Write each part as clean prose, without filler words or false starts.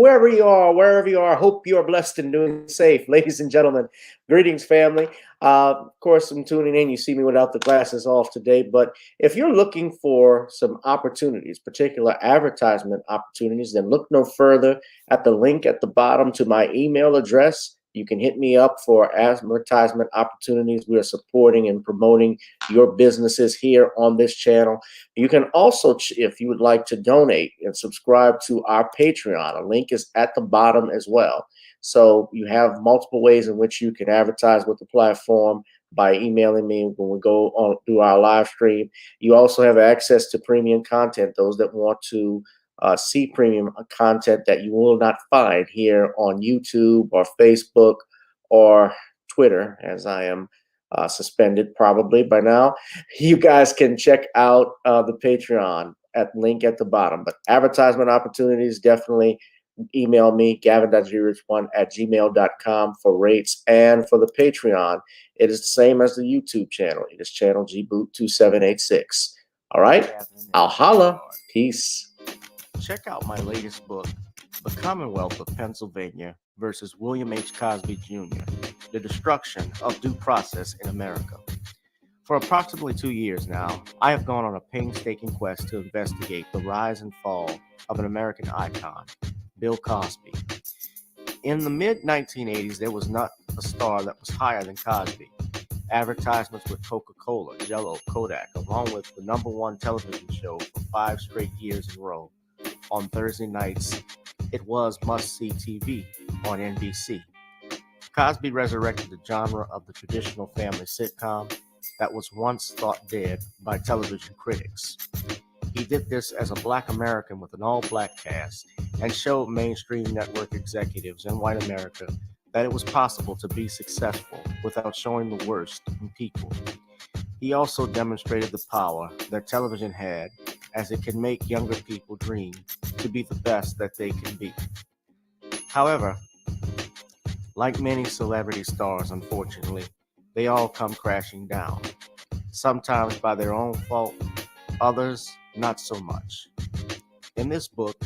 wherever you are, hope you are blessed and doing safe. Ladies and gentlemen, greetings, family. Of course, I'm tuning in. You see me without the glasses off today, but if you're looking for some opportunities, particular advertisement opportunities, then look no further at the link at the bottom to my email address. You can hit me up for advertisement opportunities. We are supporting and promoting your businesses here on this channel. You can also, if you would like to donate and subscribe to our Patreon, a link is at the bottom as well. So you have multiple ways in which you can advertise with the platform by emailing me when we go on through our live stream. You also have access to premium content, those that want to see premium content that you will not find here on YouTube or Facebook or Twitter, as I am suspended probably by now. You guys can check out the Patreon at link at the bottom. But advertisement opportunities, definitely email me, Gavin.Rich1@gmail.com for rates. And for the Patreon, it is the same as the YouTube channel. It is channel GBoot2786. All right, I'll holla. Peace. Check out my latest book, The Commonwealth of Pennsylvania versus William H. Cosby Jr., The Destruction of Due Process in America. For approximately 2 years now, I have gone on a painstaking quest to investigate the rise and fall of an American icon, Bill Cosby. In the mid-1980s, there was not a star that was higher than Cosby. Advertisements with Coca-Cola, Jello, Kodak, along with the #1 television show for 5 straight years in a row. On Thursday nights, it was must-see TV on NBC. Cosby resurrected the genre of the traditional family sitcom that was once thought dead by television critics. He did this as a Black American with an all-Black cast and showed mainstream network executives in white America that it was possible to be successful without showing the worst in people. He also demonstrated the power that television had, as it can make younger people dream to be the best that they can be. However, like many celebrity stars, unfortunately, they all come crashing down, sometimes by their own fault, others not so much. In this book,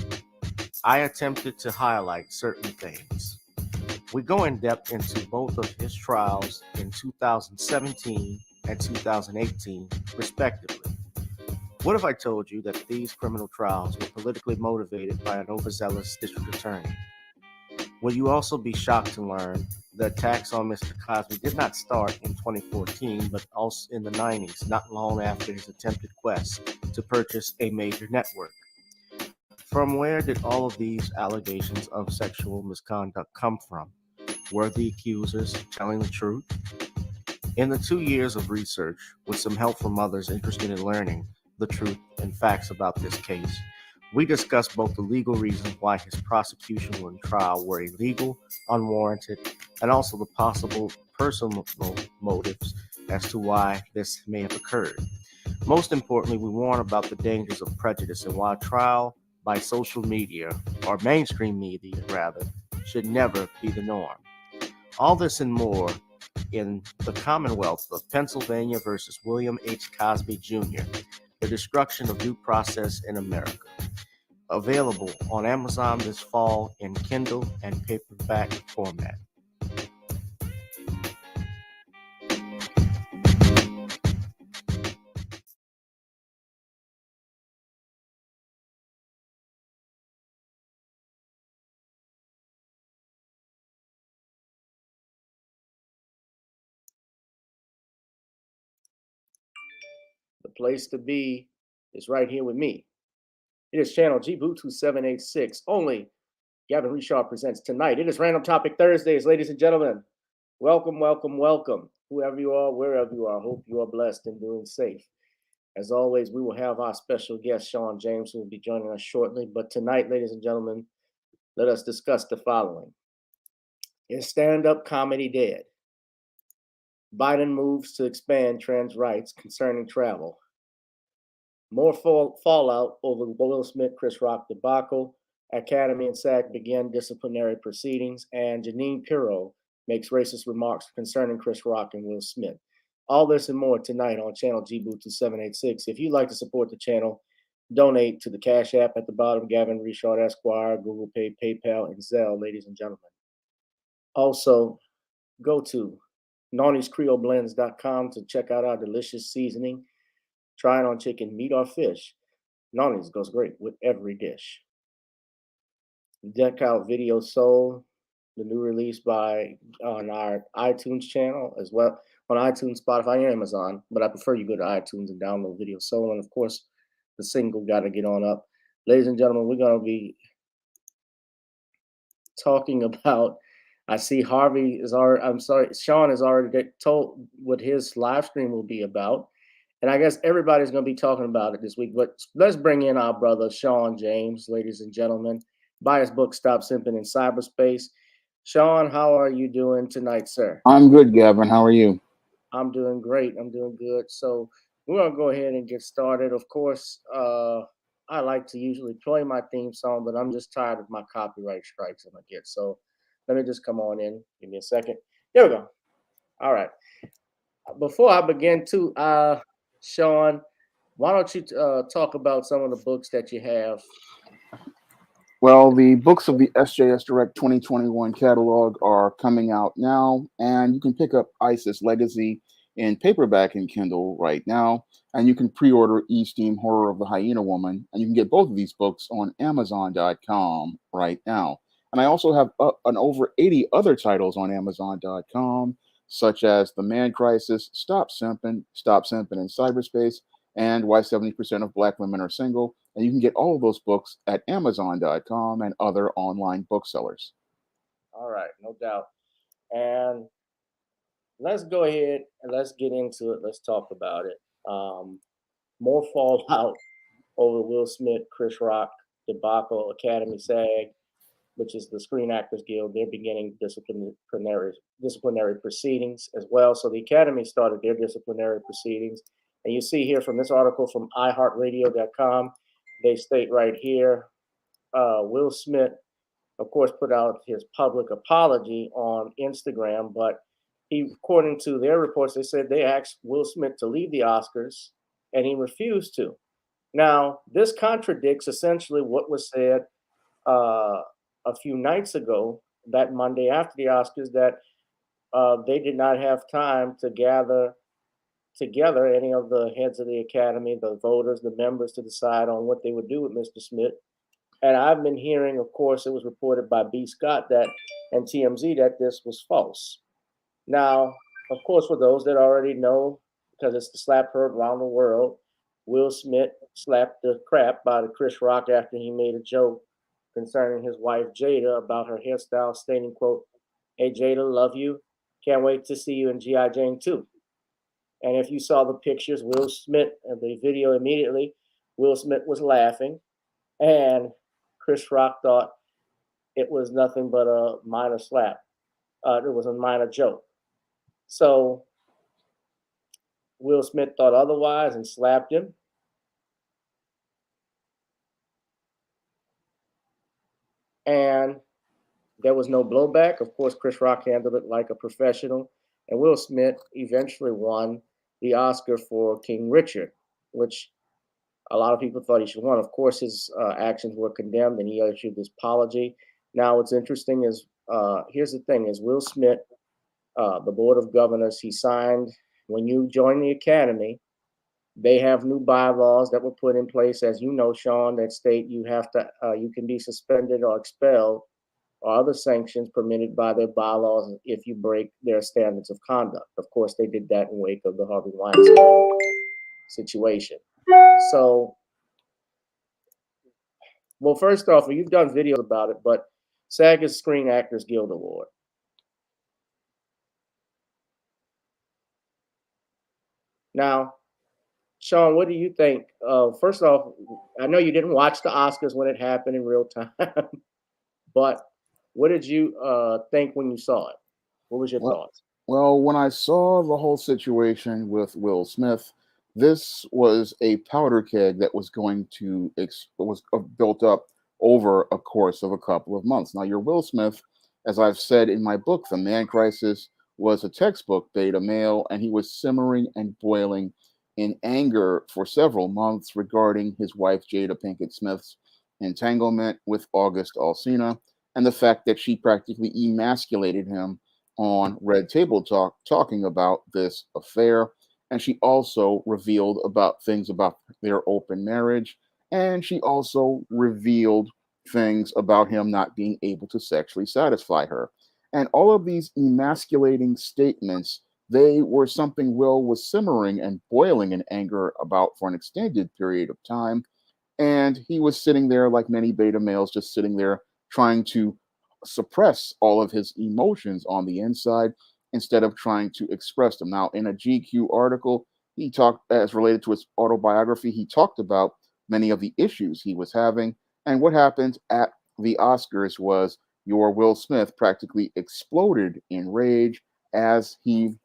I attempted to highlight certain things. We go in depth into both of his trials in 2017 and 2018, respectively. What if I told you that these criminal trials were politically motivated by an overzealous district attorney? Will you also be shocked to learn the attacks on Mr. Cosby did not start in 2014, but also in the 90s, not long after his attempted quest to purchase a major network? From where did all of these allegations of sexual misconduct come from? Were the accusers telling the truth? In the 2 years of research, with some help from others interested in learning the truth and facts about this case, we discussed both the legal reasons why his prosecution and trial were illegal, unwarranted, and also the possible personal motives as to why this may have occurred. Most importantly, we warn about the dangers of prejudice and why trial by social media, or mainstream media rather, should never be the norm. All this and more in The Commonwealth of Pennsylvania versus William H. Cosby Jr., The Destruction of Due Process in America. Available on Amazon this fall in Kindle and paperback format. The place to be is right here with me. It is channel GBoot2786. Only GavinRichard presents tonight. It is Random Topic Thursdays, ladies and gentlemen. Welcome, welcome, welcome. Whoever you are, wherever you are, hope you are blessed and doing safe. As always, we will have our special guest, Shawn James, who will be joining us shortly. But tonight, ladies and gentlemen, let us discuss the following. Is stand-up comedy dead? Biden moves to expand trans rights concerning travel. More fallout over the Will Smith, Chris Rock debacle. Academy and SAG begin disciplinary proceedings. And Jeanine Pirro makes racist remarks concerning Chris Rock and Will Smith. All this and more tonight on channel GBoot2786. If you'd like to support the channel, donate to the Cash App at the bottom, GavinRichard Esquire, Google Pay, PayPal, and Zelle, ladies and gentlemen. Also, go to NawniesCreoleBlends.com to check out our delicious seasoning. Try it on chicken, meat, or fish. Nawnies goes great with every dish. Deck out Video Soul, the new release on our iTunes channel as well, on iTunes, Spotify, and Amazon. But I prefer you go to iTunes and download Video Soul. And of course, the single Gotta Get On Up. Ladies and gentlemen, we're going to be talking about, I see Harvey is already, I'm sorry, Shawn has already told what his live stream will be about. And I guess everybody's going to be talking about it this week. But let's bring in our brother, Shawn James, ladies and gentlemen. Buy his book, Stop Simping in Cyberspace. Shawn, how are you doing tonight, sir? I'm good, Gavin. How are you? I'm doing great. I'm doing good. So we're going to go ahead and get started. Of course, I like to usually play my theme song, but I'm just tired of my copyright strikes I'm going to get. So let me just come on in. Give me a second. There we go. All right. Before I begin too, Shawn, why don't you talk about some of the books that you have? Well, the books of the SJS Direct 2021 catalog are coming out now, and you can pick up ISIS Legacy in paperback and Kindle right now, and you can pre-order E-Steam Horror of the Hyena Woman, and you can get both of these books on Amazon.com right now. And I also have an over 80 other titles on Amazon.com, such as The Man Crisis, Stop Simping in Cyberspace, and Why 70% of Black Women Are Single. And you can get all of those books at Amazon.com and other online booksellers. All right, no doubt. And let's go ahead and let's get into it. Let's talk about it. More fallout over Will Smith, Chris Rock debacle, Academy SAG, which is the Screen Actors Guild. They're beginning disciplinary proceedings as well. So the Academy started their disciplinary proceedings. And you see here from this article from iHeartRadio.com, they state right here, Will Smith, of course, put out his public apology on Instagram, but according to their reports, they said they asked Will Smith to leave the Oscars, and he refused to. Now, this contradicts essentially what was said a few nights ago, that Monday after the Oscars, that they did not have time to gather together any of the heads of the Academy, the voters, the members, to decide on what they would do with Mr. Smith. And I've been hearing, of course, it was reported by B. Scott and TMZ that this was false. Now, of course, for those that already know, because it's the slap heard around the world, Will Smith slapped the crap out of Chris Rock after he made a joke concerning his wife, Jada, about her hairstyle, stating, quote, "Hey, Jada, love you. Can't wait to see you in G.I. Jane 2. And if you saw the pictures, Will Smith, and the video immediately, Will Smith was laughing. And Chris Rock thought it was nothing but a minor slap. It was a minor joke. So Will Smith thought otherwise and slapped him. And there was no blowback. Of course, Chris Rock handled it like a professional. And Will Smith eventually won the Oscar for King Richard, which a lot of people thought he should have won. Of course, his actions were condemned, and he issued this apology. Now, what's interesting is, here's the thing, is Will Smith, the Board of Governors, he signed, when you join the Academy, they have new bylaws that were put in place, as you know, Shawn, that state you have to, you can be suspended or expelled or other sanctions permitted by their bylaws if you break their standards of conduct. Of course, they did that in wake of the Harvey Weinstein situation. So, well, first off, you've done videos about it, but SAG is Screen Actors Guild Award. Now, Shawn, what do you think? First off, I know you didn't watch the Oscars when it happened in real time, but what did you think when you saw it? What was your thoughts? Well, when I saw the whole situation with Will Smith, this was a powder keg that was going to built up over a course of a couple of months. Now, your Will Smith, as I've said in my book, The Man Crisis, was a textbook beta male, and he was simmering and boiling in anger for several months regarding his wife Jada Pinkett Smith's entanglement with August Alsina and the fact that she practically emasculated him on Red Table Talk, talking about this affair. And she also revealed about things about their open marriage. And she also revealed things about him not being able to sexually satisfy her. And all of these emasculating statements, they were something Will was simmering and boiling in anger about for an extended period of time. And he was sitting there, like many beta males, just sitting there trying to suppress all of his emotions on the inside instead of trying to express them. Now, in a GQ article, he talked, as related to his autobiography, he talked about many of the issues he was having. And what happened at the Oscars was your Will Smith practically exploded in rage as he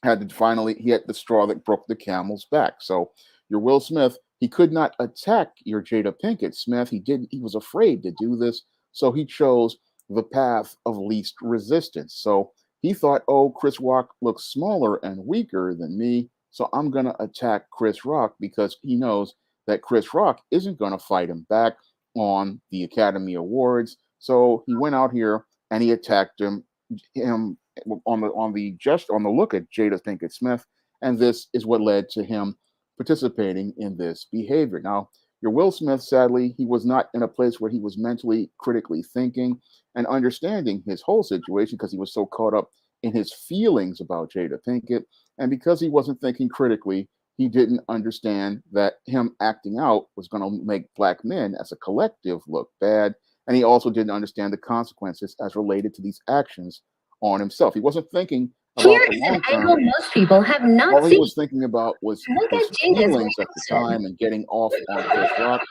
had the straw that broke the camel's back. So your Will Smith, he could not attack your Jada Pinkett Smith. He was afraid to do this. So he chose the path of least resistance. So he thought, oh, Chris Rock looks smaller and weaker than me. So I'm going to attack Chris Rock because he knows that Chris Rock isn't going to fight him back on the Academy Awards. So he went out here and he attacked him on the look at Jada Pinkett Smith, and this is what led to him participating in this behavior. Now, your Will Smith, sadly, he was not in a place where he was mentally critically thinking and understanding his whole situation because he was so caught up in his feelings about Jada Pinkett, and because he wasn't thinking critically, he didn't understand that him acting out was going to make black men as a collective look bad. And he also didn't understand the consequences as related to these actions on himself. He wasn't thinking about Here the is long an term. angle most people have not All he seen. was thinking about was Look his at Jada's feelings at the reaction. time and getting off on Chris Rock.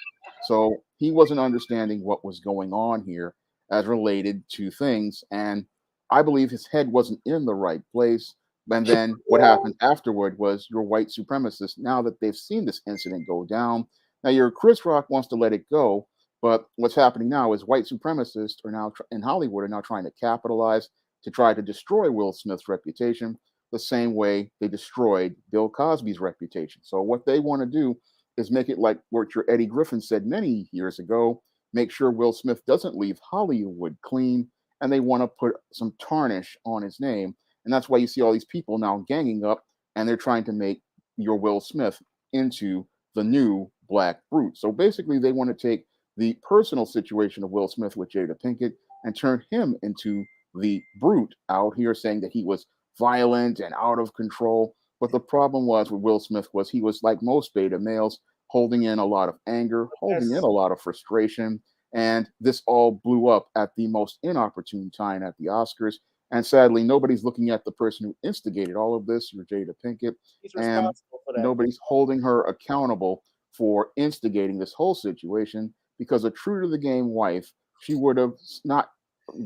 So he wasn't understanding what was going on here as related to things. And I believe his head wasn't in the right place. And then what happened afterward was your white supremacists, now that they've seen this incident go down, now your Chris Rock wants to let it go. But what's happening now is white supremacists are now in Hollywood are now trying to capitalize to try to destroy Will Smith's reputation the same way they destroyed Bill Cosby's reputation. So what they want to do is make it like what your Eddie Griffin said many years ago, make sure Will Smith doesn't leave Hollywood clean, and they want to put some tarnish on his name. And that's why you see all these people now ganging up and they're trying to make your Will Smith into the new Black Brute. So basically they want to take the personal situation of Will Smith with Jada Pinkett and turn him into the brute out here, saying that he was violent and out of control. But the problem was with Will Smith was he was like most beta males, holding in a lot of anger, holding in a lot of frustration. And this all blew up at the most inopportune time at the Oscars. And sadly, nobody's looking at the person who instigated all of this, your Jada Pinkett, He's and responsible for that. nobody's holding her accountable for instigating this whole situation, because a true to the game wife, she would have not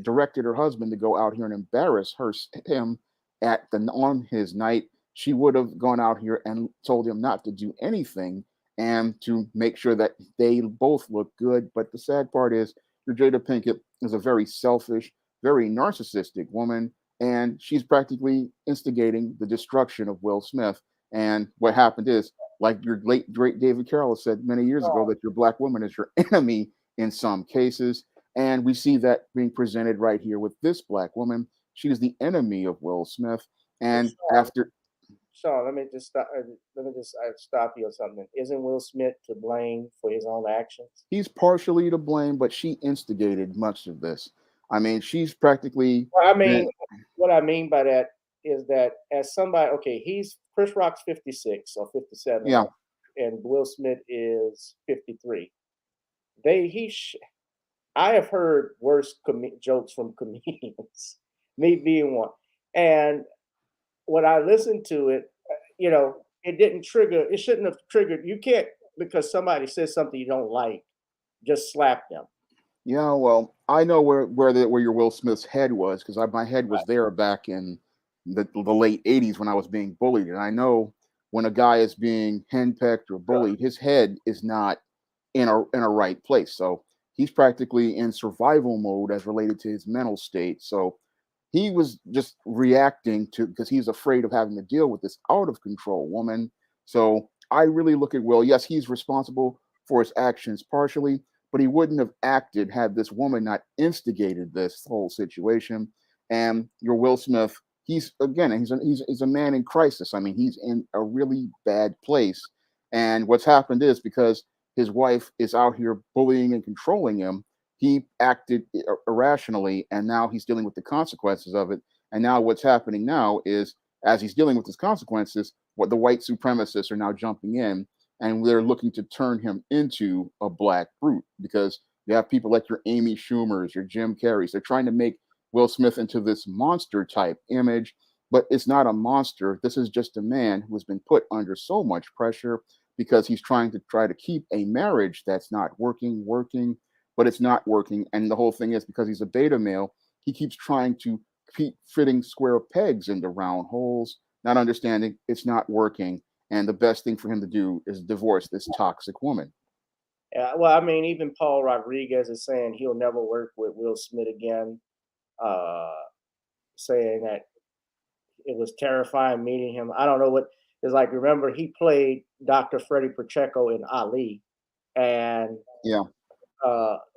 directed her husband to go out here and embarrass him on his night. She would have gone out here and told him not to do anything and to make sure that they both look good. But the sad part is, your Jada Pinkett is a very selfish, very narcissistic woman, and she's practically instigating the destruction of Will Smith. And what happened is, like your late great David Carroll said many years ago, that your black woman is your enemy in some cases. And we see that being presented right here with this black woman. She is the enemy of Will Smith. And after Shawn, let me just stop. Stop you on something. Isn't Will Smith to blame for his own actions? he's partially to blame, but she instigated much of this. I mean, she's practically Well, I been, mean, what I mean by that is that as somebody, okay, he's Chris Rock's 56 or 57, yeah, and Will Smith is 53. I have heard worse jokes from comedians, me being one. And when I listened to it, it didn't trigger, it shouldn't have triggered. You can't, because somebody says something you don't like, just slap them. yeah. Well, I know where your Will Smith's head was, because my head was there back in the late '80s when I was being bullied, and I know when a guy is being henpecked or bullied, his head is not in a right place. So he's practically in survival mode as related to his mental state. So he was just reacting to, because he's afraid of having to deal with this out of control woman. So I really look at Will. Yes, he's responsible for his actions partially, but he wouldn't have acted had this woman not instigated this whole situation. And your Will Smith, he's again, he's a man in crisis. I mean, he's in a really bad place. And what's happened is because his wife is out here bullying and controlling him, he acted irrationally, and now he's dealing with the consequences of it. And now what's happening now is, as he's dealing with his consequences, what the white supremacists are now jumping in, and they're looking to turn him into a black brute, because you have people like your Amy Schumers, your Jim Carreys. They're trying to make Will Smith into this monster type image, but it's not a monster. This is just a man who has been put under so much pressure because he's trying to keep a marriage that's not working, but it's not working. And the whole thing is, because he's a beta male, he keeps trying to keep fitting square pegs into round holes, not understanding it's not working. And the best thing for him to do is divorce this toxic woman. Well, I mean, even Paul Rodriguez is saying he'll never work with Will Smith again, saying that it was terrifying meeting him. I don't know what it's like. Remember, he played Dr. Freddie Pacheco in Ali, and Yeah.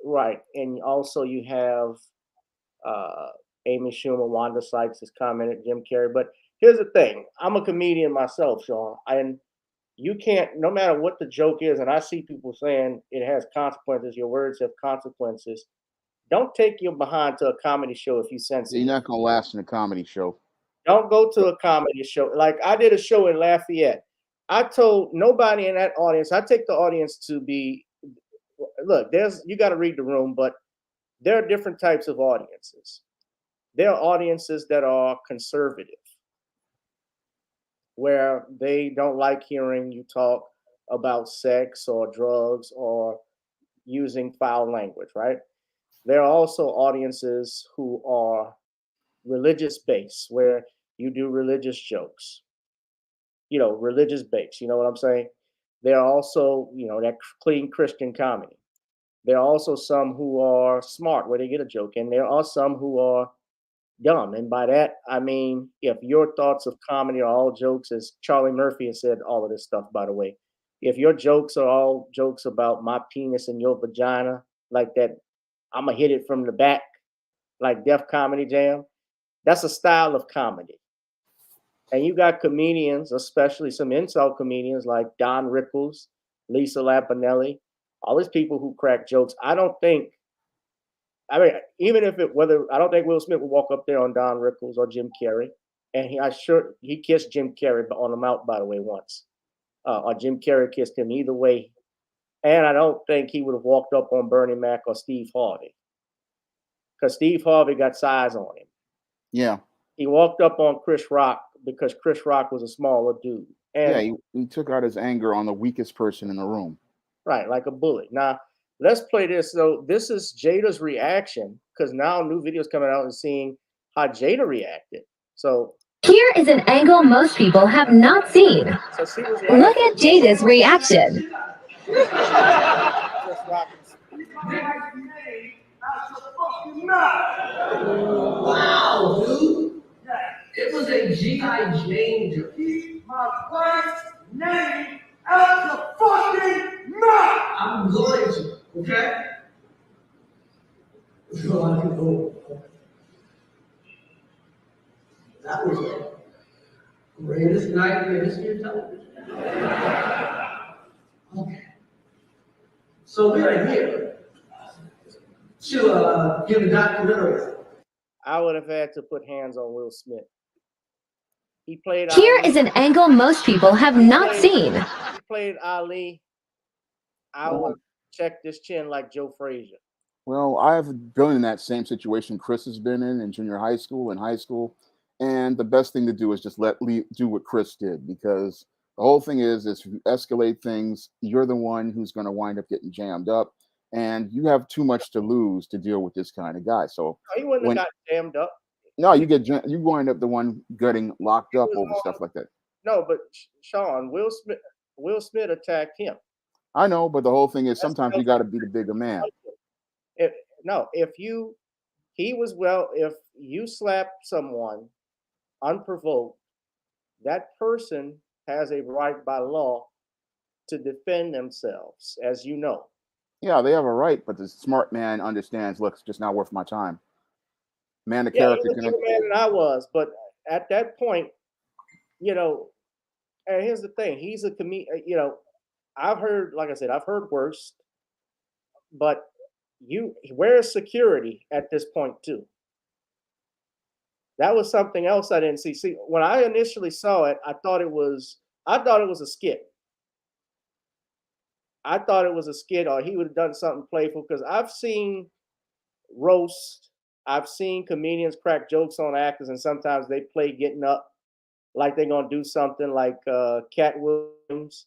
right, and also you have Amy Schumer, Wanda Sykes has commented, Jim Carrey. But here's the thing: I'm a comedian myself, Sean, and you can't, no matter what the joke is, and I see people saying it has consequences. Your words have consequences. Don't take your behind to a comedy show if you sense You're not going to last in a comedy show. Don't go to a comedy show. Like I did a show in Lafayette. I told nobody in that audience, I take the audience to be, look, you got to read the room, but there are different types of audiences. There are audiences that are conservative, where they don't like hearing you talk about sex or drugs or using foul language, right? There are also audiences who are religious based, where you do religious jokes, religious based. You know what I'm saying? There are also, that clean Christian comedy. There are also some who are smart, where they get a joke, and there are some who are dumb. And by that, I mean, if your thoughts of comedy are all jokes, as Charlie Murphy has said all of this stuff, by the way, if your jokes are all jokes about my penis and your vagina, like that, I'm going to hit it from the back, like Def Comedy Jam, that's a style of comedy. And you got comedians, especially some insult comedians like Don Rickles, Lisa Lampanelli, all these people who crack jokes. I don't think Will Smith would walk up there on Don Rickles or Jim Carrey. And he kissed Jim Carrey on the mouth, by the way, once. Or Jim Carrey kissed him either way. And I don't think he would have walked up on Bernie Mac or Steve Harvey, because Steve Harvey got size on him. Yeah. He walked up on Chris Rock because Chris Rock was a smaller dude. And he took out his anger on the weakest person in the room. Right, like a bully. Now, let's play this. So this is Jada's reaction, because now new videos coming out and seeing how Jada reacted. So here is an angle most people have not seen. Look at Jada's reaction. Wow, dude. It was a G.I. Jane to keep my wife's name out the fucking mouth. I'm going to, okay? So I can go. That was the greatest night in the history of television. Okay. So we are here to give a documentary. I would have had to put hands on Will Smith. He played. Here is an angle most people have not seen. He played Ali. I would check this chin like Joe Frazier. Well, I've been in that same situation Chris has been in junior high school and high school. And the best thing to do is just do what Chris did, because the whole thing is if you escalate things, you're the one who's going to wind up getting jammed up, and you have too much to lose to deal with this kind of guy. So he wouldn't have got jammed up. No, you wind up the one getting locked up over stuff like that. No, but Sean, Will Smith attacked him. I know, but the whole thing is sometimes you got to be the bigger man. If you slap someone unprovoked, that person has a right by law to defend themselves, as you know. Yeah, they have a right, but the smart man understands, look, it's just not worth my time. Man, the Yeah, he character was a can. better man than I was, but at that point, you know, and here's the thing: he's a comedian. You know, I've heard, like I said, I've heard worse, but where's security at this point too? That was something else I didn't see. See, when I initially saw it, I thought it was a skit. I thought it was a skit, or he would have done something playful. Because I've seen roast, I've seen comedians crack jokes on actors, and sometimes they play getting up like they're gonna do something. Like Cat Williams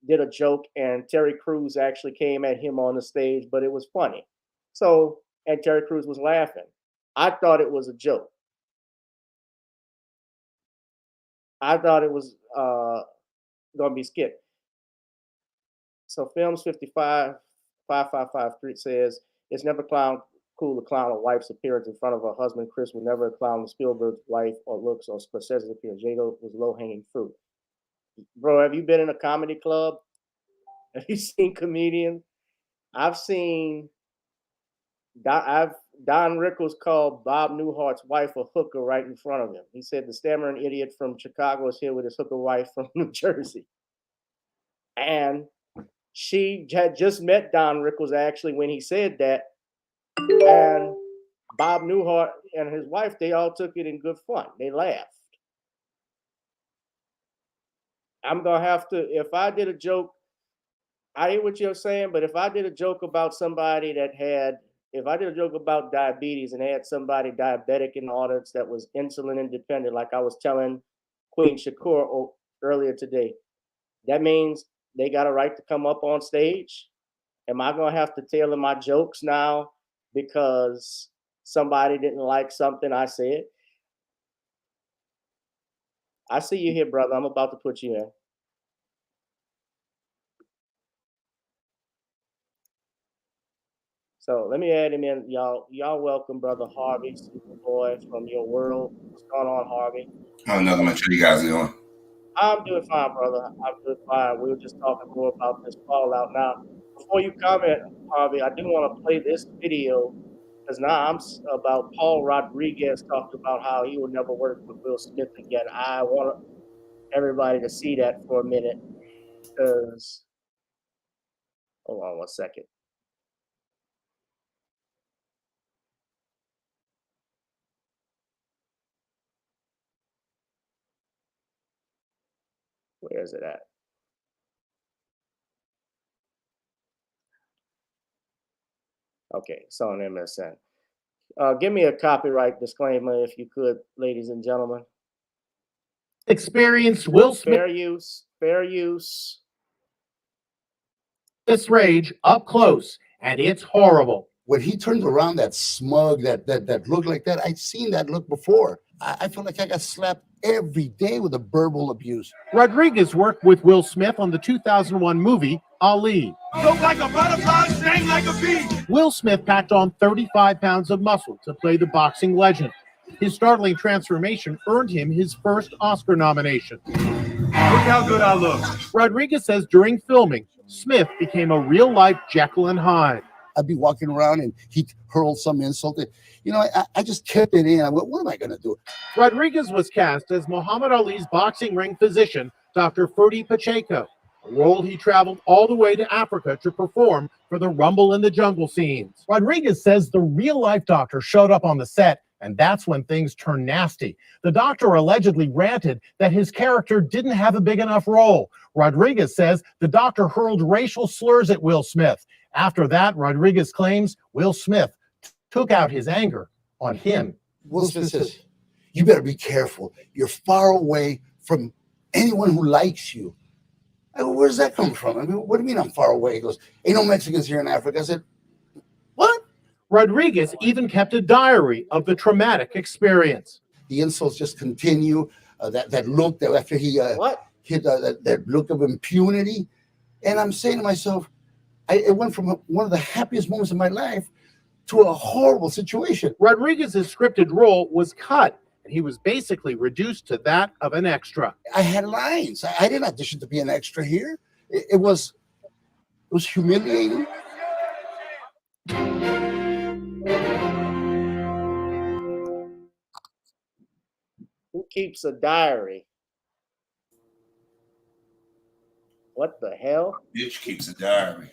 did a joke, and Terry Crews actually came at him on the stage, but it was funny. So, and Terry Crews was laughing. I thought it was a joke. I thought it was going to be skipped. So Films 555553 says, it's never cool to clown a wife's appearance in front of her husband. Chris would never clown Spielberg's wife or looks or Scorsese's appearance. J-Lo was low-hanging fruit. Bro, have you been in a comedy club? Have you seen comedians? I've seen Don Rickles called Bob Newhart's wife a hooker right in front of him. He said the stammering idiot from Chicago is here with his hooker wife from New Jersey. And she had just met Don Rickles actually when he said that. And Bob Newhart and his wife, they all took it in good fun. They laughed. I'm going to have to, if I did a joke, I hear what you're saying, but if I did a joke about somebody that had, if I did a joke about diabetes and had somebody diabetic in the audience that was insulin independent, like I was telling Queen Shakur earlier today, that means they got a right to come up on stage. Am I going to have to tailor my jokes now because somebody didn't like something I said? I see you here, brother. I'm about to put you in. So let me add him in, y'all. Y'all welcome, brother Harvey, boy from your world. What's going on, Harvey? Oh, nothing much. How you guys doing? I'm doing fine, brother. I'm doing fine. We were just talking more about this fallout. Now, before you comment, Harvey, I do want to play this video because now I'm about Paul Rodriguez talking about how he will never work with Will Smith again. I want everybody to see that for a minute because, hold on one second. Where is it at? Okay, it's on MSN. Give me a copyright disclaimer if you could, ladies and gentlemen. Experienced Will Smith. Fair use. Fair use. This rage up close, and it's horrible. When he turned around, that smug, that look like that, I'd seen that look before. I feel like I got slapped every day with a verbal abuse. Rodriguez worked with Will Smith on the 2001 movie Ali. Look like a butterfly, sting like a bee. Will Smith packed on 35 pounds of muscle to play the boxing legend. His startling transformation earned him his first Oscar nomination. Look how good I look. Rodriguez says during filming, Smith became a real-life Jekyll and Hyde. I'd be walking around and he'd hurl some insult. You know, I just kept it in. I went, what am I going to do? Rodriguez was cast as Muhammad Ali's boxing ring physician, Dr. Ferdy Pacheco, a role he traveled all the way to Africa to perform for the Rumble in the Jungle scenes. Rodriguez says the real-life doctor showed up on the set, and that's when things turned nasty. The doctor allegedly ranted that his character didn't have a big enough role. Rodriguez says the doctor hurled racial slurs at Will Smith. After that, Rodriguez claims Will Smith took out his anger on him. Will Smith says, you better be careful. You're far away from anyone who likes you. I go, where does that come from? I mean, what do you mean I'm far away? He goes, ain't no Mexicans here in Africa. I said, what? Rodriguez even kept a diary of the traumatic experience. The insults just continue. That look that after he hit that look of impunity. And I'm saying to myself, it went from one of the happiest moments of my life to a horrible situation. Rodriguez's scripted role was cut, He was basically reduced to that of an extra. I had lines. I didn't audition to be an extra here. It was humiliating. Who keeps a diary? What the hell? Bitch keeps a diary.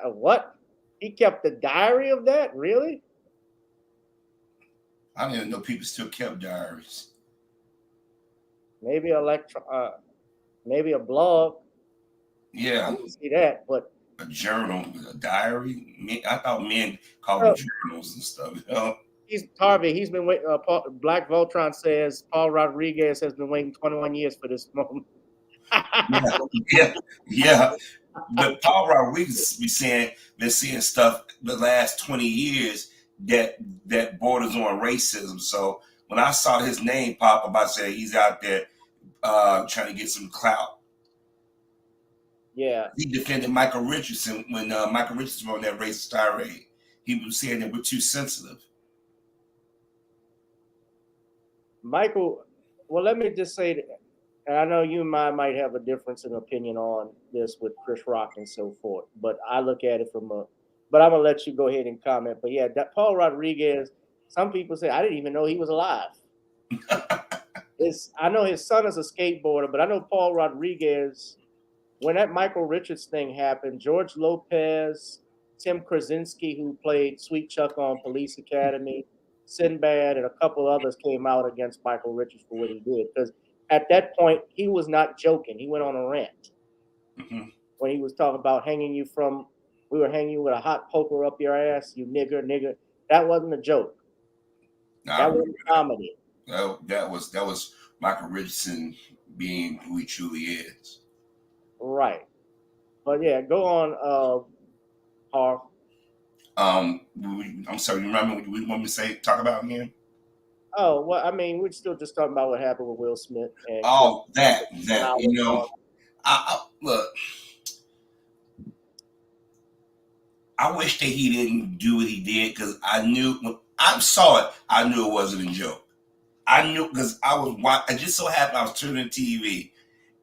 What? He kept a diary of that? Really? I didn't even know people still kept diaries. Maybe maybe a blog. Yeah. I didn't see that, but a journal, a diary. I thought men called them journals and stuff. You know? He's Harvey. He's been waiting. Black Voltron says Paul Rodriguez has been waiting 21 years for this moment. yeah. But Paul Rodriguez been seeing stuff the last 20 years that borders on racism. So when I saw his name pop up, I said he's out there trying to get some clout. Yeah. He defended Michael Richardson when Michael Richardson wrote that racist tirade. He was saying that we're too sensitive. Michael, well, let me just say that, and I know you and I might have a difference in opinion on this with Chris Rock and so forth, but I look at it but I'm going to let you go ahead and comment. But yeah, that Paul Rodriguez, some people say, I didn't even know he was alive. I know his son is a skateboarder, but I know Paul Rodriguez, when that Michael Richards thing happened, George Lopez, Tim Krasinski, who played Sweet Chuck on Police Academy, Sinbad, and a couple others came out against Michael Richards for what he did. Because at that point, he was not joking. He went on a rant when he was talking about we were hanging you with a hot poker up your ass, you nigger. That wasn't a joke. That wasn't comedy. That was Michael Richardson being who he truly is. Right. But yeah, go on, Harv. I'm sorry, you remember what you want me to talk about again? Oh, well, I mean, we're still just talking about what happened with Will Smith. And that, you know, look, I wish that he didn't do what he did, because I knew when I saw it, I knew it wasn't a joke. I knew, because I just so happened I was turning TV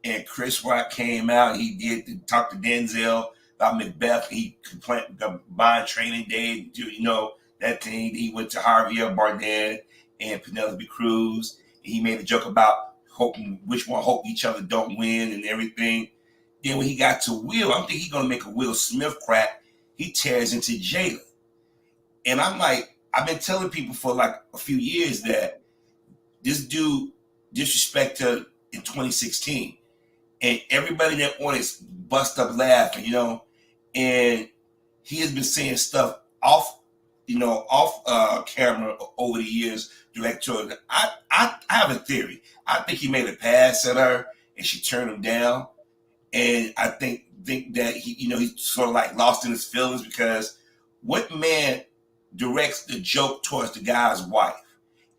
and Chris Rock came out. He did talk to Denzel about Macbeth. He complained about Training Day, you know, that thing. He went to Javier Bardem and Penelope Cruz. And he made a joke about hoping which one hope each other don't win and everything. Then when he got to Will, I'm thinking he's gonna make a Will Smith crack. He tears into Jada. And I'm like, I've been telling people for like a few years that this dude disrespected her in 2016. And everybody in that audience bust up laughing, you know. And he has been saying stuff off camera over the years, direct to her. I have a theory. I think he made a pass at her and she turned him down. And I think that he's sort of like lost in his feelings, because what man directs the joke towards the guy's wife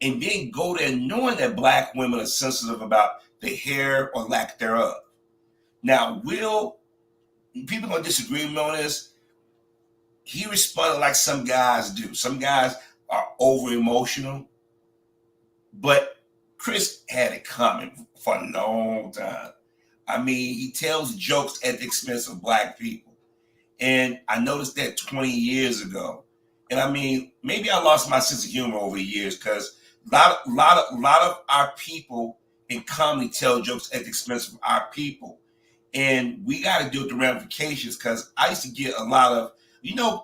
and then go there knowing that black women are sensitive about the hair or lack thereof? Now, people are gonna disagree with me on this. He responded like some guys do. Some guys are over emotional, but Chris had it coming for a long time. I mean, he tells jokes at the expense of black people. And I noticed that 20 years ago. And I mean, maybe I lost my sense of humor over the years, because a lot of our people in comedy tell jokes at the expense of our people. And we got to deal with the ramifications, because I used to get a lot of,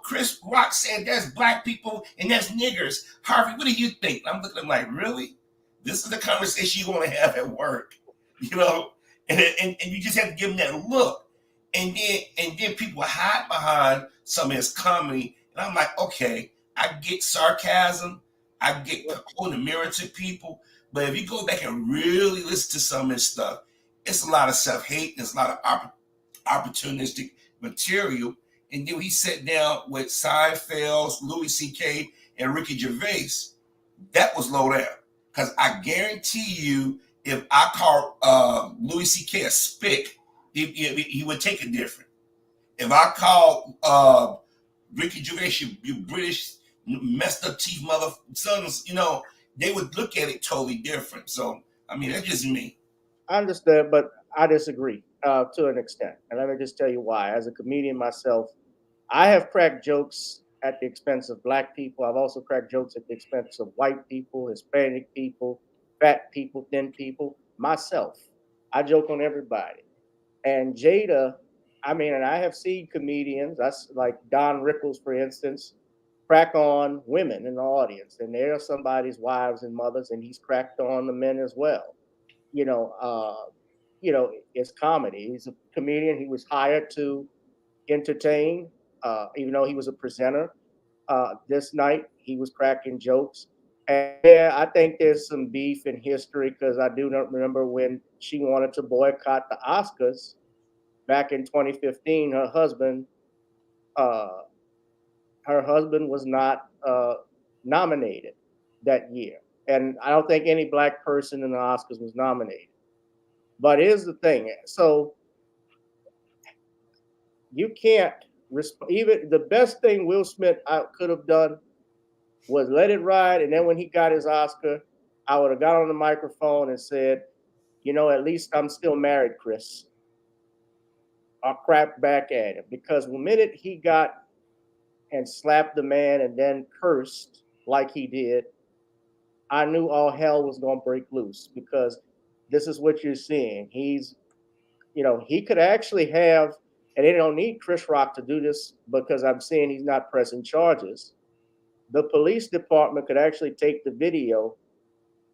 Chris Rock said there's black people and there's niggers. Harvey, what do you think? I'm looking at him like, really? This is the conversation you want to have at work, And you just have to give him that look. And then people hide behind some of his comedy. And I'm like, okay, I get sarcasm. I get holding a mirror to people. But if you go back and really listen to some of his stuff, it's a lot of self-hate. There's a lot of opportunistic material. And then he sat down with Seinfeld, Louis C.K., and Ricky Gervais. That was low down. Because I guarantee you, if I call Louis C.K. a spick, he would take it different. If I call Ricky Gervais, you British messed up teeth mother sons, they would look at it totally different. So, I mean, that's just me. I understand, but I disagree to an extent. And let me just tell you why. As a comedian myself, I have cracked jokes at the expense of Black people. I've also cracked jokes at the expense of white people, Hispanic people, fat people, thin people, myself. I joke on everybody. And Jada, I mean, and I have seen comedians, that's like Don Rickles, for instance, crack on women in the audience. And they're somebody's wives and mothers, and he's cracked on the men as well. You know, uh, it's comedy. He's a comedian. He was hired to entertain, even though he was a presenter. This night, he was cracking jokes. And yeah, I think there's some beef in history because I do not remember when she wanted to boycott the Oscars back in 2015. Uh, her husband was not nominated that year, and I don't think any Black person in the Oscars was nominated. But here's the thing: so you can't even the best thing Will Smith could have done was let it ride, and then when he got his Oscar, I would have got on the microphone and said, at least I'm still married, Chris. I'll crap back at him because the minute he got and slapped the man and then cursed like he did, I knew all hell was going to break loose because this is what you're seeing. He could actually have, and they don't need Chris Rock to do this because I'm seeing he's not pressing charges. The police department could actually take the video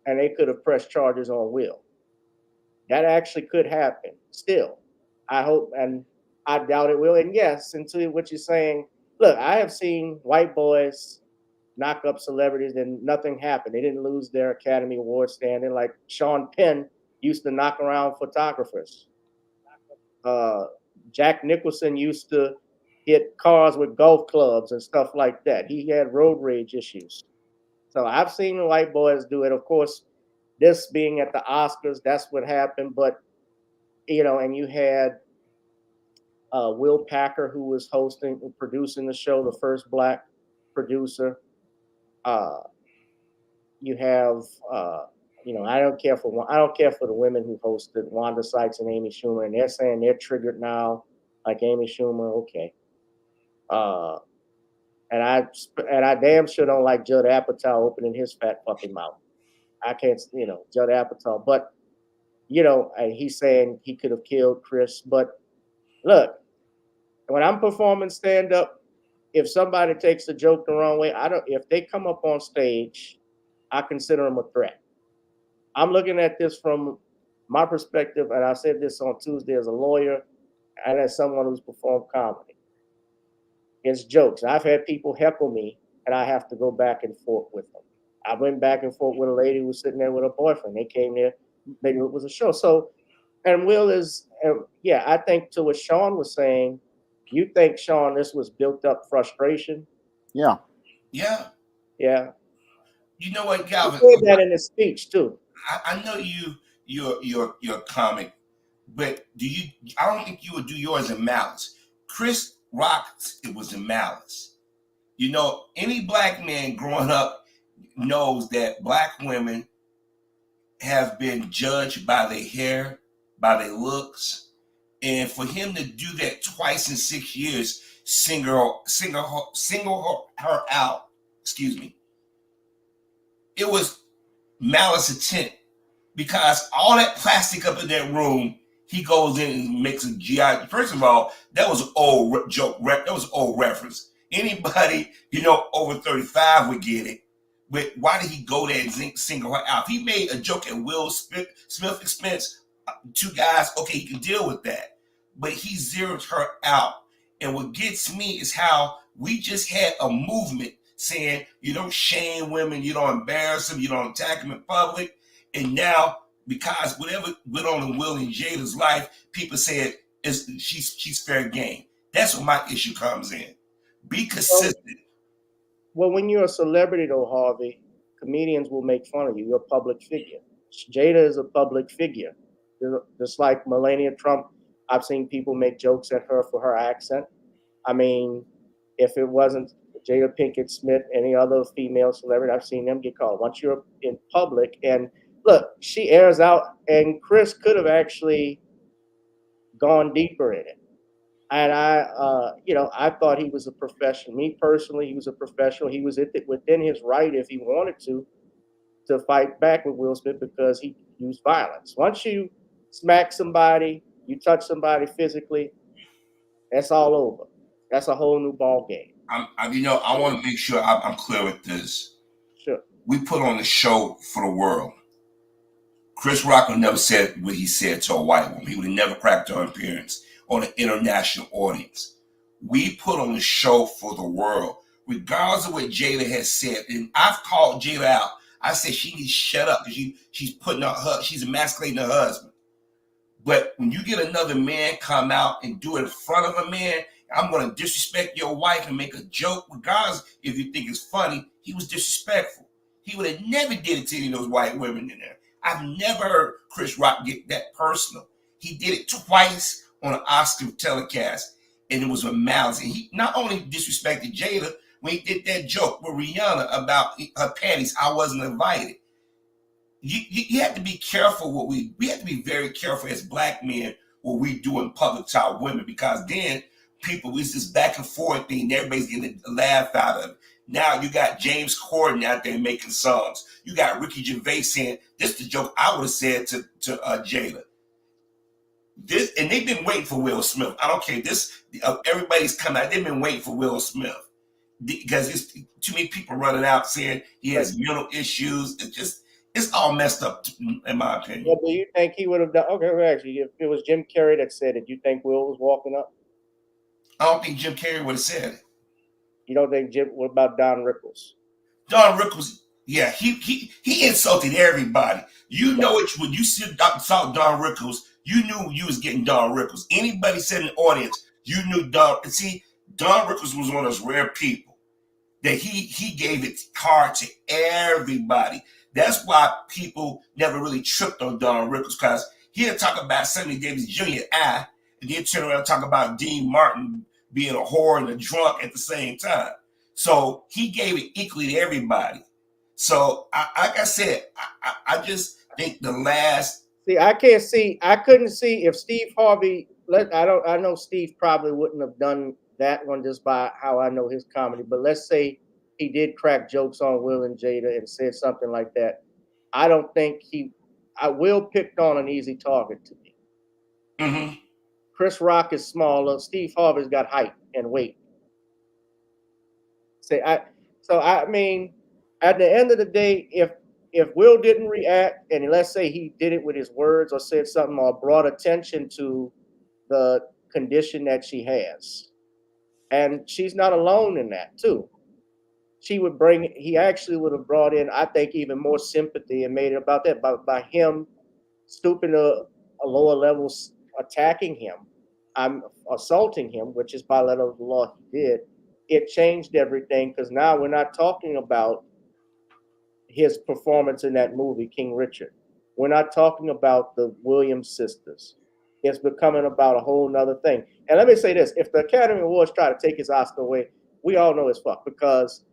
and they could have pressed charges on Will. That actually could happen still. I hope, and I doubt it will. And yes, into what you're saying, look, I have seen white boys knock up celebrities and nothing happened. They didn't lose their Academy Award standing. Like Sean Penn used to knock around photographers. Jack Nicholson used to hit cars with golf clubs and stuff like that. He had road rage issues. So I've seen the white boys do it. Of course, this being at the Oscars, that's what happened. But, and you had Will Packer, who was producing the show, the first Black producer. You have, I don't care for the women who hosted, Wanda Sykes and Amy Schumer, and they're saying they're triggered now, like Amy Schumer. Okay, and I damn sure don't like Judd Apatow opening his fat fucking mouth. I can't, Judd Apatow, but he's saying he could have killed Chris. But look, when I'm performing stand up, if somebody takes the joke the wrong way, if they come up on stage, I consider them a threat. I'm looking at this from my perspective, and I said this on Tuesday as a lawyer and as someone who's performed comedy. It's jokes. I've had people heckle me, and I have to go back and forth with them. I went back and forth with a lady who was sitting there with her boyfriend. They came there, they knew it was a show. So, and Will is, I think to what Shawn was saying, you think, Shawn, this was built up frustration? Yeah. Yeah. Yeah. You know what, Gavin? He said that in his speech too. I know you're a comic, but I don't think you would do yours in malice. Chris Rock's, it was in malice. Any Black man growing up knows that Black women have been judged by their hair, by their looks, and for him to do that twice in 6 years, single her out. Excuse me. It was malice intent because all that plastic up in that room, he goes in and makes a GI. First of all, that was an old joke. That was an old reference. Anybody, over 35 would get it. But why did he go there and single her out? If he made a joke at Will Smith expense, two guys, okay, he can deal with that. But he zeroed her out. And what gets me is how we just had a movement saying you don't shame women, you don't embarrass them, you don't attack them in public. And now, because whatever went on in Will and Jada's life, people said she's fair game. That's where my issue comes in. Be consistent. Well, when you're a celebrity, though, Harvey, comedians will make fun of you. You're a public figure. Jada is a public figure. Just like Melania Trump, I've seen people make jokes at her for her accent. I mean, if it wasn't Jada Pinkett Smith, any other female celebrity, I've seen them get caught. Once you're in public, and look, she airs out, and Chris could have actually gone deeper in it. And I thought he was a professional. Me personally, he was a professional. He was within his right, if he wanted to fight back with Will Smith, because he used violence. Once you smack somebody, you touch somebody physically, that's all over. That's a whole new ball game. I want to make sure I'm clear with this. Sure. We put on the show for the world. Chris Rock would never said what he said to a white woman. He would have never cracked her appearance on an international audience. We put on the show for the world, regardless of what Jada has said. And I've called Jada out. I said she needs to shut up because she's emasculating her husband. But when you get another man come out and do it in front of a man, I'm going to disrespect your wife and make a joke, regardless if you think it's funny. He was disrespectful. He would have never did it to any of those white women in there. I've never heard Chris Rock get that personal. He did it twice on an Oscar telecast, and it was with malice. And he not only disrespected Jada when he did that joke with Rihanna about her panties, I wasn't invited. You have to be careful we have to be very careful as black men what we do in public to our women, because then it's this back and forth thing, and everybody's getting a laugh out of it. Now you got James Corden out there making songs. You got Ricky Gervais saying, this is the joke I would have said to Jada. And they've been waiting for Will Smith. I don't care. Everybody's coming out. They've been waiting for Will Smith because it's too many people running out saying he has mental issues. It's all messed up, in my opinion. Well, do you think he would have done? Okay, well, actually, if it was Jim Carrey that said it, do you think Will was walking up? I don't think Jim Carrey would have said it. You don't think Jim? What about Don Rickles? Don Rickles, yeah, he insulted everybody. You know it when you saw Don Rickles, you knew you was getting Don Rickles. Anybody said in the audience, you knew Don. And see, Don Rickles was one of those rare people that he gave it hard to everybody. That's why people never really tripped on Don Rickles, because he'll talk about Sammy Davis Jr. and then turn around and talk about Dean Martin being a whore and a drunk at the same time. So he gave it equally to everybody. So like I said, I just think the last. See, I couldn't see if Steve Harvey. I know Steve probably wouldn't have done that one just by how I know his comedy. But let's say he did crack jokes on Will and Jada and said something like that. I don't think Will picked on an easy target to me. Mm-hmm. Chris Rock is smaller. Steve Harvey's got height and weight. I mean, at the end of the day, if Will didn't react, and let's say he did it with his words or said something or brought attention to the condition that she has, and she's not alone in that too. He actually would have brought in, I think, even more sympathy and made it about that by him stooping to a lower level, attacking him, I'm assaulting him, which is by letter of the law he did. It changed everything, because now we're not talking about his performance in that movie, King Richard. We're not talking about the Williams sisters. It's becoming about a whole nother thing. And let me say this, if the Academy Awards try to take his Oscar away, we all know it's fucked, because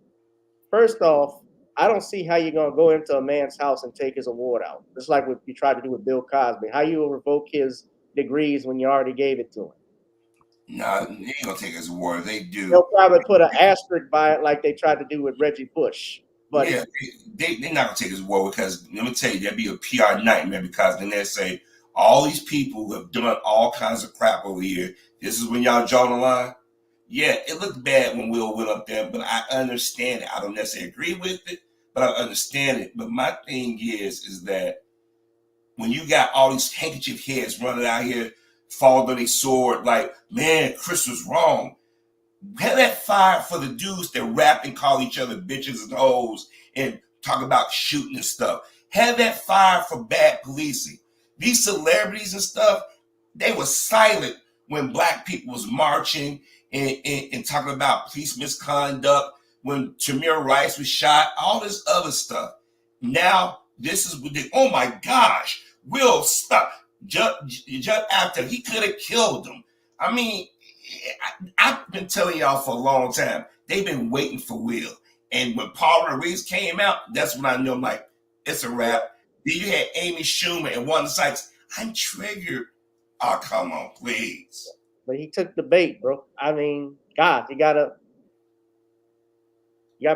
first off, I don't see how you're going to go into a man's house and take his award out. Just like what you tried to do with Bill Cosby. How you will revoke his degrees when you already gave it to him? No, they ain't going to take his award. They do. They'll probably put an asterisk by it like they tried to do with Reggie Bush. But yeah, they're not going to take his award, because let me tell you, there'll be a PR nightmare, because then they'll say, all these people who have done all kinds of crap over here, this is when y'all draw the line. Yeah, it looked bad when Will went up there, but I understand it. I don't necessarily agree with it, but I understand it. But my thing is that when you got all these handkerchief heads running out here, fall on their sword, like, man, Chris was wrong. Have that fire for the dudes that rap and call each other bitches and hoes and talk about shooting and stuff. Have that fire for bad policing. These celebrities and stuff, they were silent when black people was marching and talking about police misconduct, when Tamir Rice was shot, all this other stuff. Now, this is what oh my gosh, Will stop. Just after he could have killed him. I mean, I've been telling y'all for a long time, they've been waiting for Will. And when Paul Ruiz came out, that's when I knew, I'm like, it's a wrap. Then you had Amy Schumer and Wanda Sykes. I'm triggered. Oh, come on, please. But he took the bait, bro. I mean, God, you gotta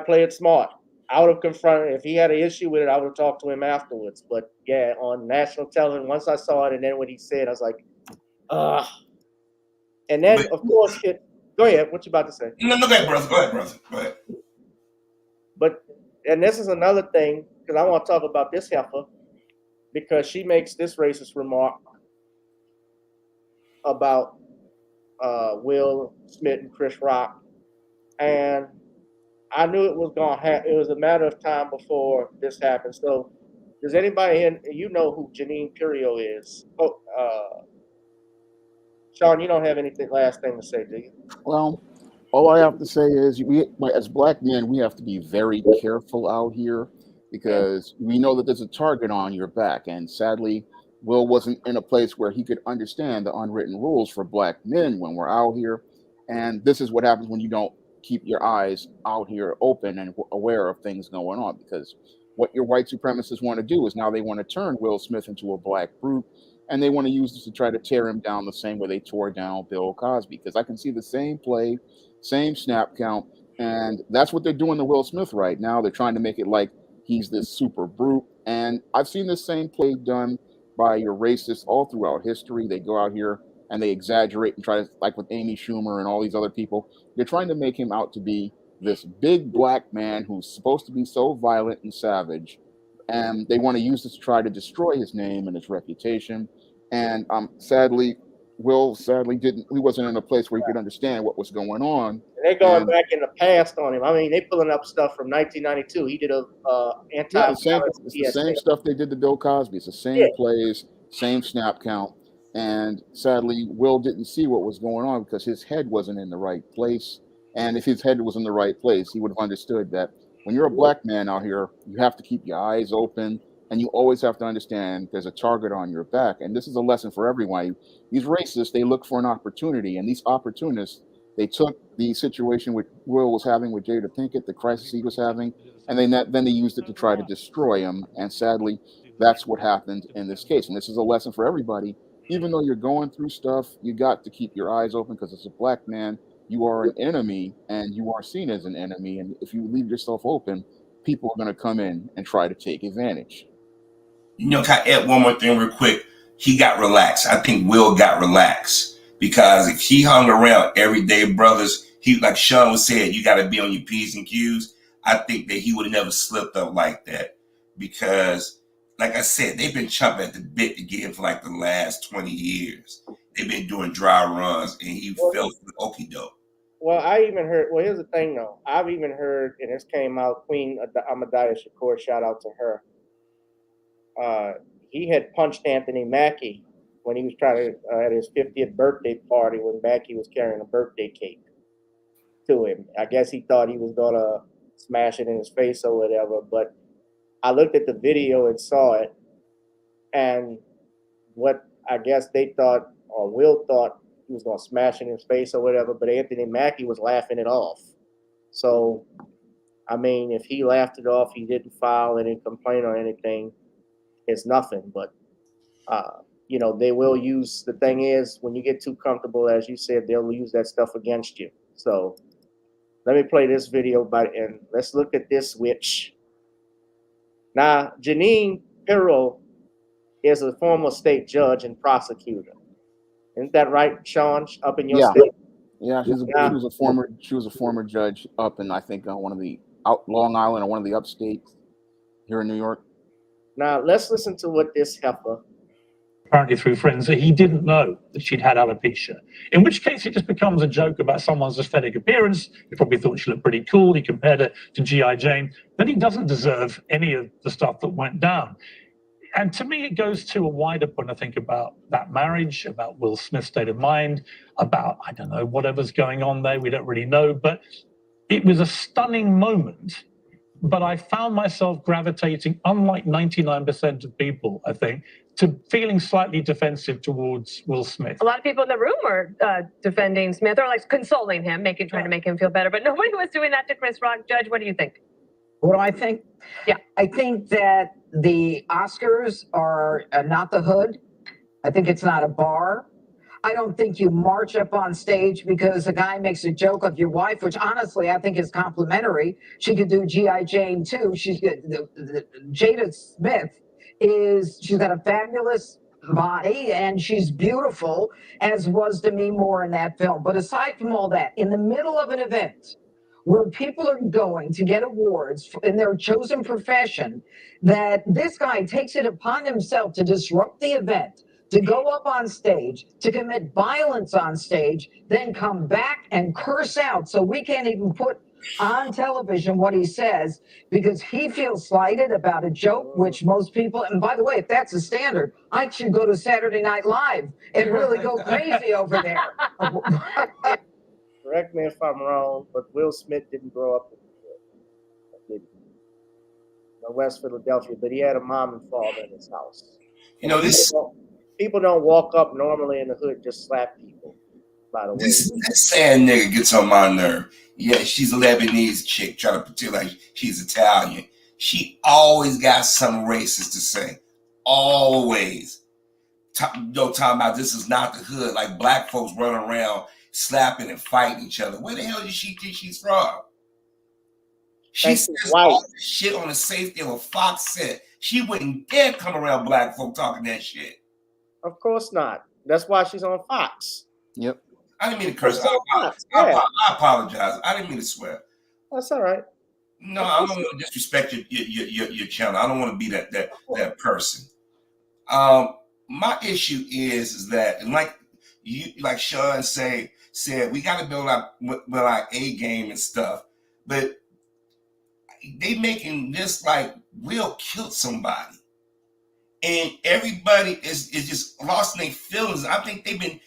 play it smart. I would have confronted, if he had an issue with it, I would have talked to him afterwards. But yeah, on national television, once I saw it and then what he said, I was like, and then of course go ahead, what you about to say? No, go ahead, brother. Go ahead. But, and this is another thing, because I want to talk about this heifer, because she makes this racist remark about Will Smith and Chris Rock. And I knew it was going to happen. It was a matter of time before this happened. So does anybody here, you know who Janine Pirro is? Shawn, you don't have anything last thing to say, do you? Well, all I have to say is, we, as black men, we have to be very careful out here, because we know that there's a target on your back. And sadly, Will wasn't in a place where he could understand the unwritten rules for black men when we're out here. And this is what happens when you don't keep your eyes out here open and aware of things going on, because what your white supremacists want to do is now they want to turn Will Smith into a black brute, and they want to use this to try to tear him down the same way they tore down Bill Cosby, because I can see the same play, same snap count, and that's what they're doing to Will Smith right now. They're trying to make it like he's this super brute, and I've seen the same play done by your racists all throughout history. They go out here and they exaggerate and try to, like with Amy Schumer and all these other people, they're trying to make him out to be this big black man who's supposed to be so violent and savage, and they want to use this to try to destroy his name and his reputation. And sadly, Will he wasn't in a place where he could understand what was going on. And they're going back in the past on him. I mean, they pulling up stuff from 1992. He did a it's the same stuff they did to Bill Cosby. It's the same plays, same snap count. And sadly, Will didn't see what was going on because his head wasn't in the right place. And if his head was in the right place, he would have understood that when you're a black man out here, you have to keep your eyes open, and you always have to understand there's a target on your back. And this is a lesson for everyone. These racists, they look for an opportunity, and these opportunists, they took the situation which Will was having with Jada Pinkett, the crisis he was having, and then they used it to try to destroy him. And sadly, that's what happened in this case. And this is a lesson for everybody. Even though you're going through stuff, you got to keep your eyes open, because as a black man, you are an enemy, and you are seen as an enemy. And if you leave yourself open, people are going to come in and try to take advantage. You know, can I add one more thing real quick? He got relaxed. I think Will got relaxed, because if he hung around everyday brothers, he, like Shawn was saying, you got to be on your P's and Q's. I think that he would have never slipped up like that, because, like I said, they've been chomping at the bit to get him for like the last 20 years. They've been doing dry runs, and he fell for the okie doke. Well, I even heard, well, here's the thing though. I've even heard, and this came out, Queen Ahmadiyya Shakur, shout out to her. He had punched Anthony Mackie when he was trying to, at his 50th birthday party, when Mackie was carrying a birthday cake to him. I guess he thought he was going to smash it in his face or whatever, but I looked at the video and saw it, and what I guess they thought, or Will thought, he was going to smash it in his face or whatever, but Anthony Mackie was laughing it off. So, I mean, if he laughed it off, he didn't file any complaint or anything, it's nothing. But, you know, they will use, the thing is, when you get too comfortable, as you said, they'll use that stuff against you. So, let me play this video, and let's look at this witch. Now, Janine Pirro is a former state judge and prosecutor. Isn't that right, Shawn? Up in your state? Yeah, she was a former judge up in, I think, one of the Long Island or one of the upstates here in New York. Now let's listen to what this heifer. Apparently through friends that he didn't know that she'd had alopecia. In which case it just becomes a joke about someone's aesthetic appearance. He probably thought she looked pretty cool. He compared her to G.I. Jane. But he doesn't deserve any of the stuff that went down. And to me, it goes to a wider point, I think, about that marriage, about Will Smith's state of mind, about, I don't know, whatever's going on there. We don't really know. But it was a stunning moment but I found myself gravitating, unlike 99% of people, I think, to feeling slightly defensive towards Will Smith. A lot of people in the room were defending Smith, or like consoling him, trying to make him feel better, but nobody was doing that to Chris Rock. Judge, what do you think? What do I think? Yeah. I think that the Oscars are not the hood. I think it's not a bar. I don't think you march up on stage because a guy makes a joke of your wife, which honestly I think is complimentary. She could do G.I. Jane too. She's Jada Smith she's got a fabulous body and she's beautiful, as was Demi Moore in that film. But aside from all that, in the middle of an event where people are going to get awards in their chosen profession, that this guy takes it upon himself to disrupt the event, to go up on stage, to commit violence on stage, then come back and curse out. So we can't even put on television what he says because he feels slighted about a joke, which most people, and by the way, if that's a standard, I should go to Saturday Night Live and really go crazy over there. Correct me if I'm wrong, but Will Smith didn't grow up in West Philadelphia, but he had a mom and father in his house. You know, this people don't walk up normally in the hood and just slap people. By the way, this saying nigga gets on my nerve. Yeah, she's a Lebanese chick trying to pretend like she's Italian. She always got something racist to say. Always. Talking about this is not the hood. Like black folks running around slapping and fighting each other. Where the hell does she think she's from? She says all this shit on the safety of a Fox set. She wouldn't dare come around black folk talking that shit. Of course not. That's why she's on Fox. Yep. I didn't mean to curse. I apologize. I didn't mean to swear. That's all right. No, I don't want to disrespect your channel. I don't want to be that person. My issue is that, and like Shawn said, we got to build our A game and stuff, but they making this like Will killed somebody, and everybody is just lost in their feelings. I think they've been.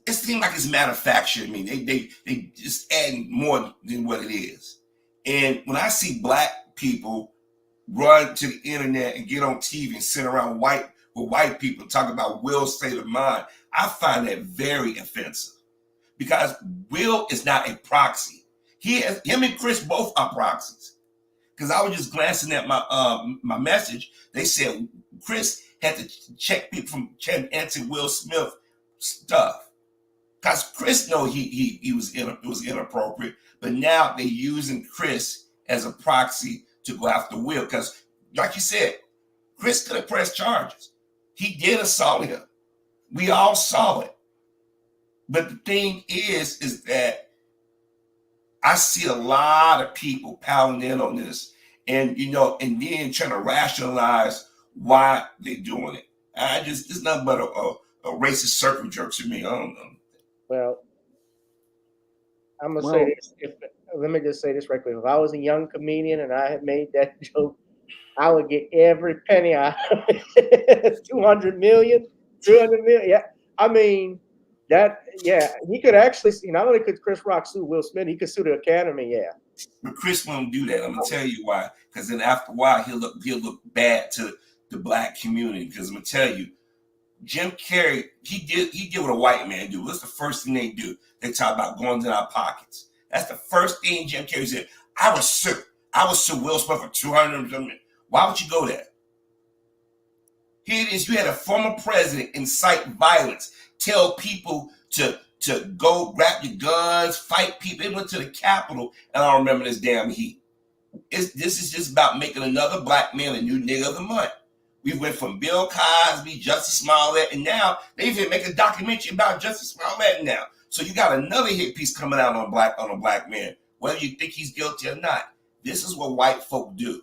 It seems like it's manufactured. I mean, they just adding more than what it is. And when I see black people run to the internet and get on TV and sit around with white people talking about Will's state of mind, I find that very offensive because Will is not a proxy. Him and Chris both are proxies. Because I was just glancing at my message. They said Chris had to check people from answering Will Smith stuff. Because Chris know it was inappropriate, but now they're using Chris as a proxy to go after Will. Because, like you said, Chris could have pressed charges. He did assault him. We all saw it. But the thing is that I see a lot of people pounding in on this, and and then trying to rationalize why they're doing it. It's nothing but a racist circle jerk to me. I don't know. Well, I'm gonna say this. Let me just say this right quick. If I was a young comedian and I had made that joke, I would get every penny out of it. 200 million, 300 million. Yeah, I mean that. Yeah, he could actually. Not only could Chris Rock sue Will Smith, he could sue the Academy. Yeah, but Chris won't do that. I'm gonna tell you why. Because then after a while, he'll look bad to the black community. Because I'm gonna tell you. Jim Carrey, he did what a white man do. What's the first thing they do? They talk about going to our pockets. That's the first thing Jim Carrey said. I was sue Will Smith for 200 million. Why would you go there? Here it is. You had a former president incite violence, tell people to go grab your guns, fight people. They went to the Capitol, and I don't remember this damn heat. This is just about making another black man a new nigga of the month. We went from Bill Cosby, Justice Smollett, and now they even make a documentary about Justice Smollett now. So you got another hit piece coming out on a black man, whether you think he's guilty or not. This is what white folk do.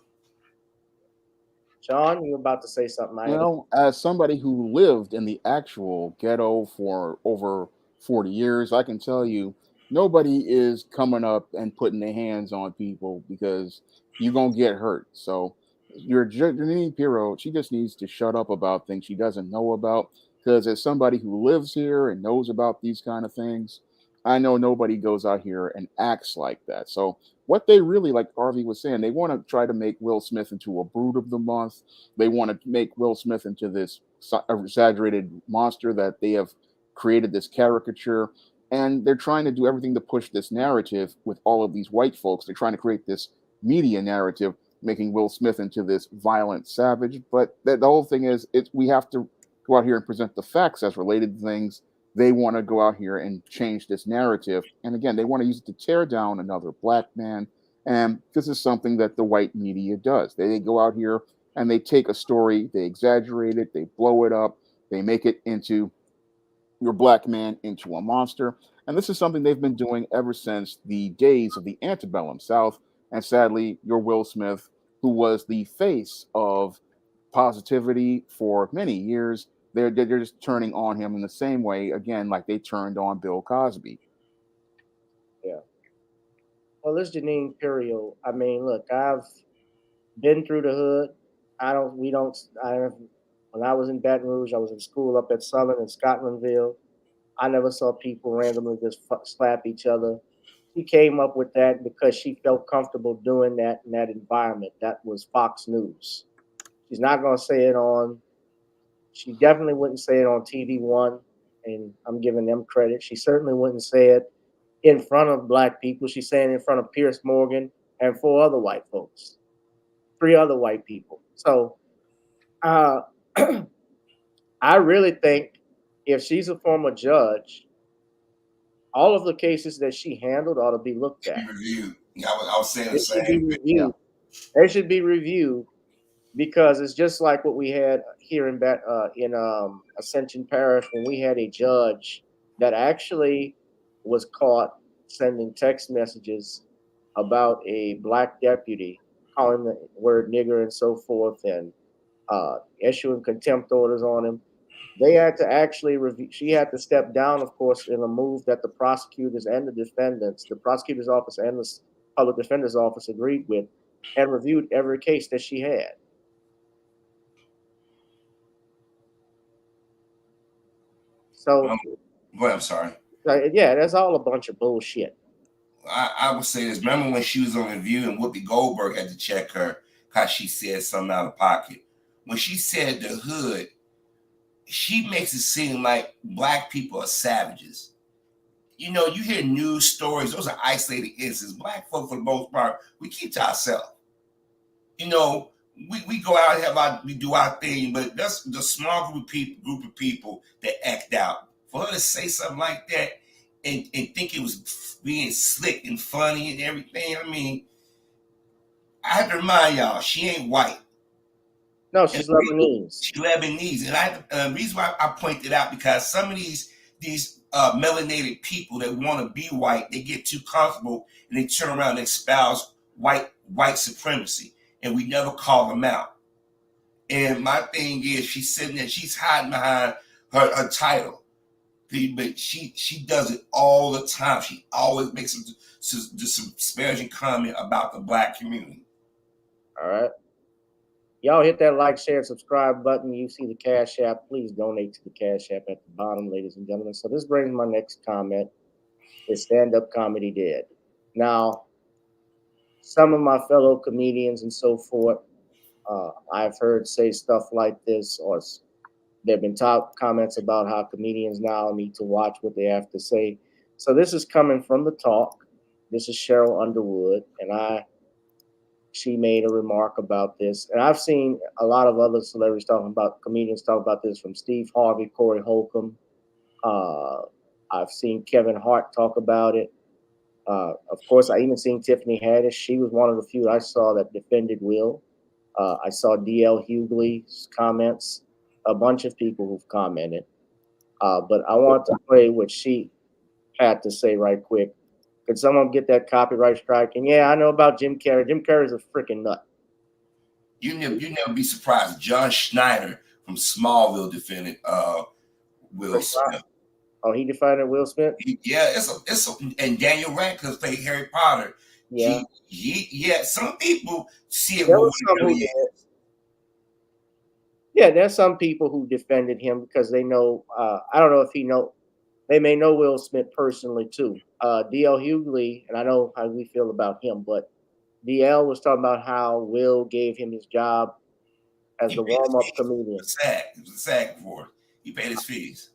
Shawn, you were about to say something. As somebody who lived in the actual ghetto for over 40 years, I can tell you nobody is coming up and putting their hands on people because you're going to get hurt. So your Janine Pirro, she just needs to shut up about things she doesn't know about, because as somebody who lives here and knows about these kind of things, I know nobody goes out here and acts like that. So what they really, like Harvey was saying, they want to try to make Will Smith into a brood of the month. They want to make Will Smith into this exaggerated monster that they have created, this caricature. And they're trying to do everything to push this narrative with all of these white folks. They're trying to create this media narrative, making Will Smith into this violent savage. But the whole thing is, we have to go out here and present the facts as related things. They want to go out here and change this narrative. And again, they want to use it to tear down another black man. And this is something that the white media does. They go out here and they take a story, they exaggerate it, they blow it up, they make it into your black man into a monster. And this is something they've been doing ever since the days of the antebellum South. And sadly, your Will Smith, who was the face of positivity for many years, they're just turning on him in the same way, again, like they turned on Bill Cosby. Yeah. Well, this Janine Imperial. I mean, look, I've been through the hood. When I was in Baton Rouge, I was in school up at Southern in Scotlandville. I never saw people randomly just slap each other. She came up with that because she felt comfortable doing that in that environment. That was Fox News. She's not going to say it on. She definitely wouldn't say it on TV One, and I'm giving them credit. She certainly wouldn't say it in front of black people. She's saying it in front of Pierce Morgan and 4 other white folks, 3 other white people. So I really think if she's a former judge, all of the cases that she handled ought to be looked at. Reviewed. Yeah, I was saying the same. They should be reviewed because it's just like what we had here in Ascension Parish when we had a judge that actually was caught sending text messages about a black deputy, calling the word nigger and so forth, and issuing contempt orders on him. They had to actually review. She had to step down, of course, in a move that the prosecutors and the defendants, the prosecutor's office and the public defender's office agreed with, and reviewed every case that she had. So, well, I'm sorry. Yeah, that's all a bunch of bullshit. I would say this. Remember when she was on The View and Whoopi Goldberg had to check her because she said something out of pocket? When she said the hood, she makes it seem like black people are savages. You know, you hear news stories, those are isolated instances. Black folk, for the most part, we keep to ourselves. You know, we go out and we do our thing, but that's the small group of people that act out. For her to say something like that and think it was being slick and funny and everything, I mean, I have to remind y'all, she ain't white. No, she's Lebanese. She's Lebanese, and the reason why I point it out because some of these melanated people that want to be white, they get too comfortable and they turn around and espouse white supremacy, and we never call them out. And my thing is, she's sitting there, she's hiding behind her title, but she does it all the time. She always makes some disparaging comment about the black community. All right. Y'all hit that like, share, and subscribe button. You see the Cash App. Please donate to the Cash App at the bottom, ladies and gentlemen. So this brings my next comment. Is stand-up comedy dead? Now, some of my fellow comedians and so forth, I've heard say stuff like this, or there have been top comments about how comedians now need to watch what they have to say. So this is coming from The Talk. This is Cheryl Underwood, and she made a remark about this. And I've seen a lot of other celebrities comedians talk about this, from Steve Harvey, Corey Holcomb. I've seen Kevin Hart talk about it. Of course, I even seen Tiffany Haddish. She was one of the few I saw that defended Will. I saw D.L. Hughley's comments, a bunch of people who've commented. But I want to play what she had to say right quick. Could someone get that copyright strike? And yeah, I know about Jim Carrey. Jim Carrey's a freaking nut. You never be surprised. John Schneider from Smallville defended Will Smith. Oh, he defended Will Smith? And Daniel Radcliffe played Harry Potter. Yeah. Some people see it. Yeah, there's some people who defended him because they know. I don't know if they may know Will Smith personally too. D.L. Hughley, and I know how we feel about him, but D.L. was talking about how Will gave him his job as the warm-up comedian. It was a SAG for it. He paid his fees.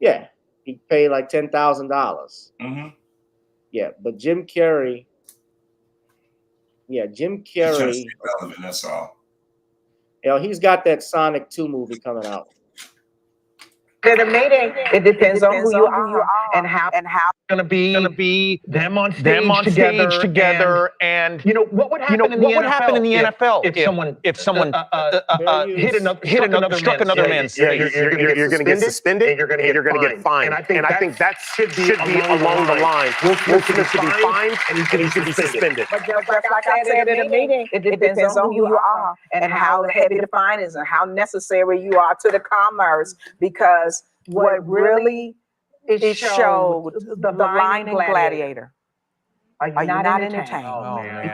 Yeah, he paid like $10,000. Mm-hmm. Yeah, but Jim Carrey. Yeah, Jim Carrey. Relevant, that's all. You know, he's got that Sonic 2 movie coming out. At a meeting, it depends on who you are and how Going to be them on stage together, and you know what would happen in the NFL if someone struck another man's face. You're going to get suspended and you're going to get fined. And I think that should be along the line. Will Smith should be fined and he should be suspended. But just like I said at a meeting, it depends on who you are and how heavy the fine is and how necessary you are to the commerce, because what really it showed the Lion and Gladiator. Are you not entertained?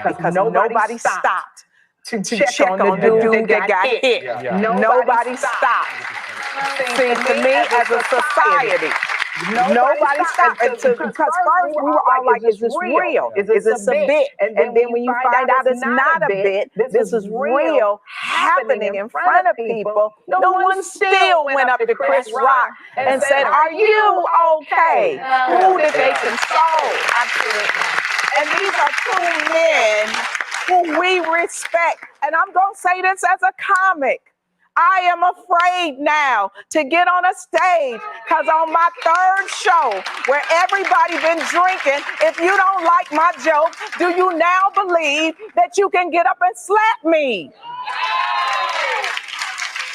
Because nobody stopped to check on the dude that got hit. Nobody stopped. See, to me, as a society, nobody stopped because first we were all like, is this real? Is this a bit? And then when you find out it's not a bit, this is real happening in front of people, no one still went up to Chris Rock and said, are you okay? Who did they console? And these are two men who we respect. And I'm going to say this as a comic. I am afraid now to get on a stage because on my third show where everybody been drinking, if you don't like my joke, do you now believe that you can get up and slap me?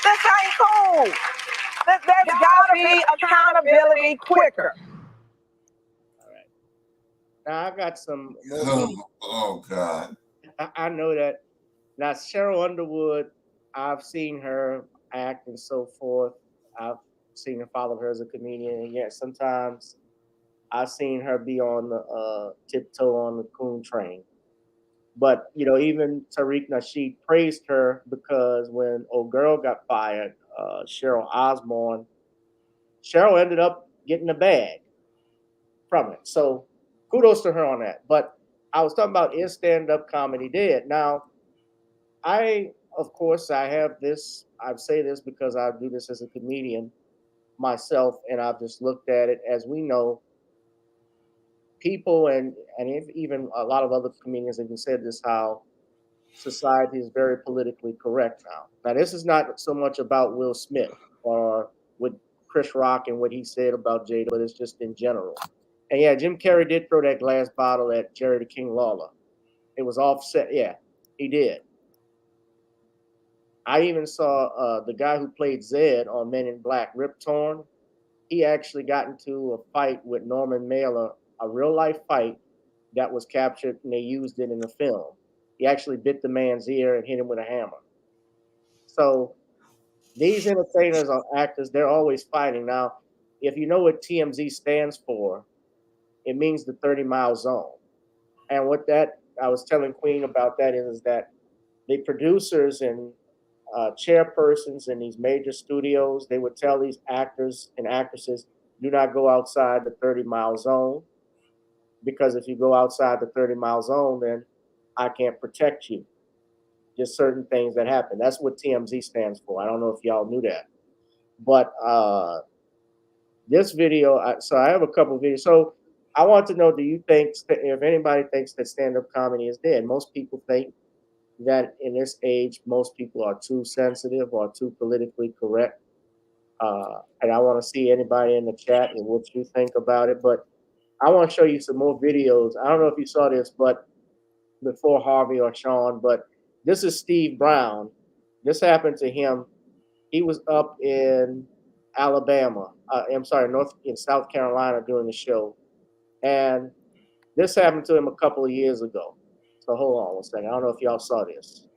This ain't cool. There's got to be accountability quicker. All right. Now I got some. Oh God. I know that. Now Cheryl Underwood, I've seen her act and so forth. I've seen her follow her as a comedian, and yet sometimes I've seen her be on the tiptoe on the coon train. But you know, even Tariq Nasheed praised her because when old girl got fired, Cheryl Osborne, Cheryl ended up getting a bag from it. So kudos to her on that. But I was talking about, is stand-up comedy dead? Now, of course, I have this. I say this because I do this as a comedian myself, and I've just looked at it. As we know, people and even a lot of other comedians have said this, how society is very politically correct now. Now, this is not so much about Will Smith or with Chris Rock and what he said about Jada, but it's just in general. And yeah, Jim Carrey did throw that glass bottle at Jerry the King Lawler. It was offset. Yeah, he did. I even saw the guy who played Zed on Men in Black, Rip Torn. He actually got into a fight with Norman Mailer, a real life fight that was captured, and they used it in the film. He actually bit the man's ear and hit him with a hammer. So these entertainers or actors, they're always fighting. Now, if you know what TMZ stands for, it means the 30-mile zone. And what that, I was telling Queen about that is that the producers and chairpersons in these major studios, they would tell these actors and actresses, do not go outside the 30-mile zone, because if you go outside the 30-mile zone, then I can't protect you. Just certain things that happen. That's what TMZ stands for. I don't know if y'all knew that. But this video, so I have a couple of videos. So I want to know, do you think, if anybody thinks that stand-up comedy is dead? Most people think that in this age, most people are too sensitive or too politically correct. And I want to see anybody in the chat and what you think about it. But I want to show you some more videos. I don't know if you saw this, but before Harvey or Sean, but this is Steve Brown. This happened to him. He was up in Alabama. In South Carolina doing the show. And this happened to him a couple of years ago. So hold on one second. I don't know if y'all saw this.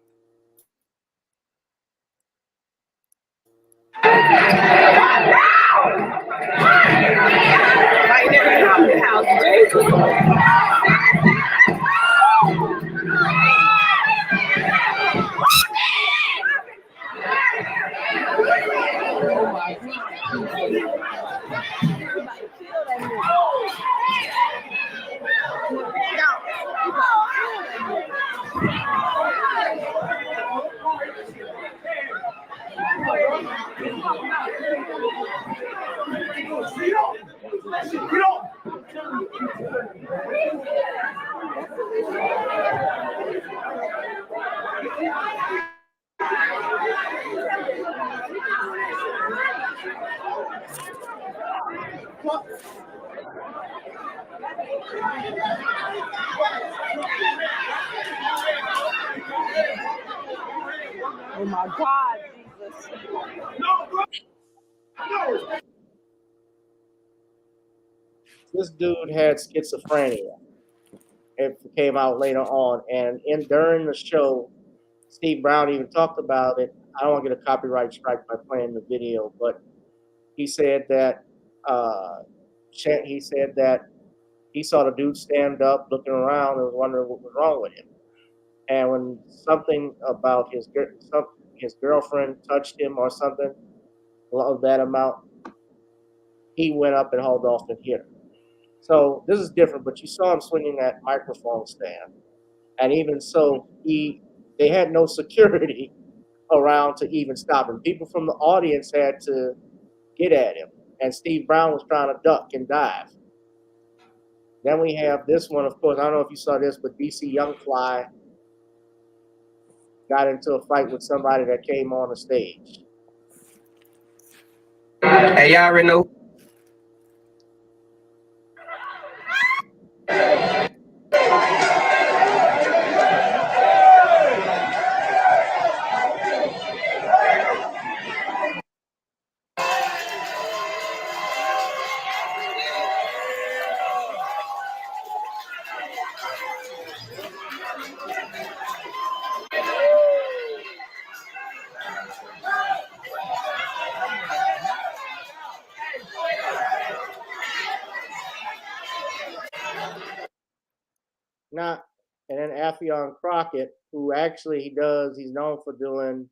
Oh my God, Jesus. This dude had schizophrenia. It came out later on, and during the show, Steve Brown even talked about it. I don't want to get a copyright strike by playing the video, but he said that he saw the dude stand up, looking around, and was wondering what was wrong with him. And when something about his girlfriend touched him or something of that amount, he went up and hauled off and hit her. So this is different, but you saw him swinging that microphone stand, and even so, they had no security around to even stop him. People from the audience had to get at him, and Steve Brown was trying to duck and dive. Then we have this one, of course. I don't know if you saw this, but DC Young Fly got into a fight with somebody that came on the stage. Hey, y'all already know. Now, and then Affion Crockett, who actually he's known for doing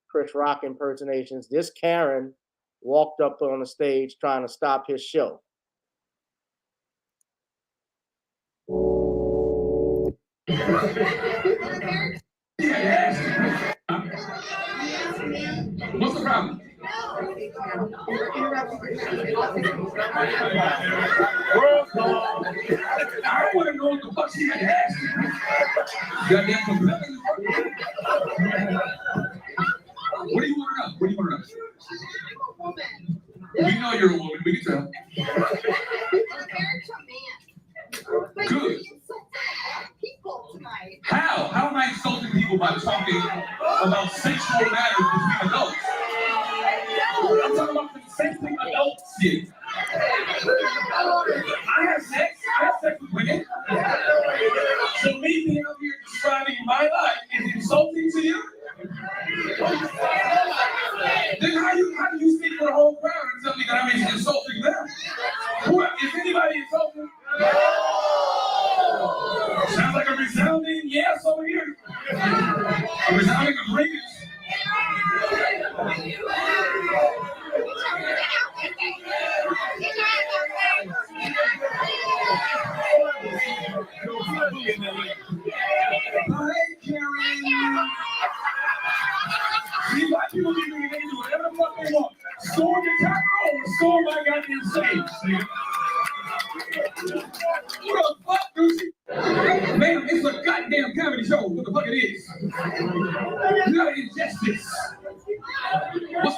Chris Rock impersonations. This Karen walked up on the stage trying to stop his show. What's the problem? I want to know what the fuck she had to ask. Goddamn compelling. What do you want to know? What do you want to know? We know you're a woman. We can tell. Good. How? How am I insulting people by talking about sexual matters between adults? I'm talking about the same thing adults do. I have sex with women. So me being up here describing my life is insulting to you? Then how do you speak for the whole crowd and tell me that I'm insulting them? Is anybody insulting? Sounds like a resounding yes over here. A resounding agreement. See, white people be doing whatever the fuck they want. Storm the Capitol or storm my goddamn stage. What the fuck, Gucci? Man, it's a goddamn comedy show. What the fuck it is? You gotta ingest this. What's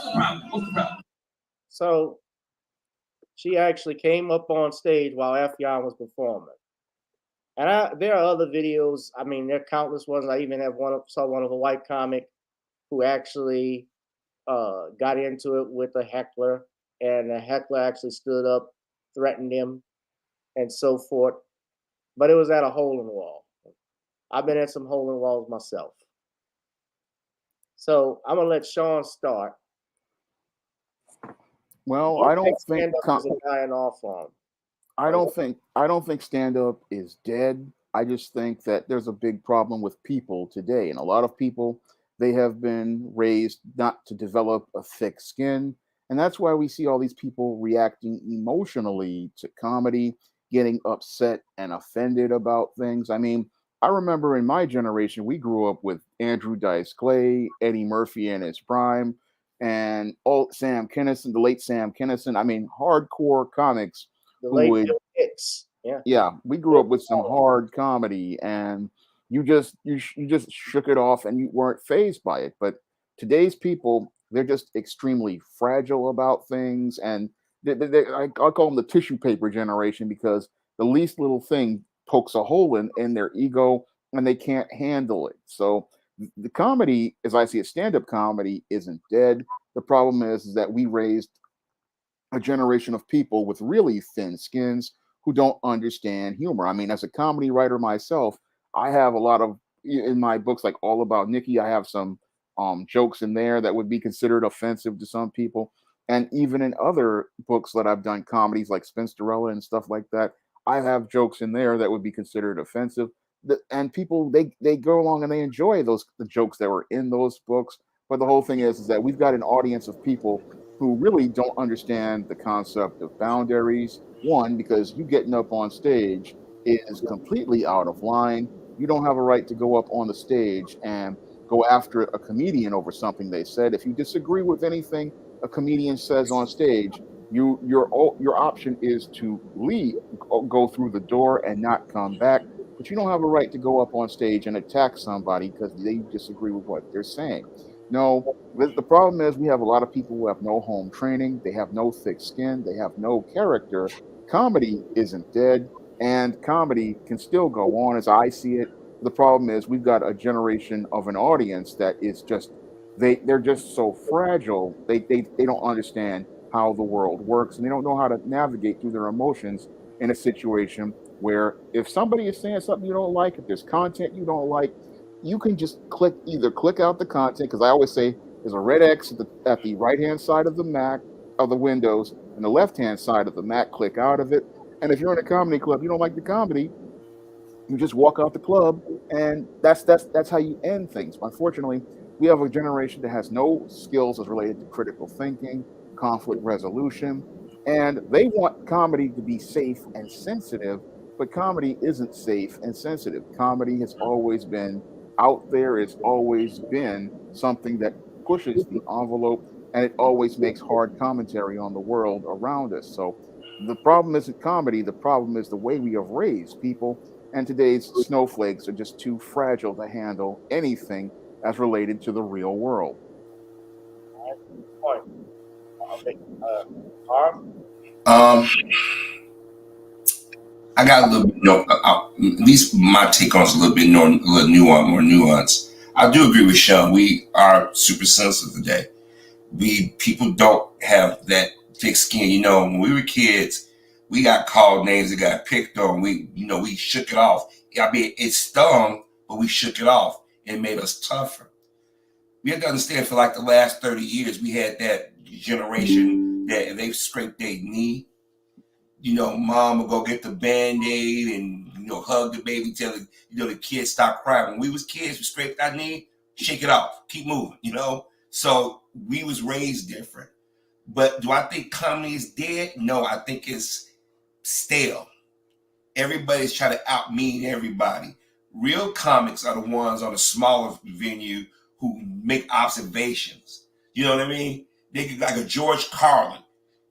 the problem? What's the problem? So she actually came up on stage while Affion was performing. And there are other videos. I mean, there are countless ones. I even have saw one of a white comic who actually got into it with a heckler, and the heckler actually stood up, threatened him, and so forth. But it was at a hole in the wall. I've been at some hole in the walls myself. So I'm gonna let Shawn start. Well, I don't think I don't think stand-up is dead. I just think that there's a big problem with people today, and a lot of people, they have been raised not to develop a thick skin, and that's why we see all these people reacting emotionally to comedy, getting upset and offended about things. I mean, I remember in my generation, we grew up with Andrew Dice Clay, Eddie Murphy in his prime, and Sam Kinison, the late Sam Kinison. I mean, hardcore comics The who late would, Bill Hicks. Yeah. yeah, we grew up with some hard comedy, and you just shook it off, and you weren't phased by it. But today's people, they're just extremely fragile about things, and I call them the tissue paper generation because the least little thing pokes a hole in their ego, and they can't handle it. So the comedy, as I see it, stand-up comedy isn't dead. The problem is that we raised a generation of people with really thin skins who don't understand humor. I mean, as a comedy writer myself, I have a lot of in my books, like All About Nikki, I have some jokes in there that would be considered offensive to some people. And even in other books that I've done, comedies like Spinsterella and stuff like that, I have jokes in there that would be considered offensive. And people they go along and they enjoy the jokes that were in those books. But the whole thing is that we've got an audience of people who really don't understand the concept of boundaries. One, because you getting up on stage is completely out of line. You don't have a right to go up on the stage and go after a comedian over something they said. If you disagree with anything a comedian says on stage, your option is to leave, go through the door and not come back. But you don't have a right to go up on stage and attack somebody because they disagree with what they're saying. No, the problem is we have a lot of people who have no home training. They have no thick skin. They have no character. Comedy isn't dead, and comedy can still go on as I see it. The problem is we've got a generation of an audience that is just they're just so fragile. They don't understand how the world works, and they don't know how to navigate through their emotions in a situation where if somebody is saying something you don't like, if there's content you don't like, you can just either click out the content, because I always say there's a red X at the right hand side of the Mac of the Windows and the left hand side of the Mac. Click out of it, and if you're in a comedy club, you don't like the comedy, you just walk out the club, and that's how you end things. Unfortunately, we have a generation that has no skills as related to critical thinking, conflict resolution, and they want comedy to be safe and sensitive, but comedy isn't safe and sensitive. Comedy has always been out there. It's always been something that pushes the envelope, and it always makes hard commentary on the world around us. So the problem isn't comedy. The problem is the way we have raised people, and today's snowflakes are just too fragile to handle anything as related to the real world. I got a little bit, at least my take on it's a little bit more nuanced. I do agree with Shawn. We are super sensitive today. People don't have that thick skin. When we were kids, we got called names that got picked on. We shook it off. I mean, it stung, but we shook it off. It made us tougher. We have to understand for like the last 30 years, we had that generation that they've scraped their knee. Mom will go get the Band-Aid and, hug the baby till, the kids stop crying. When we was kids, we scraped our knee, shake it off, keep moving, So we was raised different. But do I think comedy is dead? No, I think it's stale. Everybody's trying to out-mean everybody. Real comics are the ones on a smaller venue who make observations. You know what I mean? They could, like a George Carlin.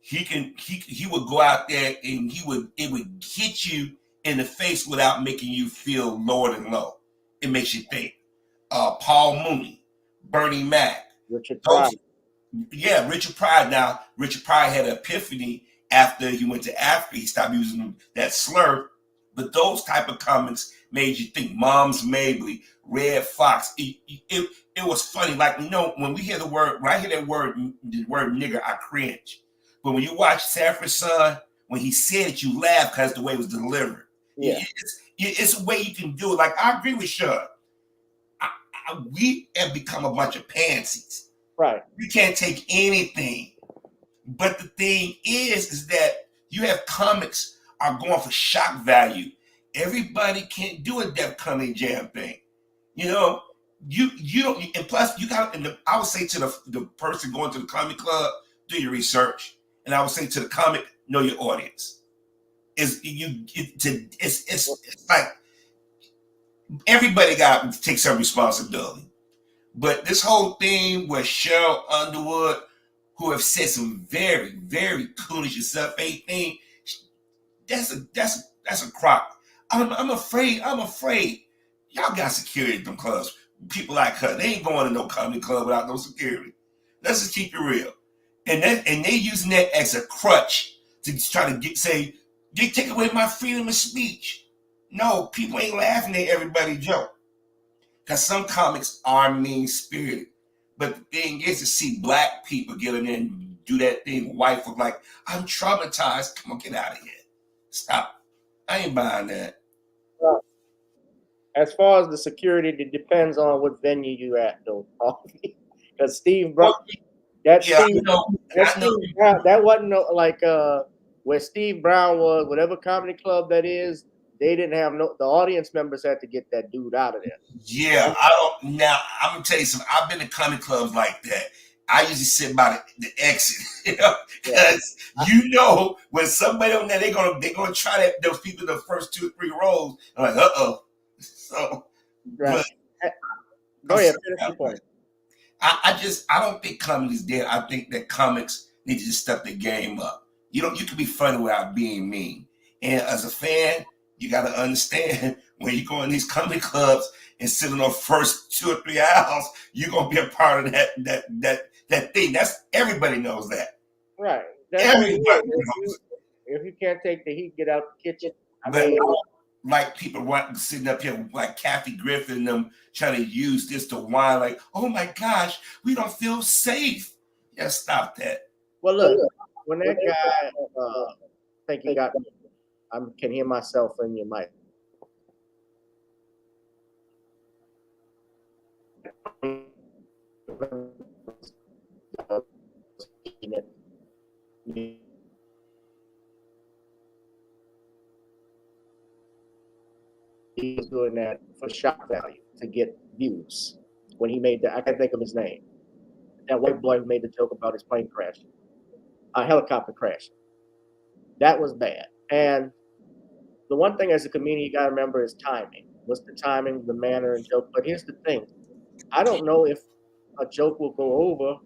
He would go out there and it would hit you in the face without making you feel lower than low. It makes you think. Paul Mooney, Bernie Mac, Richard Pryor. Yeah, Richard Pryor. Now, Richard Pryor had an epiphany after he went to Africa. He stopped using that slur. But those type of comics made you think. Mom's Mabley, Red Fox. It was funny. Like, when we hear the word nigger, I cringe. But when you watch Sanford Son, when he said it, you laugh because the way it was delivered. Yeah. It's a way you can do it. Like, I agree with Shawn. We have become a bunch of pansies. Right. We can't take anything. But the thing is that you have comics are going for shock value. Everybody can't do a Def Comedy Jam thing. You don't, and plus you got, I would say to the person going to the comedy club, do your research. And I would say to the comic, know your audience. It's like Everybody got to take some responsibility. But this whole thing with Cheryl Underwood, who have said some very, very coolish and self-hate thing, that's a crock. I'm afraid. Y'all got security at them clubs. People like her, they ain't going to no comedy club without no security. Let's just keep it real. And they using that as a crutch to try to take away my freedom of speech. No, people ain't laughing at everybody's joke. Because some comics are mean-spirited. But the thing is to see black people get in there and do that thing. White folk like, I'm traumatized. Come on, get out of here. Stop. I ain't buying that. Well, as far as the security, it depends on what venue you at, though. Because Steve Brown, that wasn't like where Steve Brown was, whatever comedy club that is. They didn't have the audience members had to get that dude out of there. Yeah, I'm gonna tell you something. I've been to comedy clubs like that. I usually sit by the exit, because when somebody on there, they're gonna try those people in the first 2 or 3 rows. I'm like, So, right. Go ahead, finish your point. I don't think comedy's dead. I think that comics need to just step the game up. You can be funny without being mean. And as a fan, you got to understand when you go in these comedy clubs and sit in the first 2 or 3 hours, you're gonna be a part of that thing. Everybody knows that. Right. Everybody knows. If you can't take the heat, get out the kitchen. Like people sitting up here like Kathy Griffin and them trying to use this to whine like, oh my gosh, we don't feel safe. Yeah, stop that. Well, look, when that guy, I think he got. I can hear myself in your mic. He was doing that for shock value to get views. When he made I can't think of his name. That white boy who made the joke about his plane crashing, a helicopter crashing. That was bad. And the one thing as a comedian you got to remember is timing. What's the timing, the manner, and joke? But here's the thing. I don't know if a joke will go over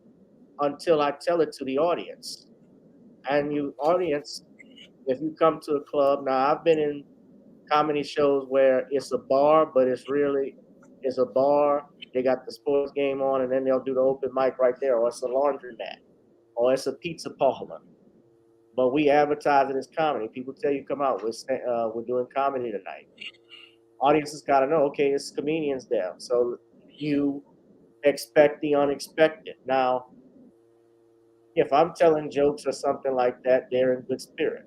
until I tell it to the audience. And you audience, if you come to a club, now I've been in comedy shows where it's a bar, but it's a bar. They got the sports game on, and then they'll do the open mic right there, or it's a laundromat, or it's a pizza parlor. But we advertise it as comedy. People tell you, come out, we're doing comedy tonight. Audiences got to know, okay, it's comedians there. So you expect the unexpected. Now, if I'm telling jokes or something like that, they're in good spirit.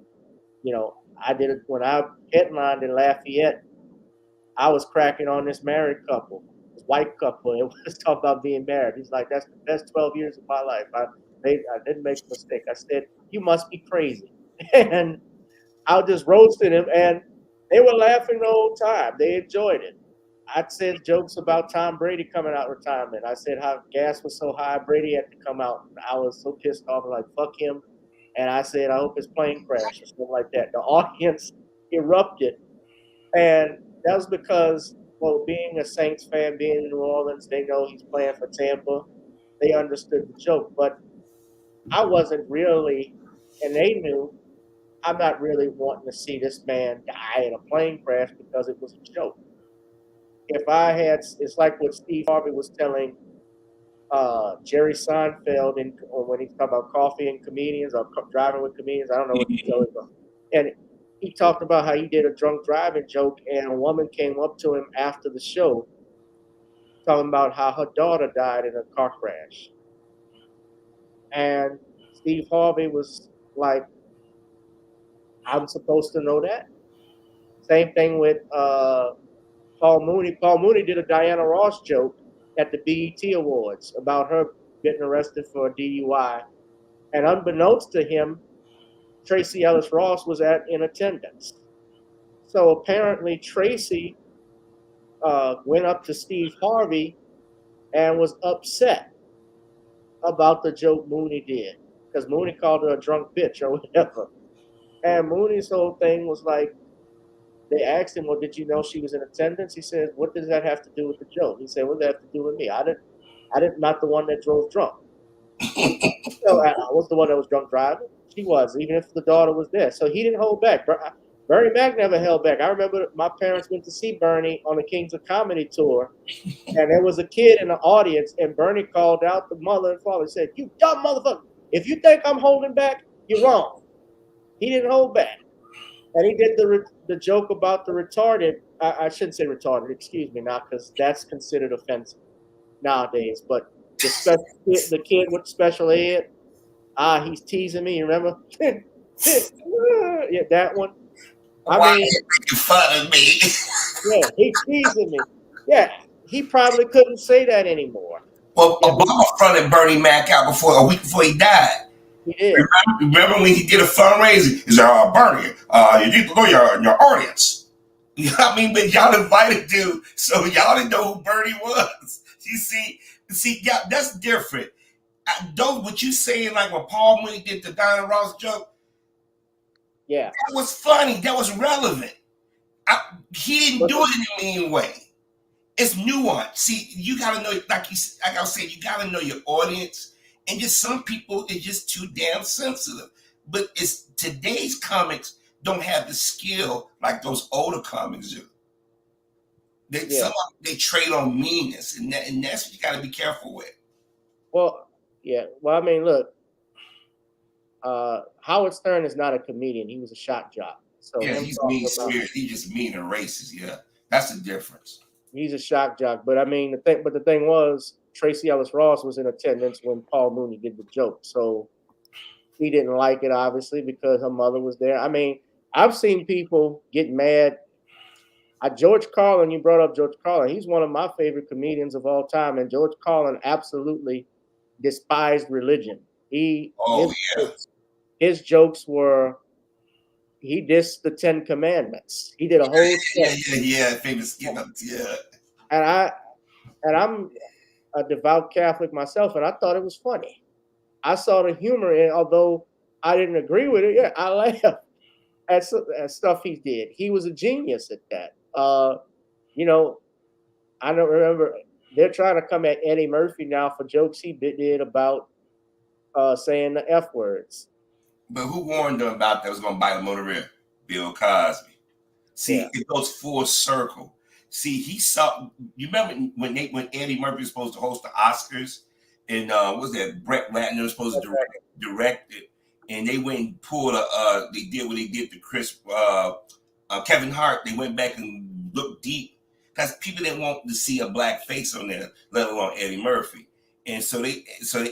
I did it when I headlined in Lafayette. I was cracking on this married couple, this white couple. It was talking about being married. He's like, that's the best 12 years of my life. I didn't make a mistake. I said, you must be crazy. And I just roasted him, and they were laughing the whole time. They enjoyed it. I said jokes about Tom Brady coming out of retirement. I said how gas was so high, Brady had to come out. I was so pissed off, like, fuck him. And I said, I hope his plane crashed or something like that. The audience erupted. And that was because, well, being a Saints fan, being in New Orleans, they know he's playing for Tampa. They understood the joke. But I wasn't really, and they knew, I'm not really wanting to see this man die in a plane crash because it was a joke. It's like what Steve Harvey was telling Jerry Seinfeld when he's talking about coffee and comedians or driving with comedians. I don't know what he's telling them. And he talked about how he did a drunk driving joke, and a woman came up to him after the show talking about how her daughter died in a car crash. And Steve Harvey was like, I'm supposed to know that. Same thing with Paul Mooney. Paul Mooney did a Diana Ross joke at the BET Awards about her getting arrested for a DUI. And unbeknownst to him, Tracy Ellis Ross was in attendance. So apparently Tracy went up to Steve Harvey and was upset about the joke Mooney did, because Mooney called her a drunk bitch or whatever. And Mooney's whole thing was like, they asked him, well, did you know she was in attendance? He said, what does that have to do with the joke? He said, what does that have to do with me? I didn't, not the one that drove drunk. So I was the one that was drunk driving. She was, even if the daughter was there. So he didn't hold back. Bernie Mac never held back. I remember my parents went to see Bernie on the Kings of Comedy tour, and there was a kid in the audience, and Bernie called out the mother and father and said, you dumb motherfucker, if you think I'm holding back, you're wrong. He didn't hold back. And he did the joke about the retarded. I shouldn't say retarded, excuse me now, because that's considered offensive nowadays. But the kid with special ed, he's teasing me, remember? Yeah, that one. Why are you making fun of me? Yeah, he teasing me. Yeah, he probably couldn't say that anymore. Well, Obama fronted Bernie Mac out a week before he died. He did. Remember when he did a fundraiser? He said, Bernie, you need to know your audience. You know what I mean? But y'all invited dude, so y'all didn't know who Bernie was. You see, yeah, that's different. What you saying, like when Paul Mooney did the Diana Ross joke? Yeah. That was funny. That was relevant. He didn't do it in a mean way. It's nuanced. See, you gotta know, like I said, you gotta know your audience. And just some people is just too damn sensitive. But it's today's comics don't have the skill like those older comics do. They trade on meanness, and that's what you got to be careful with. Well, yeah. Well, I mean, look, Howard Stern is not a comedian. He was a shock jock. So yeah, he's mean spirited. He's just mean and racist. Yeah, that's the difference. He's a shock jock. But I mean, the thing was, Tracy Ellis Ross was in attendance when Paul Mooney did the joke. So he didn't like it, obviously, because her mother was there. I mean, I've seen people get mad. George Carlin, you brought up George Carlin. He's one of my favorite comedians of all time. And George Carlin absolutely despised religion. His jokes were, he dissed the 10 Commandments. He did a whole famous skit-ups, yeah. And I'm a devout Catholic myself, and I thought it was funny. I saw the humor in it, although I didn't agree with it. Yeah, I laughed at stuff he did. He was a genius at that. You know, I don't remember. They're trying to come at Eddie Murphy now for jokes he did about saying the F words. But who warned them about that was going to bite him on the rear? Bill Cosby. See, it goes full circle. See, he saw. You remember when Eddie Murphy was supposed to host the Oscars, and what was that? Brett Ratner was supposed to direct it, and they went and pulled they did what they did to Kevin Hart. They went back and looked deep because people didn't want to see a black face on there, let alone Eddie Murphy. And so they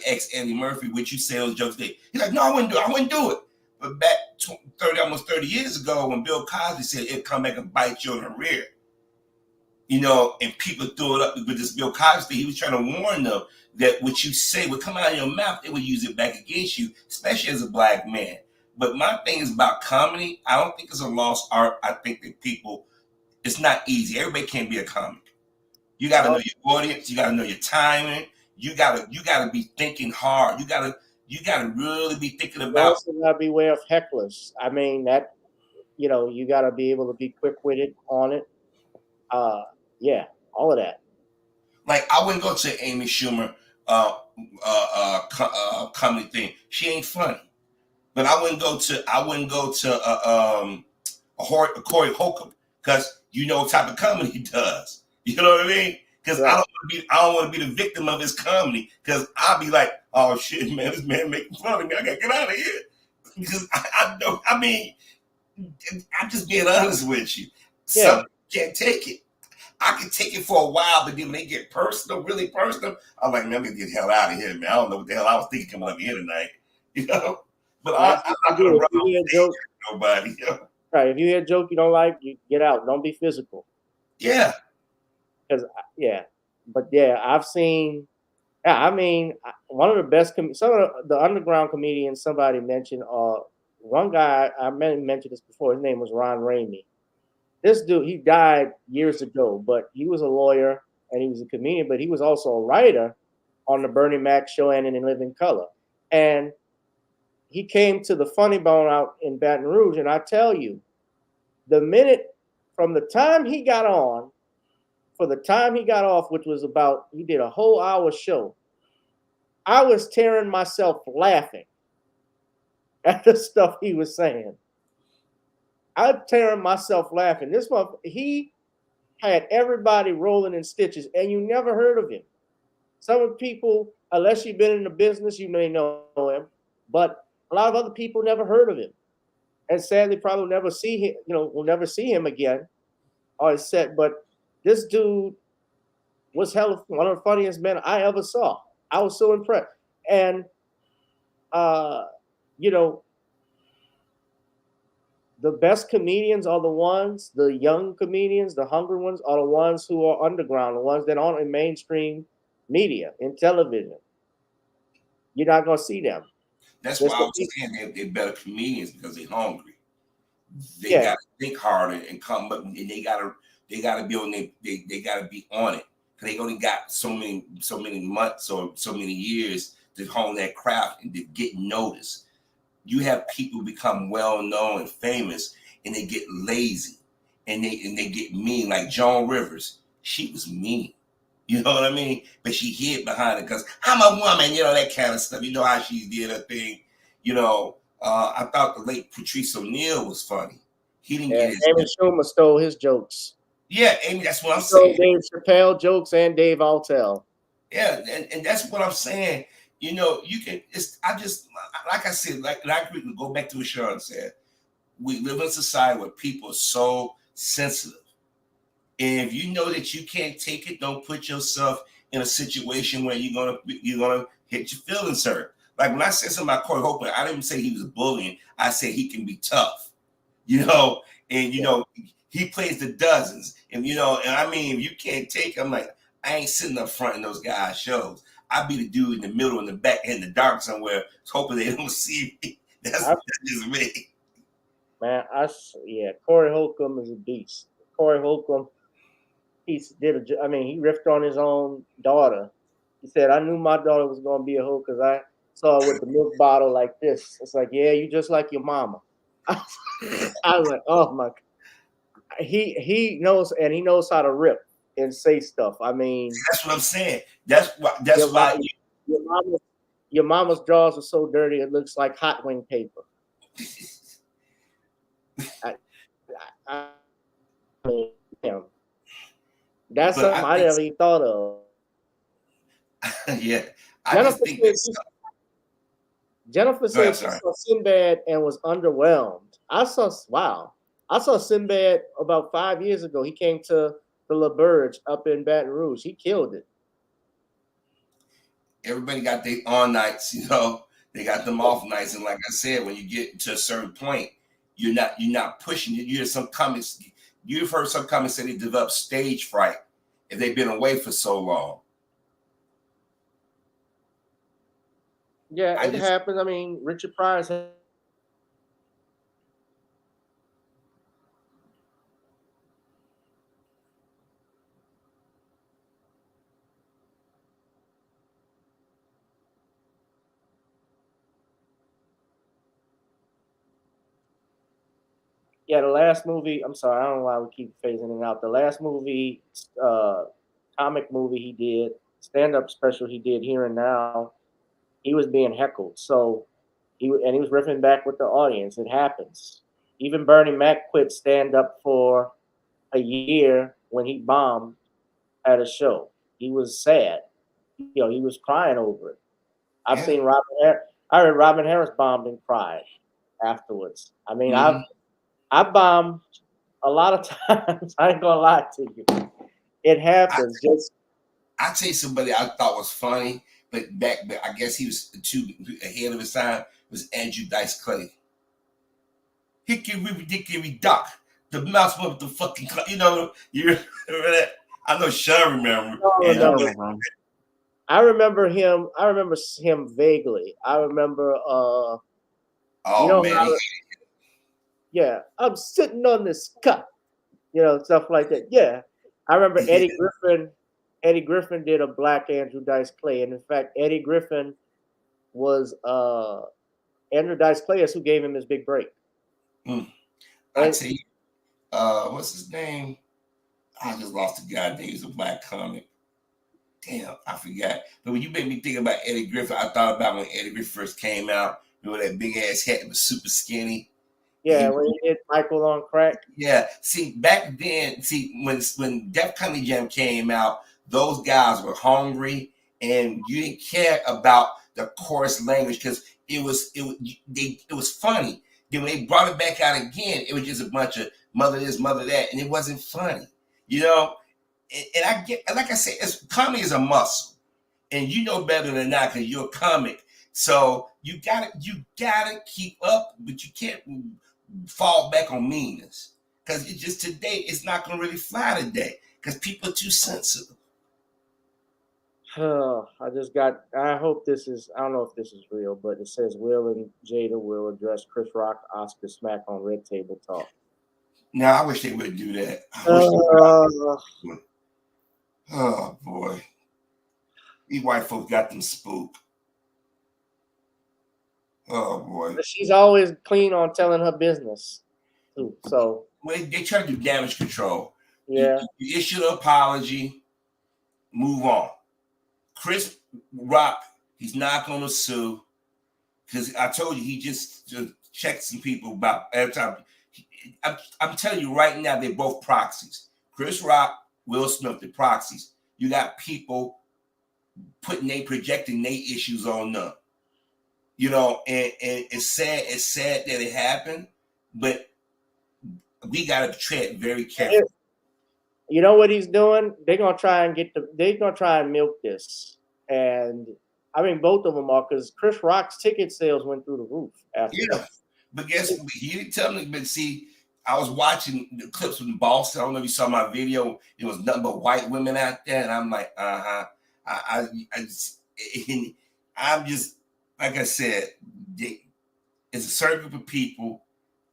asked Eddie Murphy, "Would you say those jokes?" He's like, "No, I wouldn't do it." But back almost 30 years ago, when Bill Cosby said it'd come back and bite you in the rear, you know, and people threw it up with this Bill Cosby, he was trying to warn them that what you say would come out of your mouth, they would use it back against you, especially as a black man. But my thing is about comedy. I don't think it's a lost art. I think that it's not easy. Everybody can't be a comic. You got to know your audience. You got to know your timing. You got to be thinking hard. You got to really be thinking about. You also got to beware of hecklers. I mean, that, you know, you got to be able to be quick-witted on it. Yeah, all of that. Like, I wouldn't go to Amy Schumer comedy thing. She ain't funny. But I wouldn't go to Corey Holcomb because you know what type of comedy he does. You know what I mean? Because I don't want to be the victim of his comedy. Because I'll be like, oh shit, man, this man making fun of me. I gotta get out of here. Because I'm just being honest with you. Yeah. Some can't take it. I can take it for a while, but then when they get personal, really personal, I'm like, man, let me get the hell out of here, man. I don't know what the hell I was thinking coming up here tonight. You know? But I'm not gonna run on stage with nobody. You know? Right. If you hear a joke you don't like, you get out. Don't be physical. Yeah. I've seen. Yeah, I mean, one of the best. Some of the underground comedians. Somebody mentioned. One guy I mentioned this before. His name was Ron Ramey. This dude, he died years ago, but he was a lawyer and he was a comedian. But he was also a writer on the Bernie Mac show and in Living Color. And he came to the Funny Bone out in Baton Rouge, and I tell you, the minute from the time he got on, for the time he got off, which was about, he did a whole hour show, I was tearing myself laughing at the stuff he was saying. I'm tearing myself laughing. This one, he had everybody rolling in stitches, and you never heard of him. Some people, unless you've been in the business, you may know him, but a lot of other people never heard of him, and sadly, probably will never see him. We'll never see him again on his set. But this dude was one of the funniest men I ever saw. I was so impressed, and the best comedians are the ones, the young comedians, the hungry ones, are the ones who are underground, the ones that aren't in mainstream media, in television. You're not going to see them. That's why I was saying they're better comedians, because they're hungry. They got to think harder and come up, and they got to be on they got to be on it, because they only got so many months or so many years to hone that craft and to get noticed. You have people become well known and famous, and they get lazy, and they get mean. Like Joan Rivers, she was mean. You know what I mean? But she hid behind it because I'm a woman, that kind of stuff. You know how she did her thing. I thought the late Patrice O'Neal was funny. He didn't get his. Amy Schumer stole his jokes. Yeah, Amy, that's what I'm saying. Dave Chappelle jokes and Dave Attell. Yeah, and that's what I'm saying. You can. Like I said, and I agree. Go back to what Shawn said. We live in a society where people are so sensitive, and if you know that you can't take it, don't put yourself in a situation where you're gonna hit your feelings hurt. Like when I said something about Corey Holcomb, I didn't say he was bullying. I said he can be tough, and he plays the dozens, and I mean, if you can't take it, I'm like, I ain't sitting up front in those guys' shows. I'll be the dude in the middle, in the back, in the dark somewhere, hoping they don't see me. That's just me. Man, Corey Holcomb is a beast. Corey Holcomb, he riffed on his own daughter. He said, I knew my daughter was going to be a hoe because I saw her with the milk bottle like this. It's like, yeah, you just like your mama. I was like, oh my God. He knows, and he knows how to rip and say stuff. I mean, that's what I'm saying. That's why your mama's drawers are so dirty it looks like hot wing paper. I mean, that's something I never even thought of. Yeah, Jennifer said she saw Sinbad and was underwhelmed. I saw Sinbad about 5 years ago. He came to the La Burge up in Baton Rouge. He killed it. Everybody got their on nights, they got them off nights. And like I said, when you get to a certain point, you're not pushing it. You've heard some comments say they develop stage fright if they've been away for so long. Yeah, it happens. I mean, Richard Pryor's the last movie, I'm sorry, I don't know why we keep phasing it out. The last movie, comic movie he did, stand-up special he did, Here and Now, he was being heckled. So he was riffing back with the audience. It happens. Even Bernie Mac quit stand-up for a year when he bombed at a show. He was sad. He was crying over it. I heard Robin Harris bombed and cried afterwards. I mean, I bombed a lot of times. I ain't gonna lie to you. It happens. I tell you somebody I thought was funny, but I guess he was too ahead of his time, was Andrew Dice Clay. Hickory duck. The mouse went with the fucking you remember that? I know Sean remember. I remember him. I remember him vaguely. I remember I'm sitting on this cup, stuff like that. Yeah. I remember Eddie Griffin. Eddie Griffin did a black Andrew Dice Clay. And in fact, Eddie Griffin was Andrew Dice Clay is who gave him his big break. I tell you, what's his name? I just lost the guy. He was a black comic. Damn, I forgot. But when you made me think about Eddie Griffin, I thought about when Eddie Griffin first came out. Remember that big ass hat that was super skinny? Yeah, when he hit Michael on crack. Yeah. See, back then, when Def Comedy Jam came out, those guys were hungry, and you didn't care about the coarse language because it was funny. Then when they brought it back out again, it was just a bunch of mother this, mother that, and it wasn't funny, you know. And I get, like I said, comedy is a muscle, and you know better than that because you're a comic. So you gotta keep up, but you can't fall back on meanness because it just today it's not gonna really fly today because people are too sensitive. I hope this is, I don't know if this is real, but it says Will and Jada will address Chris Rock Oscar smack on Red Table Talk. Now I wish they would do that. Oh boy, these white folks got them spooked. Oh boy, but she's always clean on telling her business too. So when they try to do damage control, yeah, you issue an apology, move on. Chris Rock, he's not going to sue because I told you he just checked some people about every time. I'm telling you right now, they're both proxies. Chris Rock, Will Smith, the proxies. You got people projecting their issues on them. You know, and it's sad. It's sad that it happened, but we got to tread very carefully. You know what he's doing? They're gonna try and milk this, and I mean both of them are because Chris Rock's ticket sales went through the roof after. Yeah, that. But guess what? He didn't tell me. But see, I was watching the clips from Boston. I don't know if you saw my video. It was nothing but white women out there, and I'm like, I'm just like I said, it's a certain group of people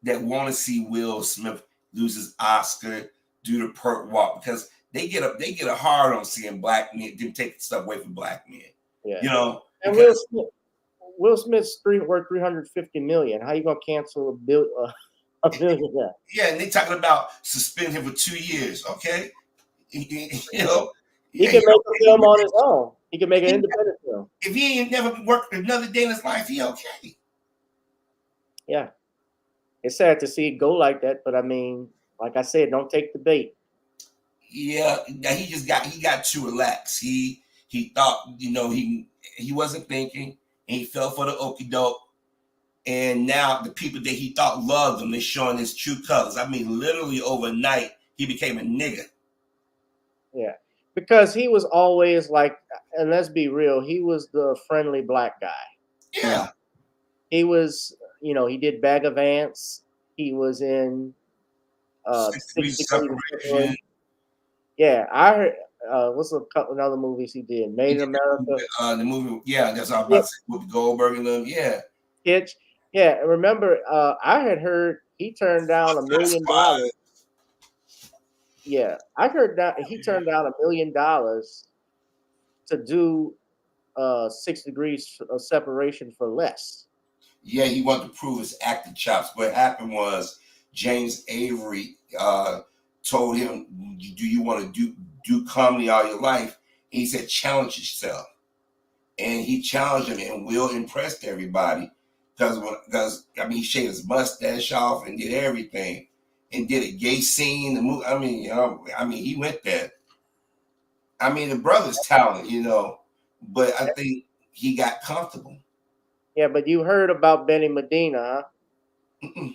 that want to see Will Smith lose his Oscar, do the perk walk because they get a hard on seeing black men, them taking stuff away from black men. Yeah, you know. And Will Smith's worth $350 million. How you gonna cancel a billion? Yeah, and they talking about suspending him for 2 years. Okay, you know. He can make a film on his own. He can make an independent film. If he ain't never worked another day in his life, he okay. Yeah, it's sad to see it go like that, but I mean, like I said, don't take the bait. Yeah, he got too relaxed. He thought, you know, he wasn't thinking, and he fell for the okie doke. And now the people that he thought loved him, they're showing his true colors. I mean, literally overnight, he became a nigger. Yeah, because he was always like, and let's be real, he was the friendly black guy. Yeah. He was, you know, he did Bag of Ants. He was in 6 Degrees of Separation. Yeah, I heard, what's a couple of other movies he did? Made in America. The movie, yeah, that's all about with Goldberg and them, yeah. Hitch. Yeah, remember, I had heard he turned down $1 million. Yeah, I heard that he turned down $1 million to do 6 Degrees of Separation for less. Yeah, he wanted to prove his acting chops. What happened was James Avery told him, "Do you want to do comedy all your life?" And he said, "Challenge yourself." And he challenged him, and Will impressed everybody because I mean, he shaved his mustache off and did everything, and did a gay scene. The movie, I mean, he went there. I mean, the brother's talent, you know, but I think he got comfortable. Yeah, but you heard about Benny Medina, huh?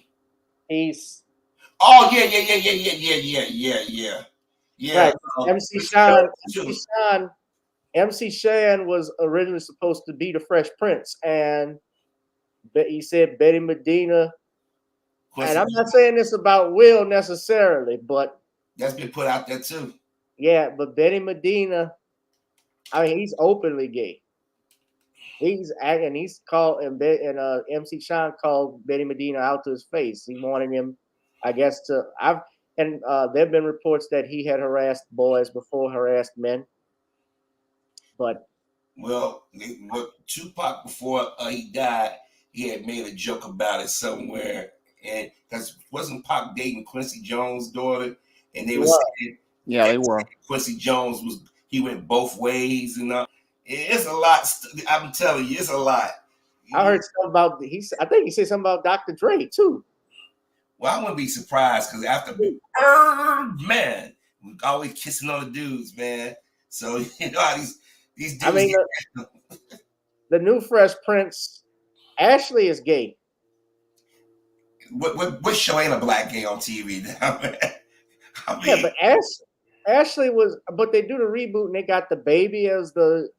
He's yeah. Right. MC Shan was originally supposed to be the Fresh Prince, and he said Betty Medina. And I'm not saying this about Will necessarily, but that's been put out there too. Yeah, but Betty Medina, I mean, he's openly gay. He's acting. He's called and MC Shan called Betty Medina out to his face. He wanted him, I guess, to. There've been reports that he had harassed boys before harassed men. But Tupac, before he died, he had made a joke about it somewhere, and because wasn't Pac dating Quincy Jones' daughter, and they were saying, yeah, they were. Quincy Jones he went both ways, and it's a lot. I'm telling you, it's a lot. I heard something about I think he said something about Dr. Dre too. Well, I wouldn't be surprised because after man, we always kissing on the dudes, man. So you know how these dudes. I mean, the new Fresh Prince, Ashley is gay. What show ain't a black gay on TV now, man? I mean, yeah, but Ashley was, but they do the reboot and they got the baby as the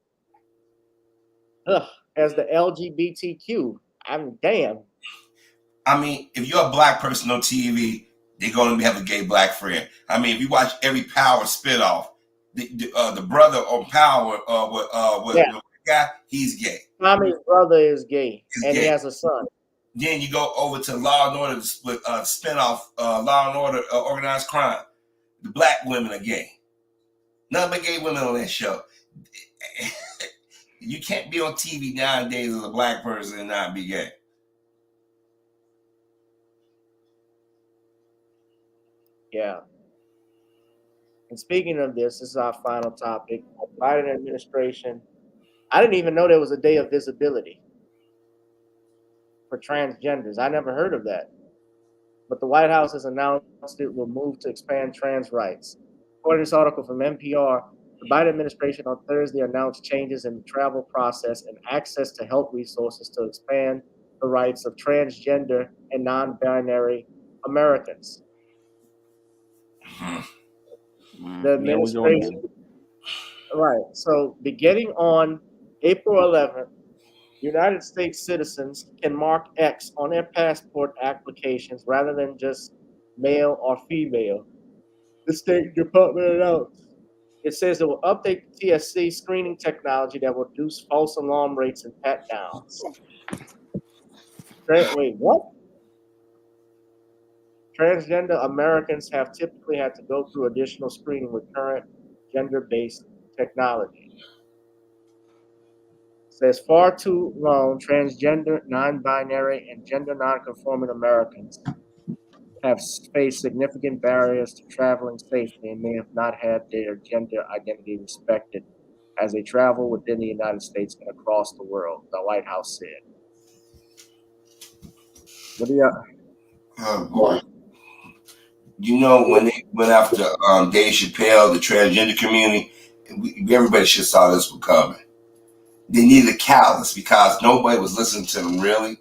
LGBTQ. I'm damn. I mean, if you're a black person on TV, they're going to have a gay black friend. I mean, if you watch every Power spinoff, the brother on Power, the guy, he's gay. Tommy's brother is gay, and gay. He has a son. Then you go over to Law and Order spinoff, Law and Order Organized Crime. The black women are gay. None but gay women on that show. You can't be on TV nowadays as a black person and not be gay. Yeah. And speaking of this is our final topic. Biden administration. I didn't even know there was a day of visibility for transgenders. I never heard of that. But the White House has announced it will move to expand trans rights. According to this article from NPR, the Biden administration on Thursday announced changes in the travel process and access to health resources to expand the rights of transgender and non-binary Americans. The administration, right. So beginning on April 11th, United States citizens can mark X on their passport applications rather than just male or female. The State Department announced. It says it will update the TSC screening technology that will reduce false alarm rates and pat downs. Wait, what? Transgender Americans have typically had to go through additional screening with current gender-based technology. It says far too long, transgender, non-binary, and gender non-conforming Americans have faced significant barriers to traveling safely and may have not had their gender identity respected as they travel within the United States and across the world, the White House said. What do you? Oh boy. You know, when they went after Dave Chappelle, the transgender community, everybody should have saw this one coming. They needed a catalyst because nobody was listening to them, really.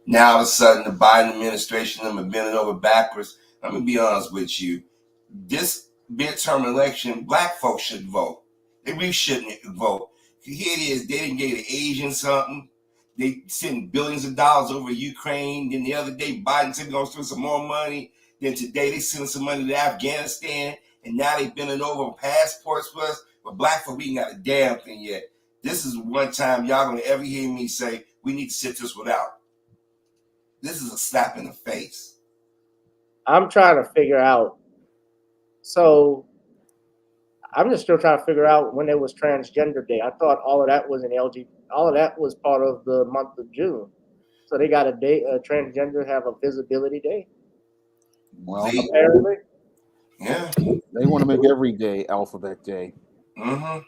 Now, all of a sudden, the Biden administration them are bending over backwards. Let me be honest with you. This midterm election, black folks shouldn't vote. They really shouldn't vote. Here it is. They didn't get an Asian something. They sent billions of dollars over Ukraine. Then the other day, Biden said we're going to spend some more money. Then today, they sent some money to Afghanistan. And now they're bending over on passports for us. But black folks, we ain't got a damn thing yet. This is one time y'all going to ever hear me say, we need to sit this one out. This is a slap in the face. I'm trying to figure out. So I'm just still trying to figure out when it was Transgender Day. I thought all of that was all of that was part of the month of June. So they got a day, transgender have a visibility day. Well, apparently. Yeah. They want to make every day Alphabet Day. Mm-hmm.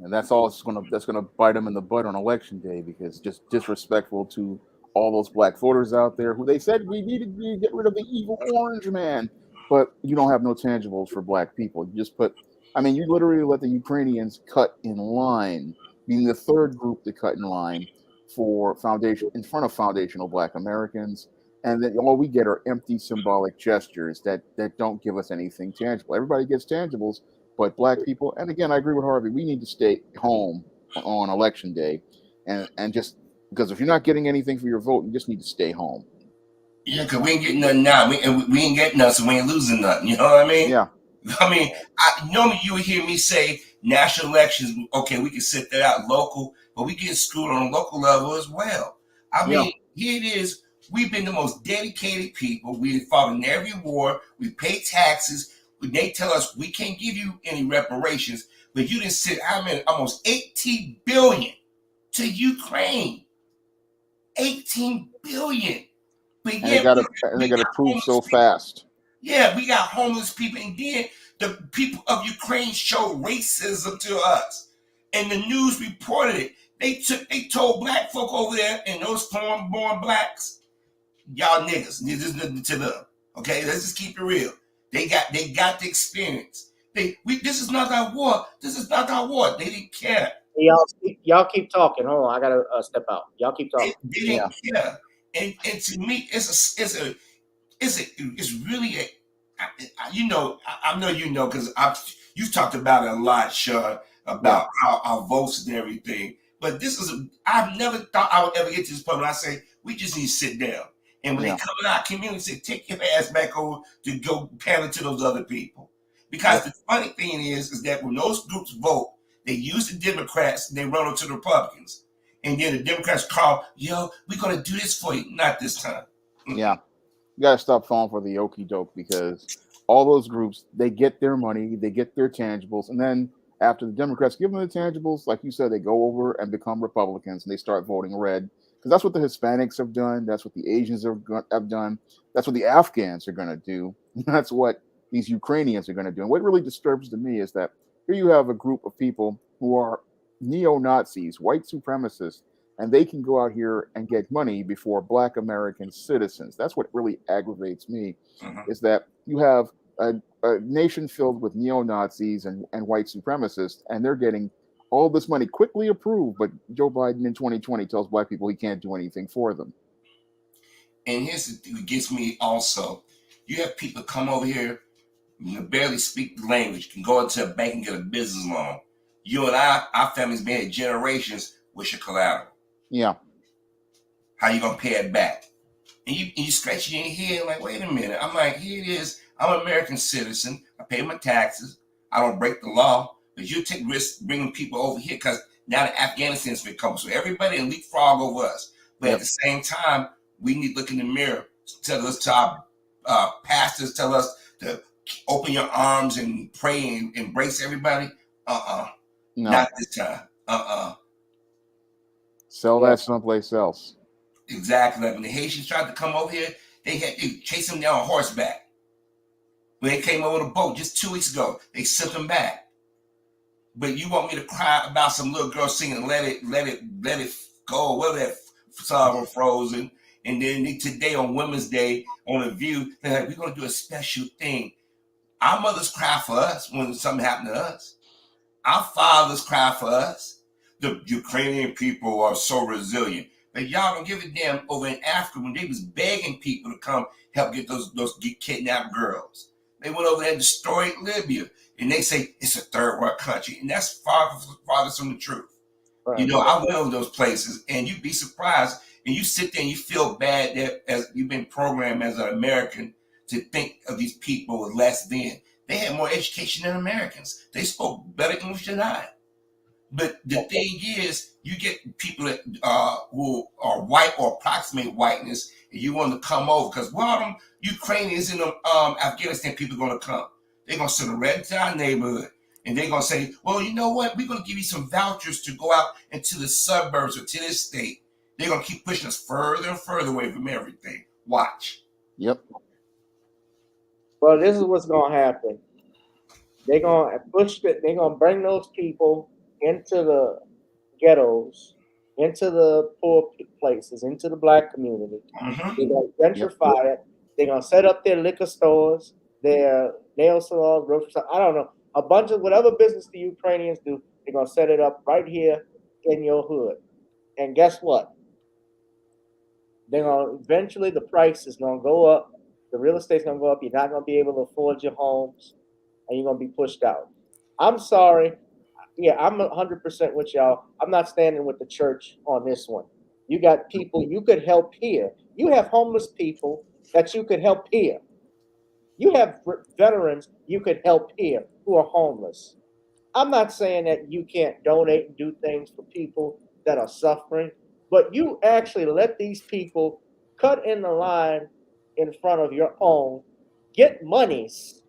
And that's all that's gonna bite them in the butt on election day because just disrespectful to all those black voters out there who they said we needed to get rid of the evil orange man, but you don't have no tangibles for black people. You just you literally let the Ukrainians cut in line, being the third group to cut in line for in front of foundational black Americans. And then all we get are empty symbolic gestures that don't give us anything tangible. Everybody gets tangibles, but black people, and again, I agree with Harvey, we need to stay home on election day and just, because if you're not getting anything for your vote, you just need to stay home. Yeah, because we ain't getting nothing now. We ain't getting nothing, so we ain't losing nothing. You know what I mean? Yeah. I mean, normally you would hear me say national elections, okay, we can sit that out local, but we get screwed on a local level as well. I mean, here it is. We've been the most dedicated people. We've fought in every war. We pay taxes. They tell us we can't give you any reparations, but you didn't send almost $18 billion to Ukraine. $18 billion. But And yeah, they got approved so fast. Yeah, we got homeless people, and then the people of Ukraine show racism to us, and the news reported it. They told black folk over there, and those foreign-born blacks, y'all niggas, this is nothing to them. Okay, let's just keep it real. They got the experience. This is not our war. This is not our war. They didn't care. Y'all keep talking. Hold on, I gotta step out. Y'all keep talking. They didn't care. And to me, it's really a, I know you know, because you've talked about it a lot, Shawn, about our votes and everything. But I've never thought I would ever get to this point when I say we just need to sit down. And when they come in our community, say, take your ass back over to go pander to those other people. Because the funny thing is that when those groups vote, they use the Democrats and they run them to the Republicans. And then the Democrats call, yo, we're going to do this for you. Not this time. Yeah. You got to stop falling for the okie doke, because all those groups, they get their money, they get their tangibles. And then after the Democrats give them the tangibles, like you said, they go over and become Republicans and they start voting red. Because that's what the Hispanics have done. That's what the Asians have done. That's what the Afghans are going to do. That's what these Ukrainians are going to do. And what really disturbs to me is that here you have a group of people who are neo-Nazis, white supremacists, and they can go out here and get money before Black American citizens. That's what really aggravates me, is that you have a nation filled with neo-Nazis and white supremacists, and they're getting all this money quickly approved, but Joe Biden in 2020 tells black people he can't do anything for them. And here's the thing that gets me also. You have people come over here, barely speak the language, can go into a bank and get a business loan. You and our family's been here generations with your collateral. Yeah. How you gonna pay it back? And you scratch your head like, wait a minute. I'm like, here it is. I'm an American citizen. I pay my taxes. I don't break the law. But you take risks bringing people over here because now the Afghanistan's been coming. So everybody will leapfrog over us. But at the same time, we need to look in the mirror, tell us to our pastors, tell us to open your arms and pray and embrace everybody. No. Not this time. Sell that someplace else. Exactly. Like when the Haitians tried to come over here, they chased them down on horseback. When they came over the boat just 2 weeks ago, they sent them back. But you want me to cry about some little girl singing "Let It Go"? Whether that song Frozen, and then today on Women's Day on The View, they're like, we're gonna do a special thing. Our mothers cry for us when something happened to us. Our fathers cry for us. The Ukrainian people are so resilient. But y'all don't give a damn over in Africa when they was begging people to come help get those kidnapped girls. They went over there and destroyed Libya. And they say it's a third world country. And that's farthest from the truth. Right. You know, I went over those places and you'd be surprised. And you sit there and you feel bad that as you've been programmed as an American to think of these people as less than. They had more education than Americans. They spoke better English than I. But the thing is, you get people that who are white or approximate whiteness, and you want to come over because well, them Ukrainians and Afghanistan people are going to come. They're going to send a red into our neighborhood, and they're going to say, well, you know what? We're going to give you some vouchers to go out into the suburbs or to this state. They're going to keep pushing us further and further away from everything. Watch. Yep. Well, this is what's going to happen. They're going to push it. They're going to bring those people into the ghettos, into the poor places, into the Black community. Mm-hmm. They're going to gentrify it. They're going to set up their liquor stores, their nail salons, grocery stores. I don't know. A bunch of whatever business the Ukrainians do, they're going to set it up right here in your hood. And guess what? They're going to eventually the price is going to go up. The real estate's going to go up. You're not going to be able to afford your homes, and you're going to be pushed out. I'm sorry. Yeah, I'm 100% with y'all. I'm not standing with the church on this one. You got people you could help here. You have homeless people that you could help here. You have veterans you could help here who are homeless. I'm not saying that you can't donate and do things for people that are suffering, but you actually let these people cut in the line in front of your own, get monies,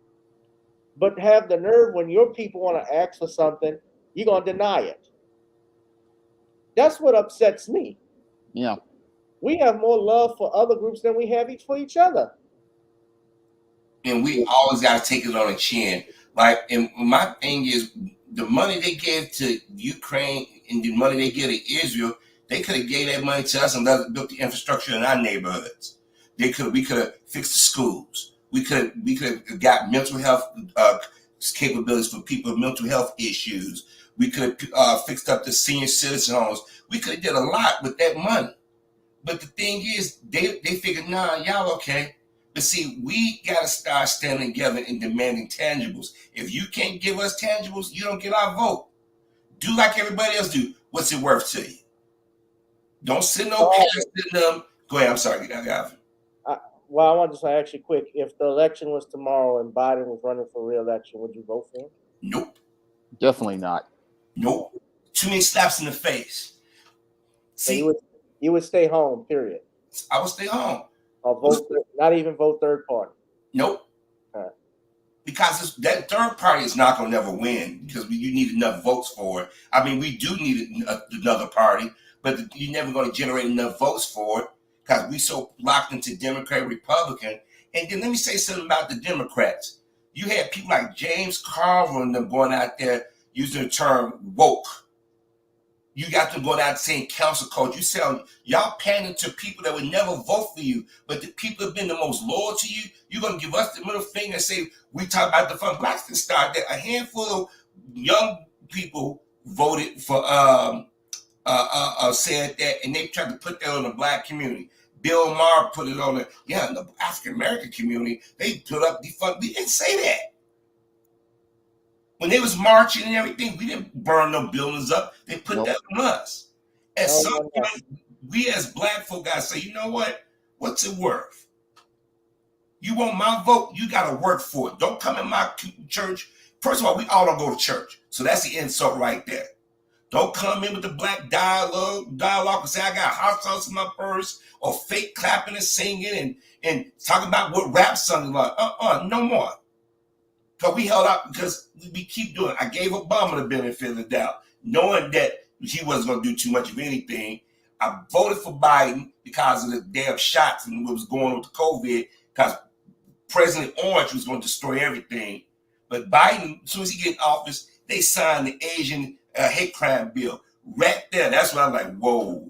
but have the nerve when your people want to ask for something, you're going to deny it. That's what upsets me. Yeah. we have more love for other groups than we have for each other. And we always got to take it on the chin. Like, and my thing is, the money they gave to Ukraine and the money they give to Israel, they could have gave that money to us and built the infrastructure in our neighborhoods. We could have fixed the schools. We could have got mental health capabilities for people with mental health issues. We could have fixed up the senior citizen homes. We could have did a lot with that money. But the thing is, they figured, nah, y'all okay. But see, we got to start standing together and demanding tangibles. If you can't give us tangibles, you don't get our vote. Do like everybody else do. What's it worth to you? Don't send no past in them. Go ahead. I'm sorry, Gavin. Well, I want to say actually quick. If the election was tomorrow and Biden was running for re-election, would you vote for him? Nope. Definitely not. Nope. Too many slaps in the face. See, so you would stay home, period. I would stay home. Or vote, not even vote third party. Nope. Because that third party is not going to never win because you need enough votes for it. I mean, we do need another party, but you're never going to generate enough votes for it because we so locked into Democrat, Republican. And then let me say something about the Democrats. You had people like James Carver and them going out there using the term woke. You got them going out saying council culture. You sound y'all pandering to people that would never vote for you, but the people that have been the most loyal to you, you're gonna give us the middle finger and say we talk about the fun. Blacks can start that. A handful of young people voted for said that, and they tried to put that on the black community. Bill Maher put it on the African American community. They put up defund. We didn't say that. When they was marching and everything, we didn't burn no buildings up. They put that on us. At some point, we as black folk gotta say, you know what? What's it worth? You want my vote? You gotta work for it. Don't come in my church. First of all, we all don't go to church. So that's the insult right there. Don't come in with the black dialogue and say, I got hot sauce in my purse, or fake clapping and singing and talking about what rap song is like. No more. Because we held out because we keep doing it. I gave Obama the benefit of the doubt, knowing that he wasn't going to do too much of anything. I voted for Biden because of the damn shots and what was going on with the COVID, because President Orange was going to destroy everything. But Biden, as soon as he get in office, they signed the Asian hate crime bill. Right there, that's when I'm like, whoa.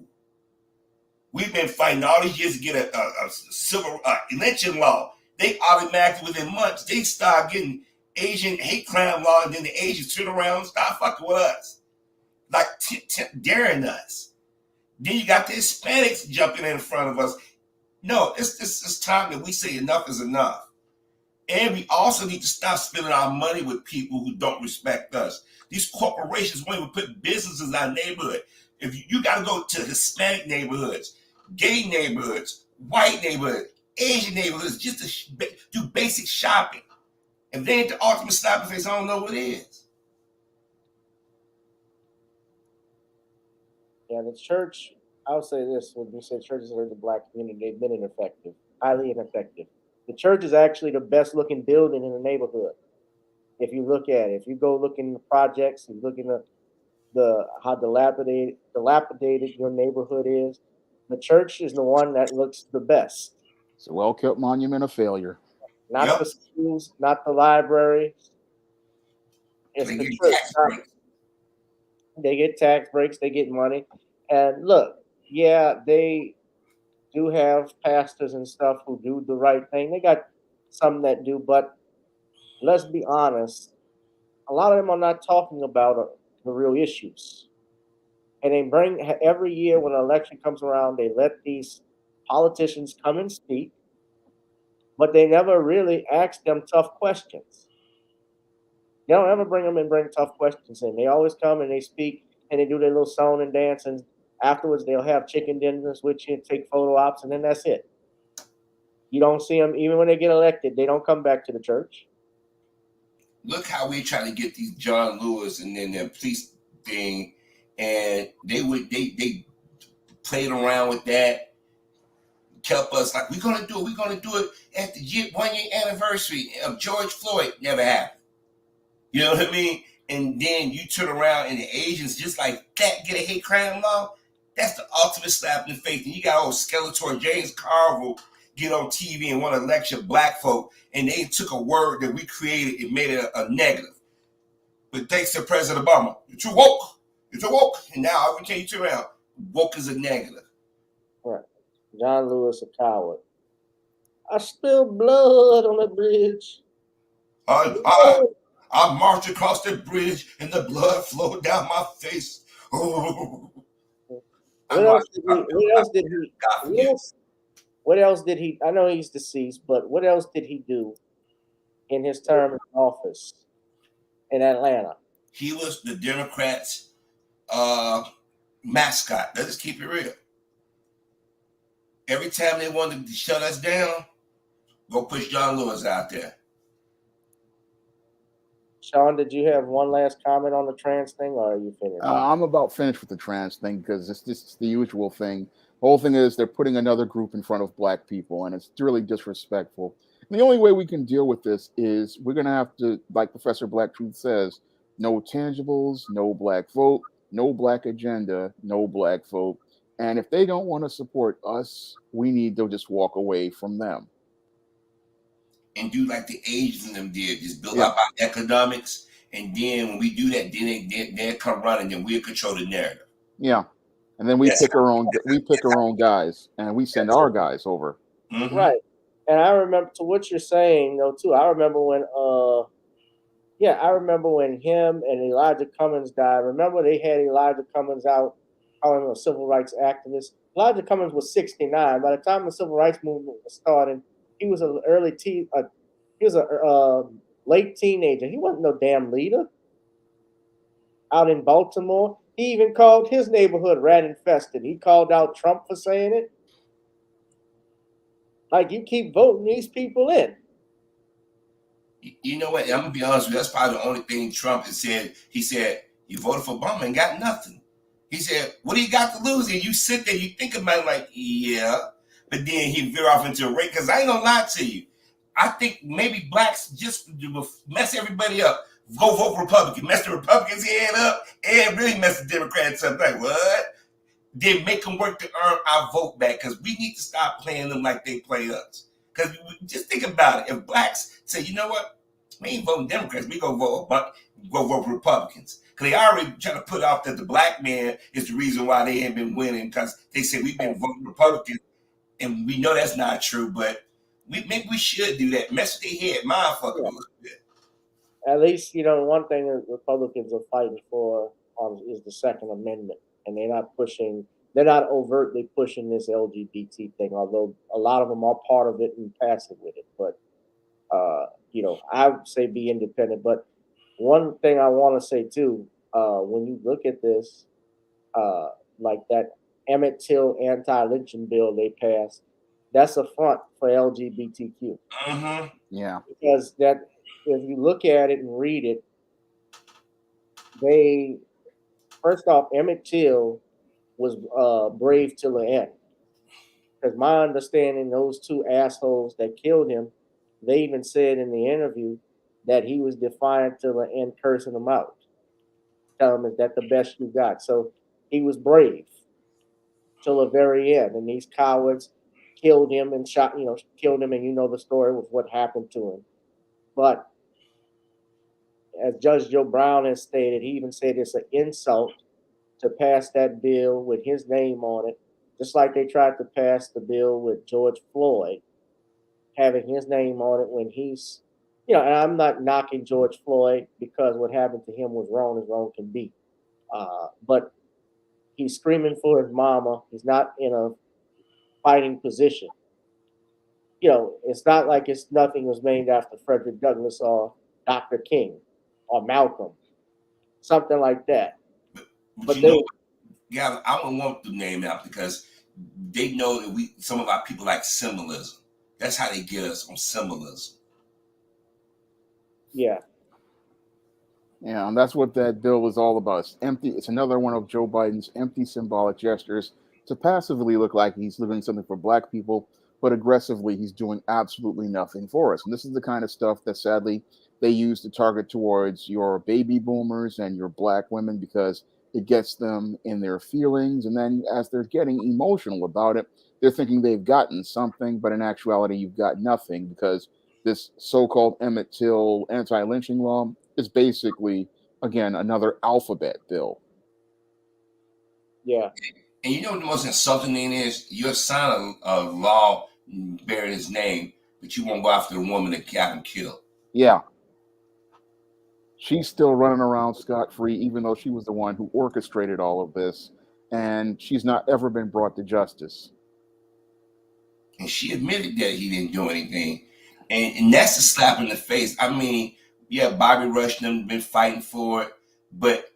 We've been fighting all these years to get a civil lynching law. They automatically, within months, they start getting Asian hate crime law, and then the Asians turn around and start fucking with us. Like daring us. Then you got the Hispanics jumping in front of us. No, it's time that we say enough is enough. And we also need to stop spending our money with people who don't respect us. These corporations won't even put businesses in our neighborhood. If you got to go to Hispanic neighborhoods, gay neighborhoods, white neighborhoods, Asian neighborhoods, just to do basic shopping. If they ain't the ultimate slap face, I don't know what it is. Yeah, the church, I would say this, when you say churches are the black community, they've been ineffective, highly ineffective. The church is actually the best looking building in the neighborhood. If you look at it, if you go look in the projects, you look in how dilapidated your neighborhood is, the church is the one that looks the best. It's a well-kept monument of failure. Not the schools, not the libraries. It's the church. They get tax breaks, they get money. And look, yeah, they do have pastors and stuff who do the right thing. They got some that do, but let's be honest, a lot of them are not talking about the real issues. And they bring, every year when an election comes around, they let these politicians come and speak, but they never really ask them tough questions. They don't ever bring them and bring tough questions in. They always come and they speak and they do their little song and dance, and afterwards they'll have chicken dinners with you and take photo ops, and then that's it. You don't see them, even when they get elected, they don't come back to the church. Look how we try to get these John Lewis and then their police thing, and they played around with that, kept us like, we're gonna do it at the 1 year anniversary of George Floyd. Never happened. You know what I mean? And then you turn around and the Asians just like that get a hate crime law. That's the ultimate slap in the face. And you got old Skeletor James Carville get on TV and want to lecture black folk, and they took a word that we created and made it a negative. But thanks to President Obama, you're too woke. You're too woke. And now every time you turn around, woke is a negative. Right. John Lewis, a coward. I spilled blood on the bridge. I marched across the bridge and the blood flowed down my face. Oh. What else did he? I know he's deceased, but what else did he do in his term in office in Atlanta? He was the Democrats' mascot. Let's just keep it real. Every time they wanted to shut us down, go push John Lewis out there. Shawn, did you have one last comment on the trans thing, or are you finished? I'm about finished with the trans thing because it's just the usual thing. The whole thing is they're putting another group in front of black people, and it's really disrespectful. And the only way we can deal with this is we're going to have to, like Professor Black Truth says, no tangibles, no black vote, no black agenda, no black vote. And if they don't want to support us, we need to just walk away from them. And do like the Asians and them did, just build up our economics, and then when we do that, then they come running, and we'll control the narrative. Yeah, and then we pick our own guys, and we send our guys over. Mm-hmm. Right. And I remember, to what you're saying though too, I remember when him and Elijah Cummings died. Remember they had Elijah Cummings out calling him a civil rights activist. Elijah Cummings was 69. By the time the civil rights movement was starting, he was a late teenager. He wasn't no damn leader. Out in Baltimore, he even called his neighborhood rat infested. He called out Trump for saying it. Like, you keep voting these people in. You know what? I'm gonna be honest with you. That's probably the only thing Trump has said. He said, "You voted for Obama and got nothing." He said, "What do you got to lose?" And you sit there, you think about it like, yeah. But then he veer off into a race. Because I ain't gonna lie to you. I think maybe blacks just mess everybody up. Vote Republican. Mess the Republicans' head up and really mess the Democrats up. Like, what? Then make them work to earn our vote back. Because we need to stop playing them like they play us. Because just think about it. If blacks say, you know what? We ain't voting Democrats. We go vote Republicans. Because they already trying to put off that the black man is the reason why they ain't been winning. Because they say we've been voting Republicans. And we know that's not true, but maybe we should do that. Mess with their head, motherfucker, a little bit. At least, one thing that Republicans are fighting for is the Second Amendment. And they're not overtly pushing this LGBT thing, although a lot of them are part of it and passive with it. But, I would say be independent. But one thing I want to say, too, when you look at this, like that Emmett Till anti-lynching bill they passed, that's a front for LGBTQ. Mm-hmm. Yeah. Because that, if you look at it and read it, first off, Emmett Till was brave till the end. Because my understanding, those two assholes that killed him, they even said in the interview that he was defiant till the end, cursing them out. Tell him, is that the best you got? So he was brave till the very end. And these cowards killed him and killed him, and you know the story with what happened to him. But as Judge Joe Brown has stated, he even said it's an insult to pass that bill with his name on it, just like they tried to pass the bill with George Floyd, having his name on it when he's, and I'm not knocking George Floyd because what happened to him was wrong as wrong can be. But he's screaming for his mama. He's not in a fighting position. It's not like nothing was named after Frederick Douglass or Dr. King or Malcolm, something like that. But Gavin, I don't want the name out because they know that some of our people like symbolism. That's how they get us on symbolism. Yeah. Yeah, and that's what that bill is all about. It's empty. It's another one of Joe Biden's empty symbolic gestures to passively look like he's doing something for black people, but aggressively he's doing absolutely nothing for us. And this is the kind of stuff that sadly they use to target towards your baby boomers and your black women, because It gets them in their feelings. And then as they're getting emotional about it, they're thinking they've gotten something, but in actuality, you've got nothing, because this so-called Emmett Till anti-lynching law is basically, again, another alphabet bill. Yeah. And you know what the most insulting thing is? You're signing a law bearing his name, but you won't go after the woman that got him killed. Yeah. She's still running around scot-free, even though she was the one who orchestrated all of this, and she's not ever been brought to justice. And she admitted that he didn't do anything. And that's a slap in the face. I mean, yeah, Bobby Rush and them been fighting for it, but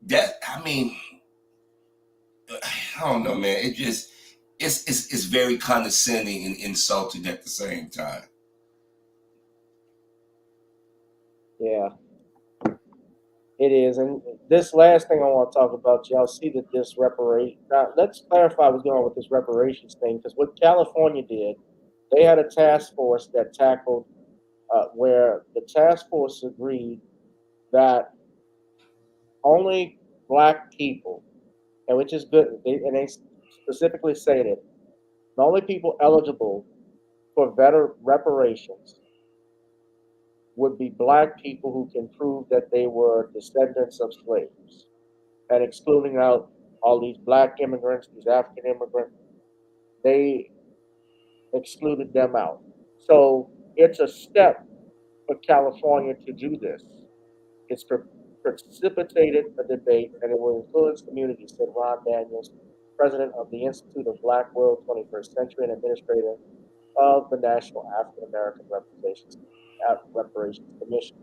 that, I mean, I don't know, man. It just, it's very condescending and insulting at the same time. Yeah, it is. And this last thing I want to talk about, y'all see that this now let's clarify what's going on with this reparations thing, because what California did, they had a task force that tackled where the task force agreed that only Black people, and which is good, and they specifically stated the only people eligible for better reparations would be Black people who can prove that they were descendants of slaves, and excluding out all these Black immigrants, these African immigrants, they excluded them out. So it's a step for California to do this. It's precipitated a debate, and it will influence communities, said Ron Daniels, president of the Institute of Black World 21st Century and administrator of the National African American Reparations Commission.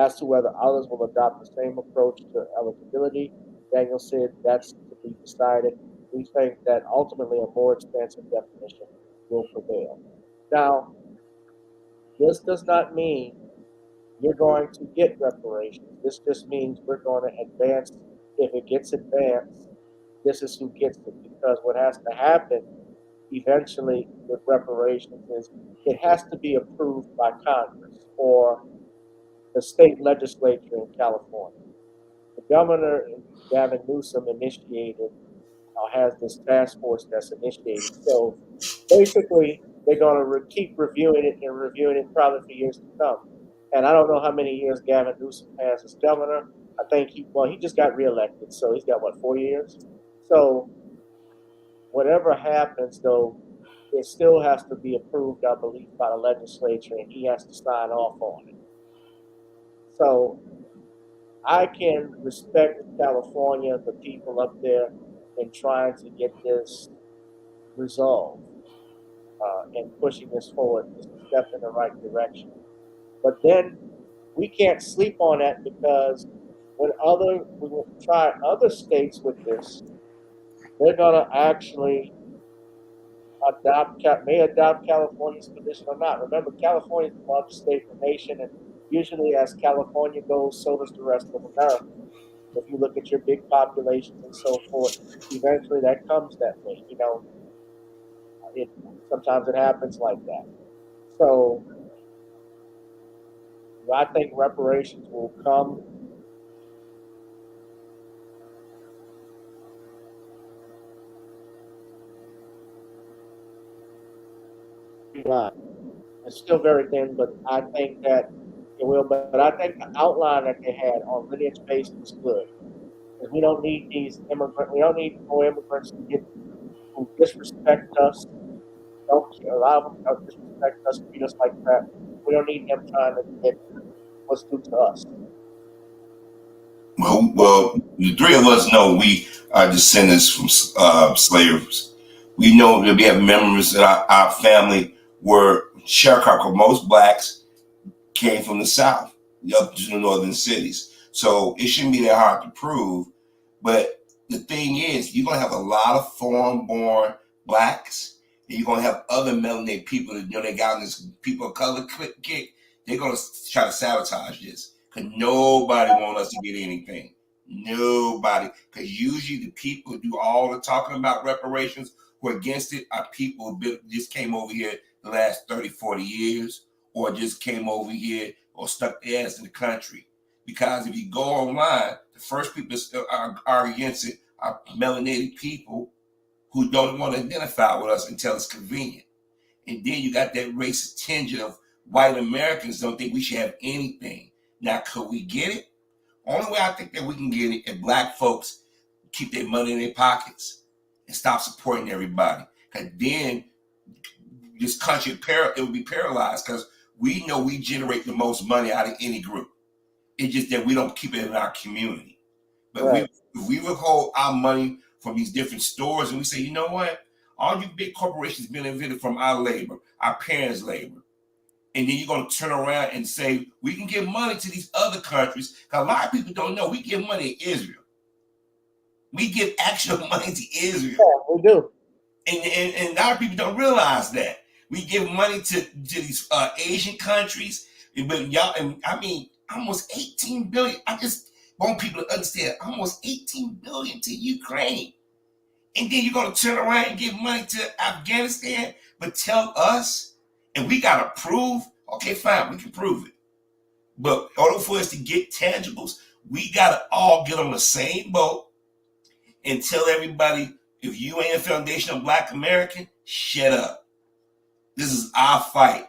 As to whether others will adopt the same approach to eligibility, Daniel said that's to be decided. We think that ultimately a more expansive definition will prevail. Now, this does not mean you're going to get reparations. This just means we're going to advance. If it gets advanced, this is who gets it. Because what has to happen eventually with reparations is it has to be approved by Congress or the state legislature in California. The governor, Gavin Newsom, initiated has this task force that's initiated. So basically, they're going to keep reviewing it probably for years to come. And I don't know how many years Gavin Newsom has as governor. I think he just got reelected, so he's got 4 years. So whatever happens, though, it still has to be approved, I believe, by the legislature, and he has to sign off on it. So I can respect California, the people up there, in trying to get this resolved and pushing this forward. It's a step in the right direction. But then we can't sleep on that, because when we will try other states with this, they're going to actually may adopt California's position or not. Remember, California is the largest state in the nation, and usually as California goes, so does the rest of America. If you look at your big populations and so forth, eventually that comes that way. You know, sometimes it happens like that. So I think reparations will come. It's still very thin, but I think that it will. But I think the outline that they had on lineage based is good. Because we don't need these immigrants. We don't need more immigrants who disrespect us. Don't allow them to disrespect us, treat us like that. We don't need them trying to get what's due to us. Well, the three of us know we are descendants from slaves. We know that we have members in our family were sharecropper. Most Blacks came from the South, up to the northern cities. So it shouldn't be that hard to prove. But the thing is, you're going to have a lot of foreign-born Blacks, and you're going to have other melanated people that, they got this people of color kick. They're going to try to sabotage this, because nobody wants us to get anything. Nobody. Because usually the people who do all the talking about reparations who are against it are people who just came over here the last 30, 40 years, or just came over here or stuck their ass in the country. Because if you go online The first people that are against it are melanated people who don't want to identify with us until it's convenient. And then you got that racist tinge of white Americans don't think we should have anything. Now, could we get it? Only way I think that we can get it if black folks keep their money in their pockets and stop supporting everybody. Because then this country, it would be paralyzed, because we know we generate the most money out of any group. It's just that we don't keep it in our community. But right. If we withhold our money from these different stores and we say, you know what? All you big corporations been invented from our labor, our parents' labor. And then you're going to turn around and say, we can give money to these other countries. Because a lot of people don't know, we give money to Israel. We give actual money to Israel. Yeah, we do. And a lot of people don't realize that. We give money to these Asian countries. But y'all, and I mean, almost 18 billion. I just want people to understand, almost 18 billion to Ukraine. And then you're going to turn around and give money to Afghanistan, but tell us, and we got to prove, okay, fine, we can prove it. But in order for us to get tangibles, we got to all get on the same boat and tell everybody, if you ain't a foundational Black American, shut up. This is our fight.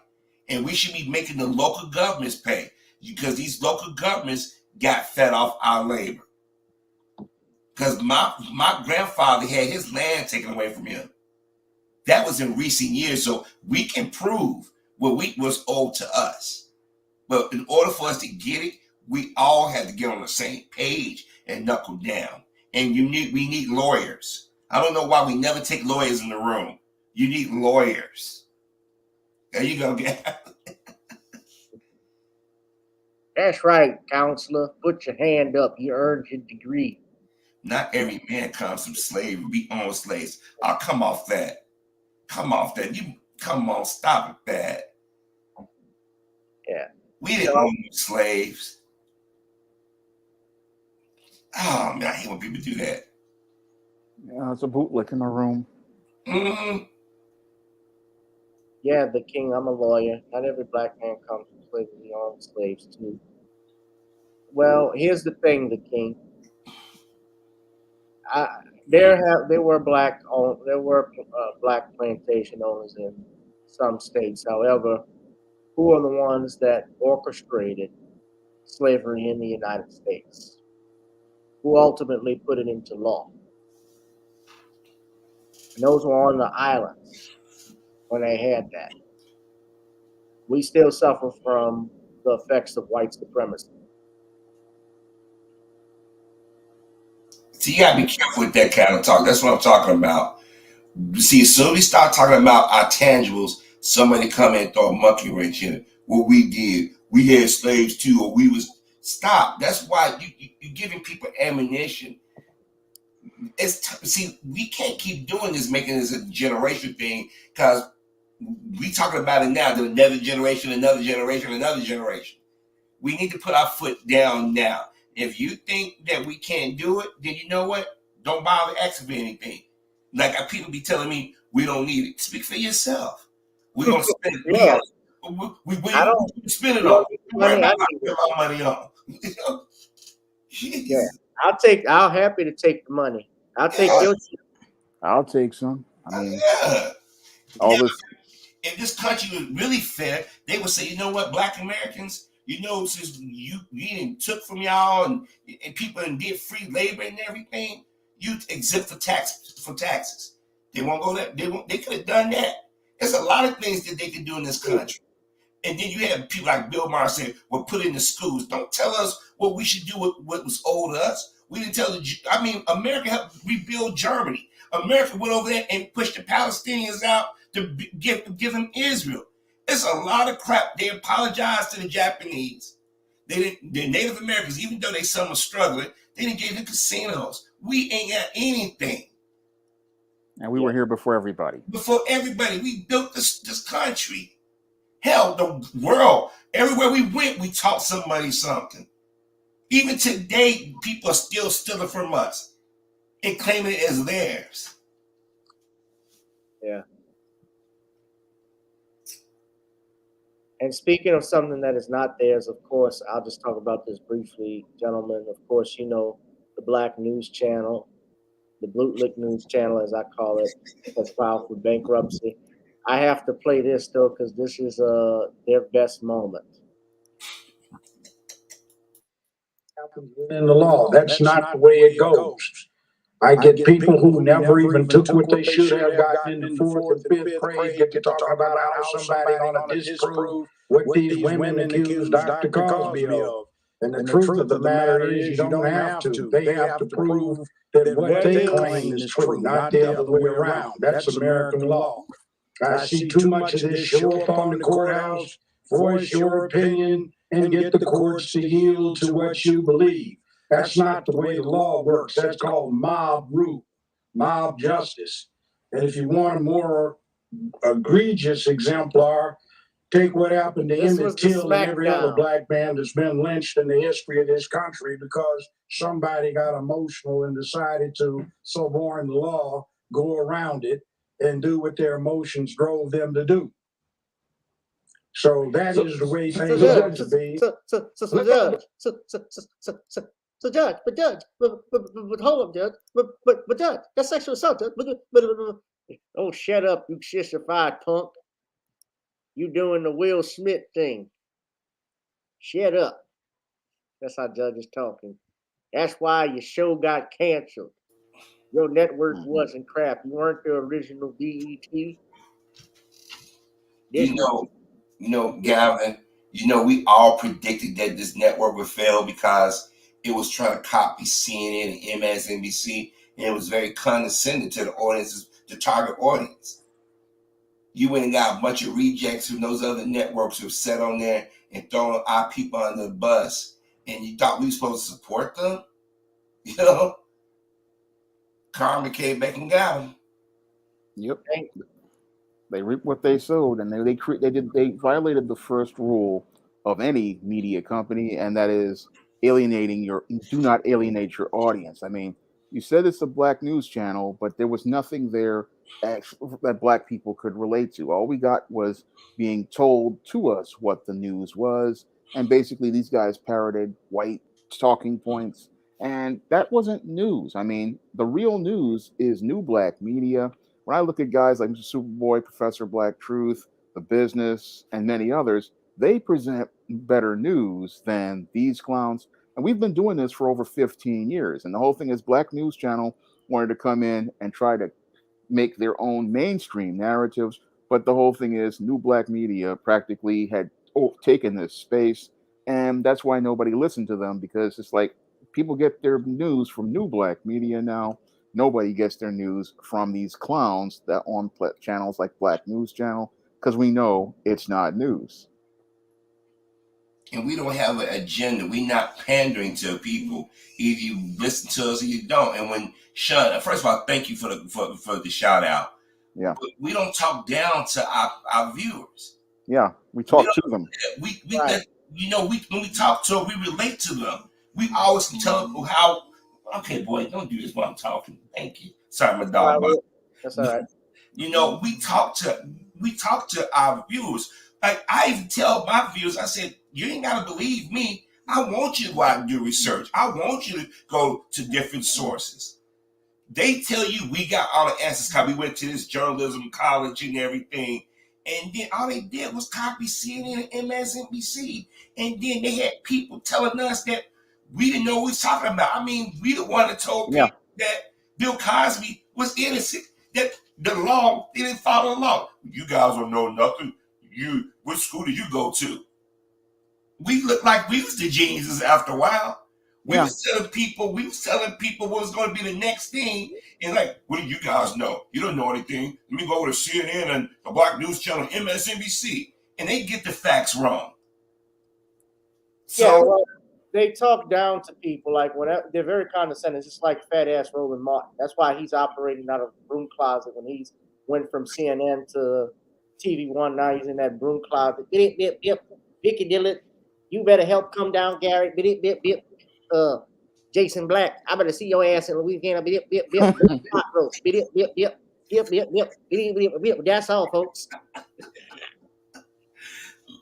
And we should be making the local governments pay, because these local governments got fed off our labor. Because my grandfather had his land taken away from him. That was in recent years, so we can prove what was owed to us. But in order for us to get it, we all had to get on the same page and knuckle down. And we need lawyers. I don't know why we never take lawyers in the room. You need lawyers. There you go, Gavin. That's right, counselor. Put your hand up. You earned your degree. Not every man comes from slavery. We own slaves. Oh, come off that. Come off that. You come on, stop it, that. Yeah. We didn't own slaves. Oh man, I hate when people do that. Yeah, it's a bootlick in the room. Mm-hmm. Yeah, the king, I'm a lawyer. Not every black man comes from slavery. We own slaves too. Well, here's the thing, the king. There were black plantation owners in some states. However, who are the ones that orchestrated slavery in the United States? Who ultimately put it into law? And those were on the islands when they had that. We still suffer from the effects of white supremacy. See, you gotta be careful with that kind of talk. That's what I'm talking about. See, as soon as we start talking about our tangibles, somebody come in and throw a monkey wrench in it. What we did, we had slaves too, or we was stop. That's why you're giving people ammunition. See, we can't keep doing this, making this a generation thing, because we talking about it now. There's another generation, another generation, another generation. We need to put our foot down now. If you think that we can't do it, then you know what? Don't bother asking for anything. Like people be telling me we don't need it. Speak for yourself. We're gonna spend it. Yeah. We spend it on. Money on. Yeah. I'll happy to take the money. I'll take your shit. I'll take some. I mean, all this. If this country was really fair, they would say, you know what, Black Americans, you know, since you didn't took from y'all and people did free labor and everything, you exempt for taxes. They won't go that. They could have done that. There's a lot of things that they can do in this country. And then you have people like Bill Maher saying, well, put it in the schools. Don't tell us what we should do with what was owed to us. We didn't tell America helped rebuild Germany. America went over there and pushed the Palestinians out to give them Israel. It's a lot of crap. They apologized to the Japanese. The Native Americans, even though some are struggling, they didn't give them casinos. We ain't got anything. And we were here before everybody. Before everybody. We built this country. Hell, the world. Everywhere we went, we taught somebody something. Even today, people are still stealing from us and claiming it as theirs. Yeah. And speaking of something that is not theirs, of course, I'll just talk about this briefly, gentlemen. Of course, you know, the Black News Channel, the Blue Lick News Channel, as I call it, has filed for bankruptcy. I have to play this, though, because this is their best moment. In the law. That's not the way it goes. I get people who never even took what they should have gotten in the fourth and fifth grade get to talk about how somebody ought to disprove what these women accuse Dr. Cosby of. And the truth of the matter is you don't have to. They have to prove that what they claim is true, not the other way around. That's American law. I see too much of this show up on the courthouse, voice your opinion, and get the courts to yield to what you believe. That's not the way the law works. That's called mob rule, mob justice. And if you want a more egregious exemplar, take what happened to Emmett Till and every other black man that's been lynched in the history of this country because somebody got emotional and decided to suborn the law, go around it, and do what their emotions drove them to do. So that is the way things ought to be. So Judge, but hold up, Judge, but Judge, that's sexual assault, Judge. Oh, shut up, you sissified punk. You doing the Will Smith thing. Shut up. That's how Judge is talking. That's why your show got canceled. Your network wasn't crap. You weren't the original BET. You know, Gavin, we all predicted that this network would fail because it was trying to copy CNN and MSNBC, and it was very condescending to the audience, the target audience. You went and got a bunch of rejects from those other networks who sat on there and throwing our people under the bus, and you thought we were supposed to support them? You know? Karma came back and got them. Yep. They reap what they sowed, and they violated the first rule of any media company, and that is do not alienate your audience. I mean, you said it's a black news channel, but there was nothing there that black people could relate to. All we got was being told to us what the news was, and basically these guys parroted white talking points, and that wasn't news. I mean, the real news is new black media. When I look at guys like Mr. Superboy, Professor Black Truth, The Business, and many others, they present better news than these clowns. And we've been doing this for over 15 years. And the whole thing is Black News Channel wanted to come in and try to make their own mainstream narratives. But the whole thing is new black media practically had taken this space. And that's why nobody listened to them, because it's like people get their news from new black media now. Nobody gets their news from these clowns that on channels like Black News Channel, because we know it's not news. And we don't have an agenda. We're not pandering to people. Either you listen to us or you don't. And when Shawn, first of all, thank you for the shout out. Yeah. But we don't talk down to our viewers. Yeah, we talk to them. When we talk to them, we relate to them. We always tell people how. Okay, boy, don't do this while I'm talking. Thank you. Sorry, my dog. That's all right. We talk to our viewers. Like I even tell my viewers, I said, you ain't gotta believe me. I want you to go out and do research. I want you to go to different sources. They tell you we got all the answers because we went to this journalism college and everything. And then all they did was copy CNN and MSNBC. And then they had people telling us that we didn't know what we was talking about. I mean, we the one that told people that Bill Cosby was innocent, that the law didn't follow the law. You guys don't know nothing. What school did you go to? We looked like we was the geniuses after a while. We was telling people what was going to be the next thing. And like, what do you guys know? You don't know anything. Let me go over to CNN and the Black News Channel, MSNBC. And they get the facts wrong. So, well, they talk down to people like whenever they're very condescending. It's just like fat ass Roland Martin. That's why he's operating out of a broom closet when he's went from CNN to TV One. Now he's in that broom closet. Vicky Dillard, you better help come down, Gary. Jason Black, I better see your ass in the weekend.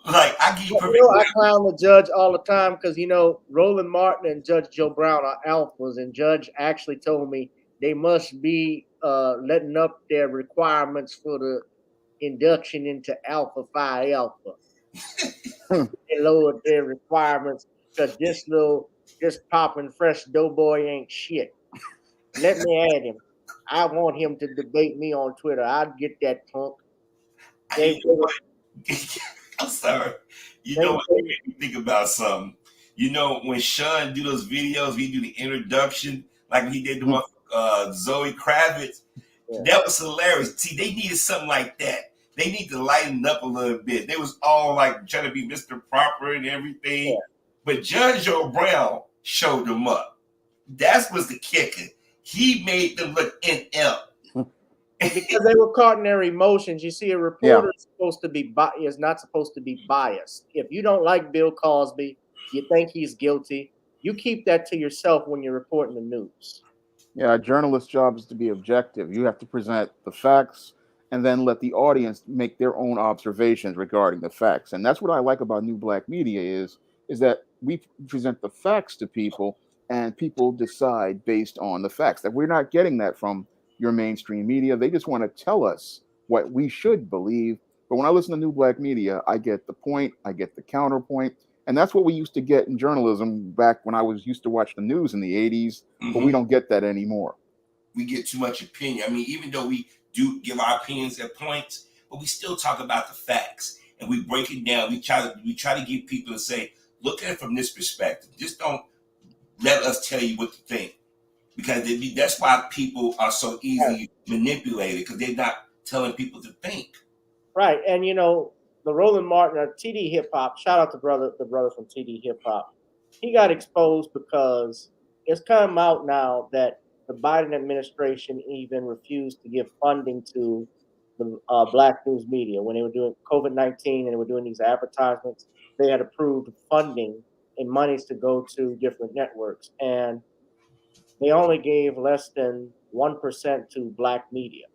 Like, I give you perfect. You know, I clown the judge all the time because, you know, Roland Martin and Judge Joe Brown are alphas, and Judge actually told me they must be letting up their requirements for the induction into Alpha Phi Alpha. They lowered their requirements because this popping fresh doughboy ain't shit. Let me add him. I want him to debate me on Twitter. I'd get that punk. I'm sorry. You know what made me think about something? You know, when Sean do those videos, we do the introduction, like he did the one Zoe Kravitz. Yeah. That was hilarious. See, they needed something like that. They need to lighten up a little bit. They was all like trying to be Mr. Proper and everything. Yeah. But Judge Joe Brown showed them up. That was the kicker. He made them look inept. Because they were caught in their emotions. You see, a reporter is supposed to be is not supposed to be biased. If you don't like Bill Cosby, you think he's guilty, you keep that to yourself when you're reporting the news. Yeah, a journalist's job is to be objective. You have to present the facts and then let the audience make their own observations regarding the facts. And that's what I like about New Black Media is that we present the facts to people and people decide based on the facts. That we're not getting that from your mainstream media. They just want to tell us what we should believe. But when I listen to New Black Media, I get the point, I get the counterpoint. And that's what we used to get in journalism back when I was used to watch the news in the 80s, but we don't get that anymore. We get too much opinion. I mean, even though we do give our opinions at points, but we still talk about the facts and we break it down. We try to get people to say, look at it from this perspective. Just don't let us tell you what to think. Because that's why people are so easily manipulated, because they're not telling people to think. Right. And, you know, the Roland Martin, TD Hip Hop, shout out to the brother from TD Hip Hop. He got exposed because it's come out now that the Biden administration even refused to give funding to the Black news media. When they were doing COVID-19 and they were doing these advertisements, they had approved funding and monies to go to different networks. And they only gave less than 1% to Black media.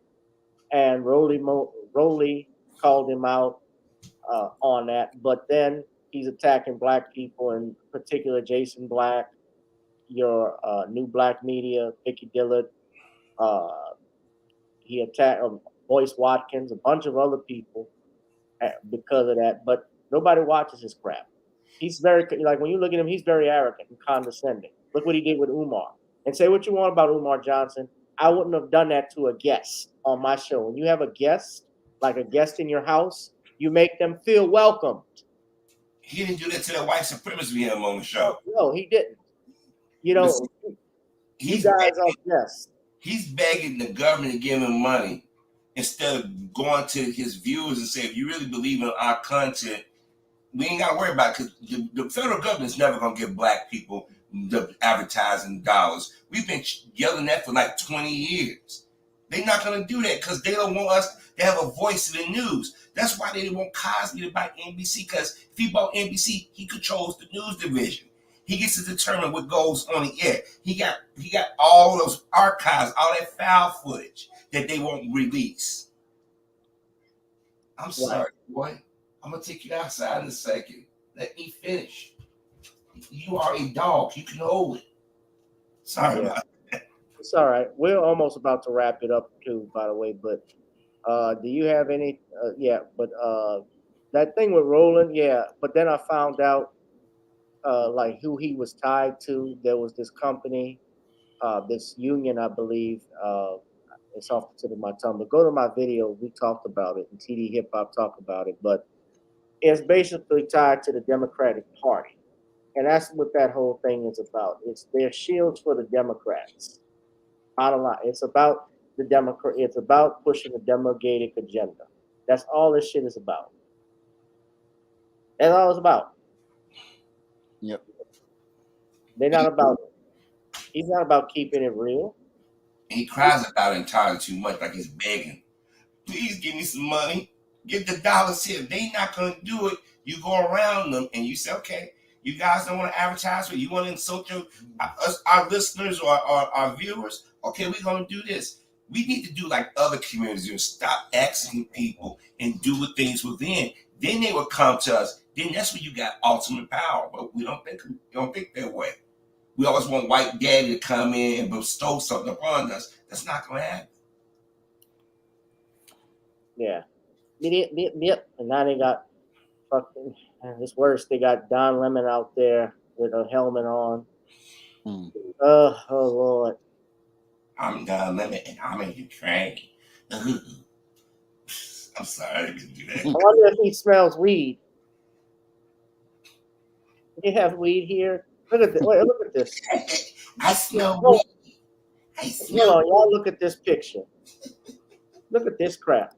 And Rowley called him out on that. But then he's attacking Black people, in particular Jason Black, your New Black Media, Vicky Dillard. He attacked Boyce Watkins, a bunch of other people because of that. But nobody watches his crap. He's very, like, when you look at him, he's very arrogant and condescending. Look what he did with Umar. And say what you want about Umar Johnson, I wouldn't have done that to a guest on my show. When you have a guest, like a guest in your house, you make them feel welcomed. He didn't do that to that white supremacist we had him on the show. No, he didn't. You know, he's begging the government to give him money instead of going to his viewers and say, if you really believe in our content, we ain't got to worry about it, because the federal government's never going to give Black people the advertising dollars. We've been yelling that for like 20 years. They're not going to do that because they don't want us to have a voice in the news. That's why they didn't want Cosby to buy NBC, because if he bought NBC, he controls the news division. He gets to determine what goes on the air. He got all those archives, all that foul footage that they won't release. I'm sorry, boy. I'm going to take you outside in a second. Let me finish. You are a dog. You can hold it. Sorry about that. It's all right. We're almost about to wrap it up too, by the way. But do you have any? That thing with Roland, yeah. But then I found out like who he was tied to. There was this company, this union, I believe. It's off the tip of my tongue. But go to my video. We talked about it, and TD Hip Hop talked about it. But it's basically tied to the Democratic Party. And that's what that whole thing is about. It's their shields for the Democrats. Bottom line, it's about the Democrat. It's about pushing the Democratic agenda. That's all this shit is about. That's all it's about. Yep. They're not about it. He's not about keeping it real. He cries about it entirely too much, like he's begging. Please give me some money. Get the dollars here. If they not going to do it, you go around them and you say, okay, you guys don't want to advertise, or you want to insult our listeners or our viewers? Okay, we're going to do this. We need to do like other communities and stop asking people and do what things within. Then they would come to us. Then that's when you got ultimate power. But we don't think that way. We always want white daddy to come in and bestow something upon us. That's not going to happen. Yeah. Yep. And now they got fucking, it's worse. They got Don Lemon out there with a helmet on. Oh Lord. I'm Don Lemon and I'm in Ukraine. I'm sorry, I didn't do that. I wonder if he smells weed. Do you have weed here? Look at this. Wait, look at this. I smell weed. Hold on, y'all look at this picture. Look at this crap.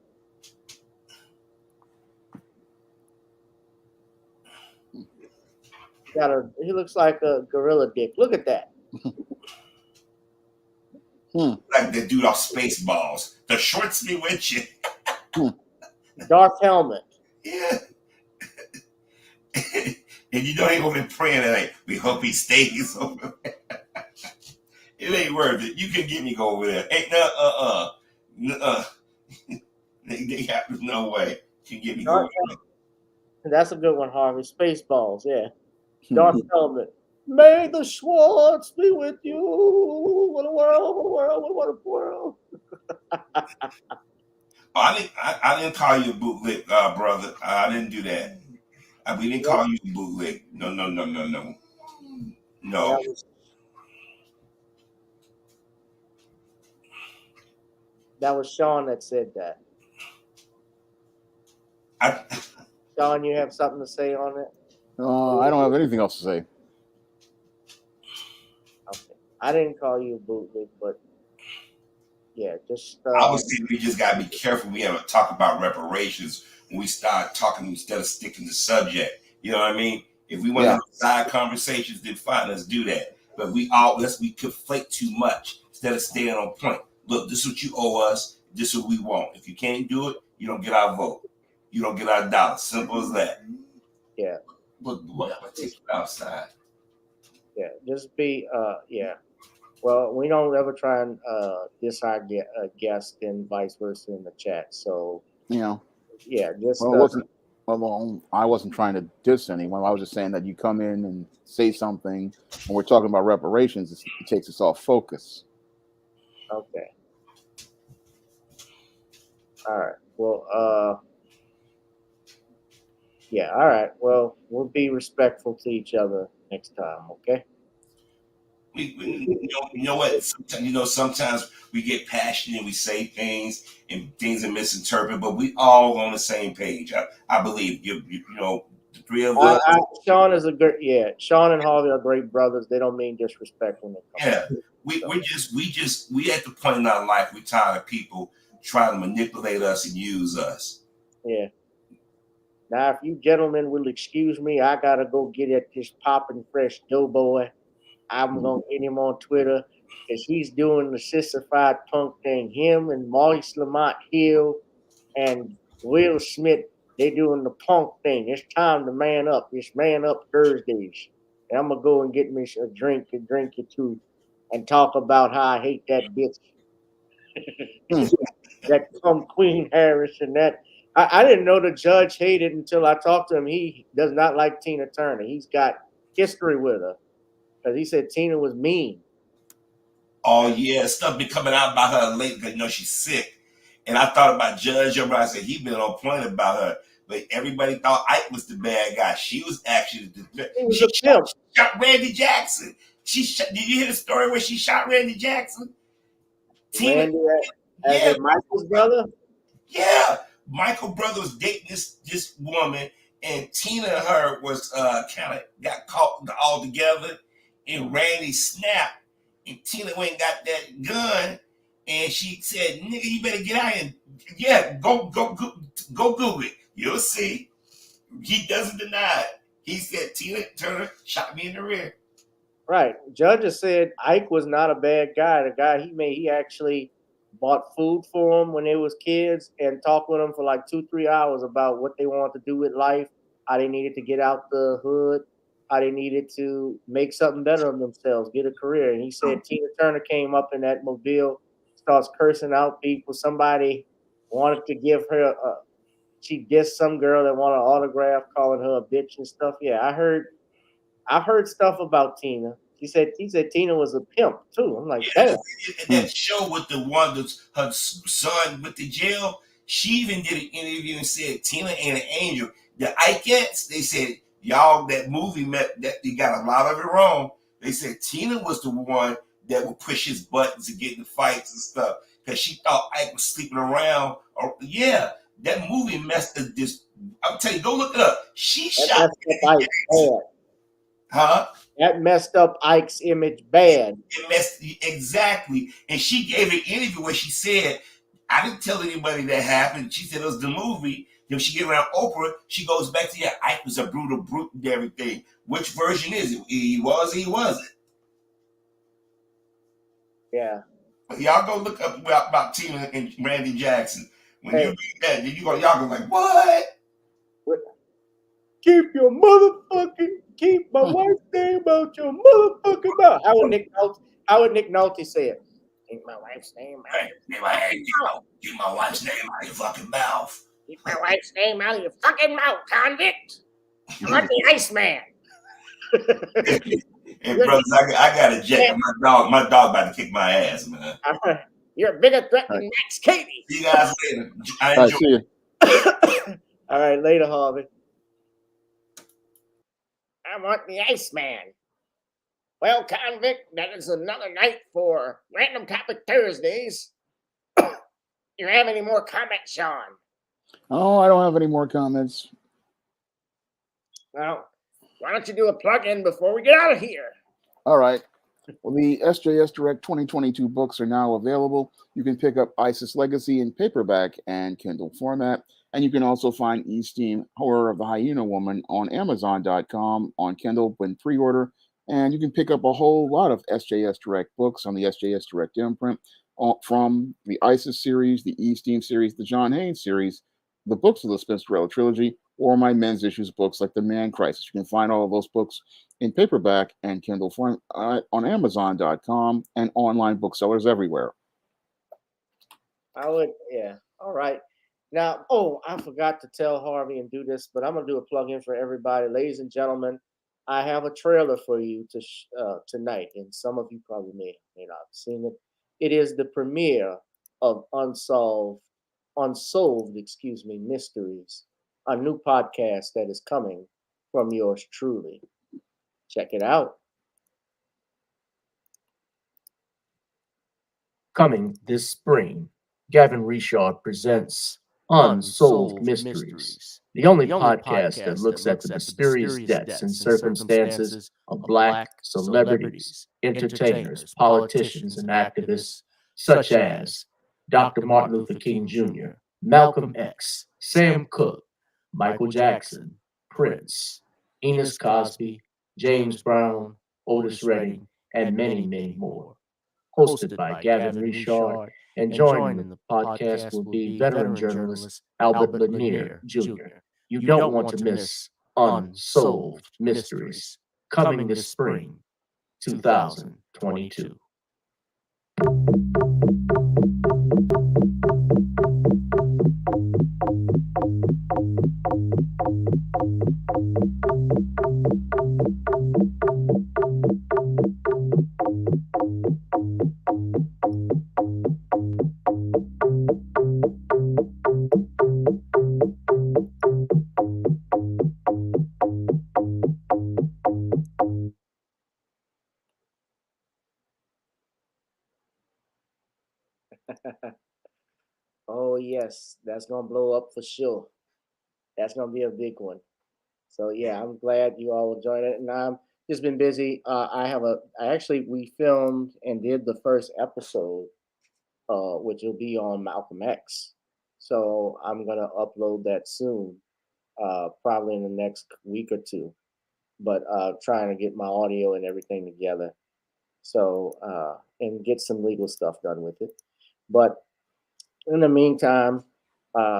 He looks like a gorilla dick. Look at that. Like the dude off Spaceballs. The shorts be with you. Dark helmet. Yeah. And you know he gonna be praying that we hope he stays over there. It ain't worth it. You can get me go over there. Ain't they have no way. You can get me go over there. That's a good one, Harvey. Spaceballs, yeah. Dark helmet. May the Schwartz be with you. What a world, what a world, what a world. I didn't call you a bootleg, brother. I didn't do that. We didn't call you a bootleg. No. That was Shawn that said that. Shawn, you have something to say on it? I don't have anything else to say. Okay. I didn't call you a bootleg, but yeah, just. I would say we just gotta be careful. We have to talk about reparations when we start talking instead of sticking to subject. You know what I mean? If we want to have side conversations, then fine, let's do that. But we conflate too much instead of staying on point. Look, this is what you owe us. This is what we want. If you can't do it, you don't get our vote. You don't get our dollar. Simple as that. Yeah. Look, boy, I'm gonna take you outside. Yeah, just be yeah. Well, we don't ever try and diss our guest and vice versa in the chat. So yeah, just I wasn't trying to diss anyone. I was just saying that you come in and say something when we're talking about reparations, it takes us off focus. Okay. All right. Well, yeah. All right. Well, we'll be respectful to each other next time. Okay. You know what? Sometimes we get passionate and we say things and things are misinterpreted, but we all on the same page. I believe you know the three of us. Shawn is a great. Yeah, Shawn and Harvey are great brothers. They don't mean disrespect when they come. Yeah, we at the point in our life we tired of people trying to manipulate us and use us. Yeah. Now, if you gentlemen will excuse me, I gotta go get at this popping fresh doughboy. I'm gonna get him on Twitter because he's doing the sissified punk thing. Him and Maurice Lamont Hill and Will Smith, they doing the punk thing. It's time to man up. It's Man Up Thursdays. And I'm gonna go and get me a drink or two and talk about how I hate that bitch. That Queen Harris and that. I didn't know the judge hated until I talked to him. He does not like Tina Turner. He's got history with her. Because he said Tina was mean. Oh yeah, stuff been coming out about her lately because she's sick. And I thought about Judge. Everybody said he been on point about her, but everybody thought Ike was the bad guy. She was actually she shot Randy Jackson. Did you hear the story where she shot Randy Jackson? Randy, as Michael's brother. Yeah, Michael brother was dating this woman, and Tina and her was kind of got caught all together. And Randy snapped, and Tina went and got that gun, and she said, "Nigga, you better get out here." Yeah, go Google it. You'll see. He doesn't deny it. He said Tina Turner shot me in the rear. Right. Judges said Ike was not a bad guy. The guy he actually bought food for them when they was kids and talked with them for like 2-3 hours about what they wanted to do with life, how they needed to get out the hood, how they needed to make something better of themselves, get a career. And he said Tina Turner came up in that mobile, starts cursing out people. Somebody wanted to give her she dissed some girl that wanted an autograph, calling her a bitch and stuff. Yeah, I've heard stuff about Tina. He said Tina was a pimp too. I'm like, damn. That show with the one that's her son with the jail, she even did an interview and said Tina ain't an angel. The Ikettes, they said, y'all, that movie that they got a lot of it wrong. They said Tina was the one that would push his buttons to get in the fights and stuff because she thought Ike was sleeping around. Or yeah, that movie messed this. I'm telling you, go look it up. She shot Ike bad. Huh? That messed up Ike's image bad. It messed exactly. And she gave an interview where she said, I didn't tell anybody that happened. She said it was the movie. If she get around Oprah, she goes back to, yeah, Ike was a brutal brute and everything. Which version is it? He was, he wasn't. Yeah. But y'all go look up about Tina and Randy Jackson. When you read that, then y'all go like, what? Keep my wife's name out your motherfucking mouth. How would Nick Nolte say it? Keep my wife's name out. Keep my wife's name out of your fucking mouth. Keep my wife's name out of your fucking mouth, convict. I'm not the Iceman. And brothers, I got a jet. My dog about to kick my ass, man. You're a bigger threat than Max Cady. See you guys later. I All right, enjoy see you. All right, later, Harvey. I want the Iceman. Well, convict, that is another night for Random Topic Thursdays. You have any more comments, Sean? Oh, I don't have any more comments. Well, why don't you do a plug-in before we get out of here? All right. Well, the SJS Direct 2022 books are now available. You can pick up ISIS Legacy in paperback and Kindle format. And you can also find Eaststeam Horror of the Hyena Woman on Amazon.com on Kindle when pre-order. And you can pick up a whole lot of SJS Direct books on the SJS Direct imprint from the ISIS series, the Eaststeam series, the John Haynes series, the books of the Spencerella trilogy, or my men's issues books like The Man Crisis. You can find all of those books in paperback and Kindle form on Amazon.com and online booksellers everywhere. Yeah. All right. Now, I forgot to tell Harvey and do this, but I'm going to do a plug-in for everybody. Ladies and gentlemen, I have a trailer for you tonight, and some of you probably may not have seen it. It is the premiere of Unsolved Mysteries, a new podcast that is coming from yours truly. Check it out. Coming this spring, GavinRichard presents Unsolved Mysteries, the only podcast that looks at the mysterious deaths and circumstances of Black celebrities, entertainers, politicians, and activists such as Dr. Martin Luther King Jr., Malcolm X, Sam Cooke, Michael Jackson, Prince, Enos Cosby, James Brown, Otis Redding, and many, many more. Hosted by GavinRichard, and joining the podcast will be veteran journalist Albert Lanier Jr. You don't want to miss Unsolved Mysteries, coming this spring, 2022. Oh, yes, that's going to blow up for sure. That's going to be a big one. So, yeah, I'm glad you all will join it. And I'm just been busy. We filmed and did the first episode, which will be on Malcolm X. So I'm going to upload that soon, probably in the next week or two. But trying to get my audio and everything together. So, and get some legal stuff done with it. But in the meantime,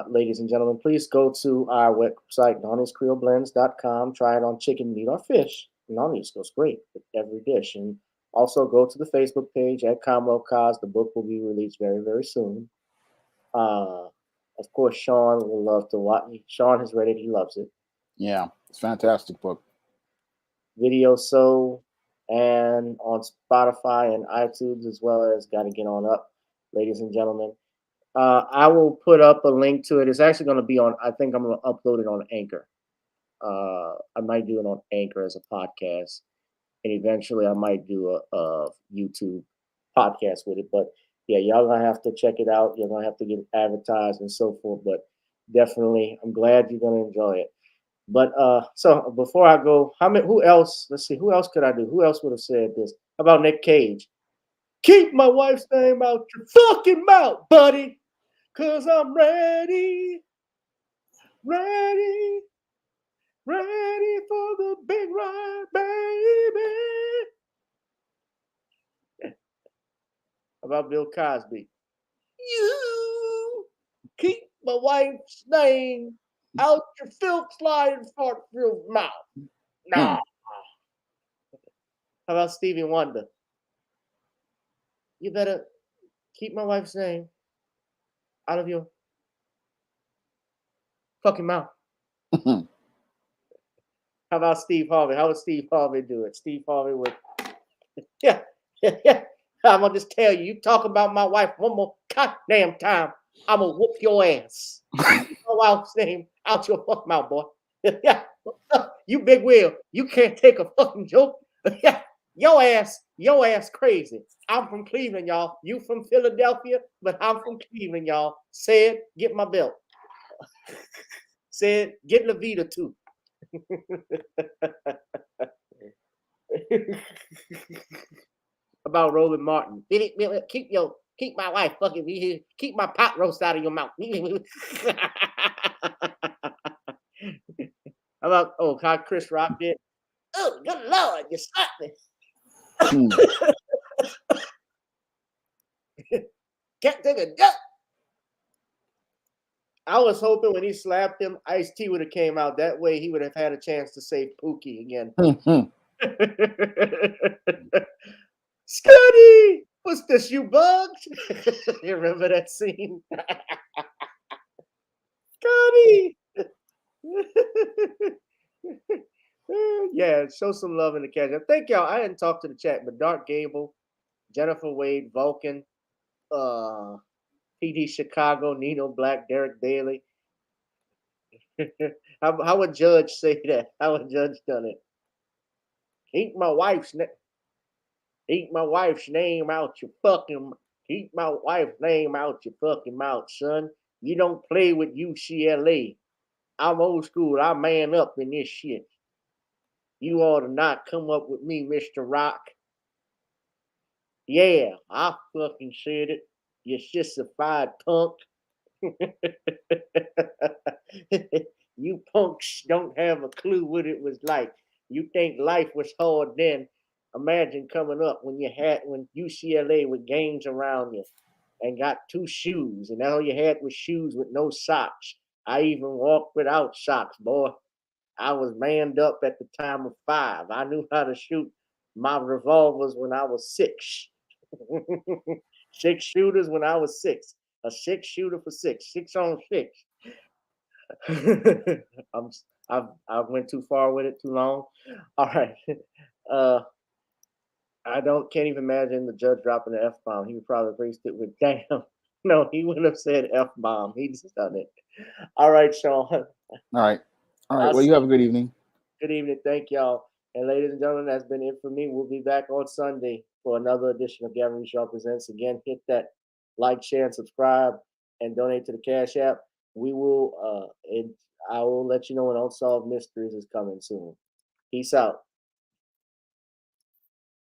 ladies and gentlemen, please go to our website, Donnie'sCreoleBlends.com. Try it on chicken, meat, or fish. Donnie's goes great with every dish. And also go to the Facebook page at Commonwealth Cause. The book will be released very, very soon. Of course, Sean will love to watch. Sean has read it. He loves it. Yeah, it's a fantastic book. Video Soul and on Spotify and iTunes, as well as Gotta Get On Up, ladies and gentlemen. I will put up a link to it. It's actually going to be on, I think I'm going to upload it on Anchor. I might do it on Anchor as a podcast. And eventually I might do a YouTube podcast with it. But yeah, y'all going to have to check it out. You're going to have to get advertised and so forth. But definitely, I'm glad you're going to enjoy it. But so before I go, who else? Let's see, who else could I do? Who else would have said this? How about Nick Cage? Keep my wife's name out your fucking mouth, buddy, cause I'm ready for the big ride, baby. How about Bill Cosby? You keep my wife's name out your filth sliding fart-filled mouth. Nah. How about Stevie Wonder? You better keep my wife's name out of your fucking mouth. How about Steve Harvey? How would Steve Harvey do it? Steve Harvey would, yeah. I'm gonna just tell you, you talk about my wife one more goddamn time, I'm gonna whoop your ass. Keep my wife's name out your fucking mouth, boy. Yeah, you big wheel. You can't take a fucking joke. Yeah, your ass crazy. I'm from Cleveland, y'all. You from Philadelphia, but I'm from Cleveland, y'all. Said, get my belt. Said, get Levita too. About Roland Martin. Keep my wife fucking, keep my pot roast out of your mouth. How about, how Chris Rock did? Oh, good Lord, you slapped me. Can't take a joke. I was hoping when he slapped him, Ice-T would have came out. That way he would have had a chance to save Pookie again. Scotty, what's this, you bugs? You remember that scene? Scotty! Yeah, show some love in the chat. Thank y'all. I didn't talk to the chat, but Dark Gable, Jennifer Wade, Vulcan, PD Chicago, Nino Black, Derek Bailey. How would Judge say that? How would Judge done it? Keep my wife's name out your fucking. Keep my wife's name out your fucking mouth, son. You don't play with UCLA. I'm old school. I man up in this shit. You ought to not come up with me, Mr. Rock. Yeah, I fucking said it. You sissified punk. You punks don't have a clue what it was like. You think life was hard then. Imagine coming up when UCLA with gangs around you and got 2 shoes and all you had was shoes with no socks. I even walked without socks, boy. I was manned up at the time of 5. I knew how to shoot my revolvers when I was 6. 6 shooters when I was 6. A 6 shooter for 6. 6 on 6. I went too far with it, too long. All right. Can't even imagine the judge dropping the F-bomb. He would probably replaced it with damn. No, he wouldn't have said F-bomb. He just done it. All right, Sean. All right. Well, you have a good evening. Good evening. Thank y'all. And ladies and gentlemen, that's been it for me. We'll be back on Sunday for another edition of Gavin Richard Presents. Again, hit that like, share, and subscribe, and donate to the Cash App. We will, I will let you know when Unsolved Mysteries is coming soon. Peace out.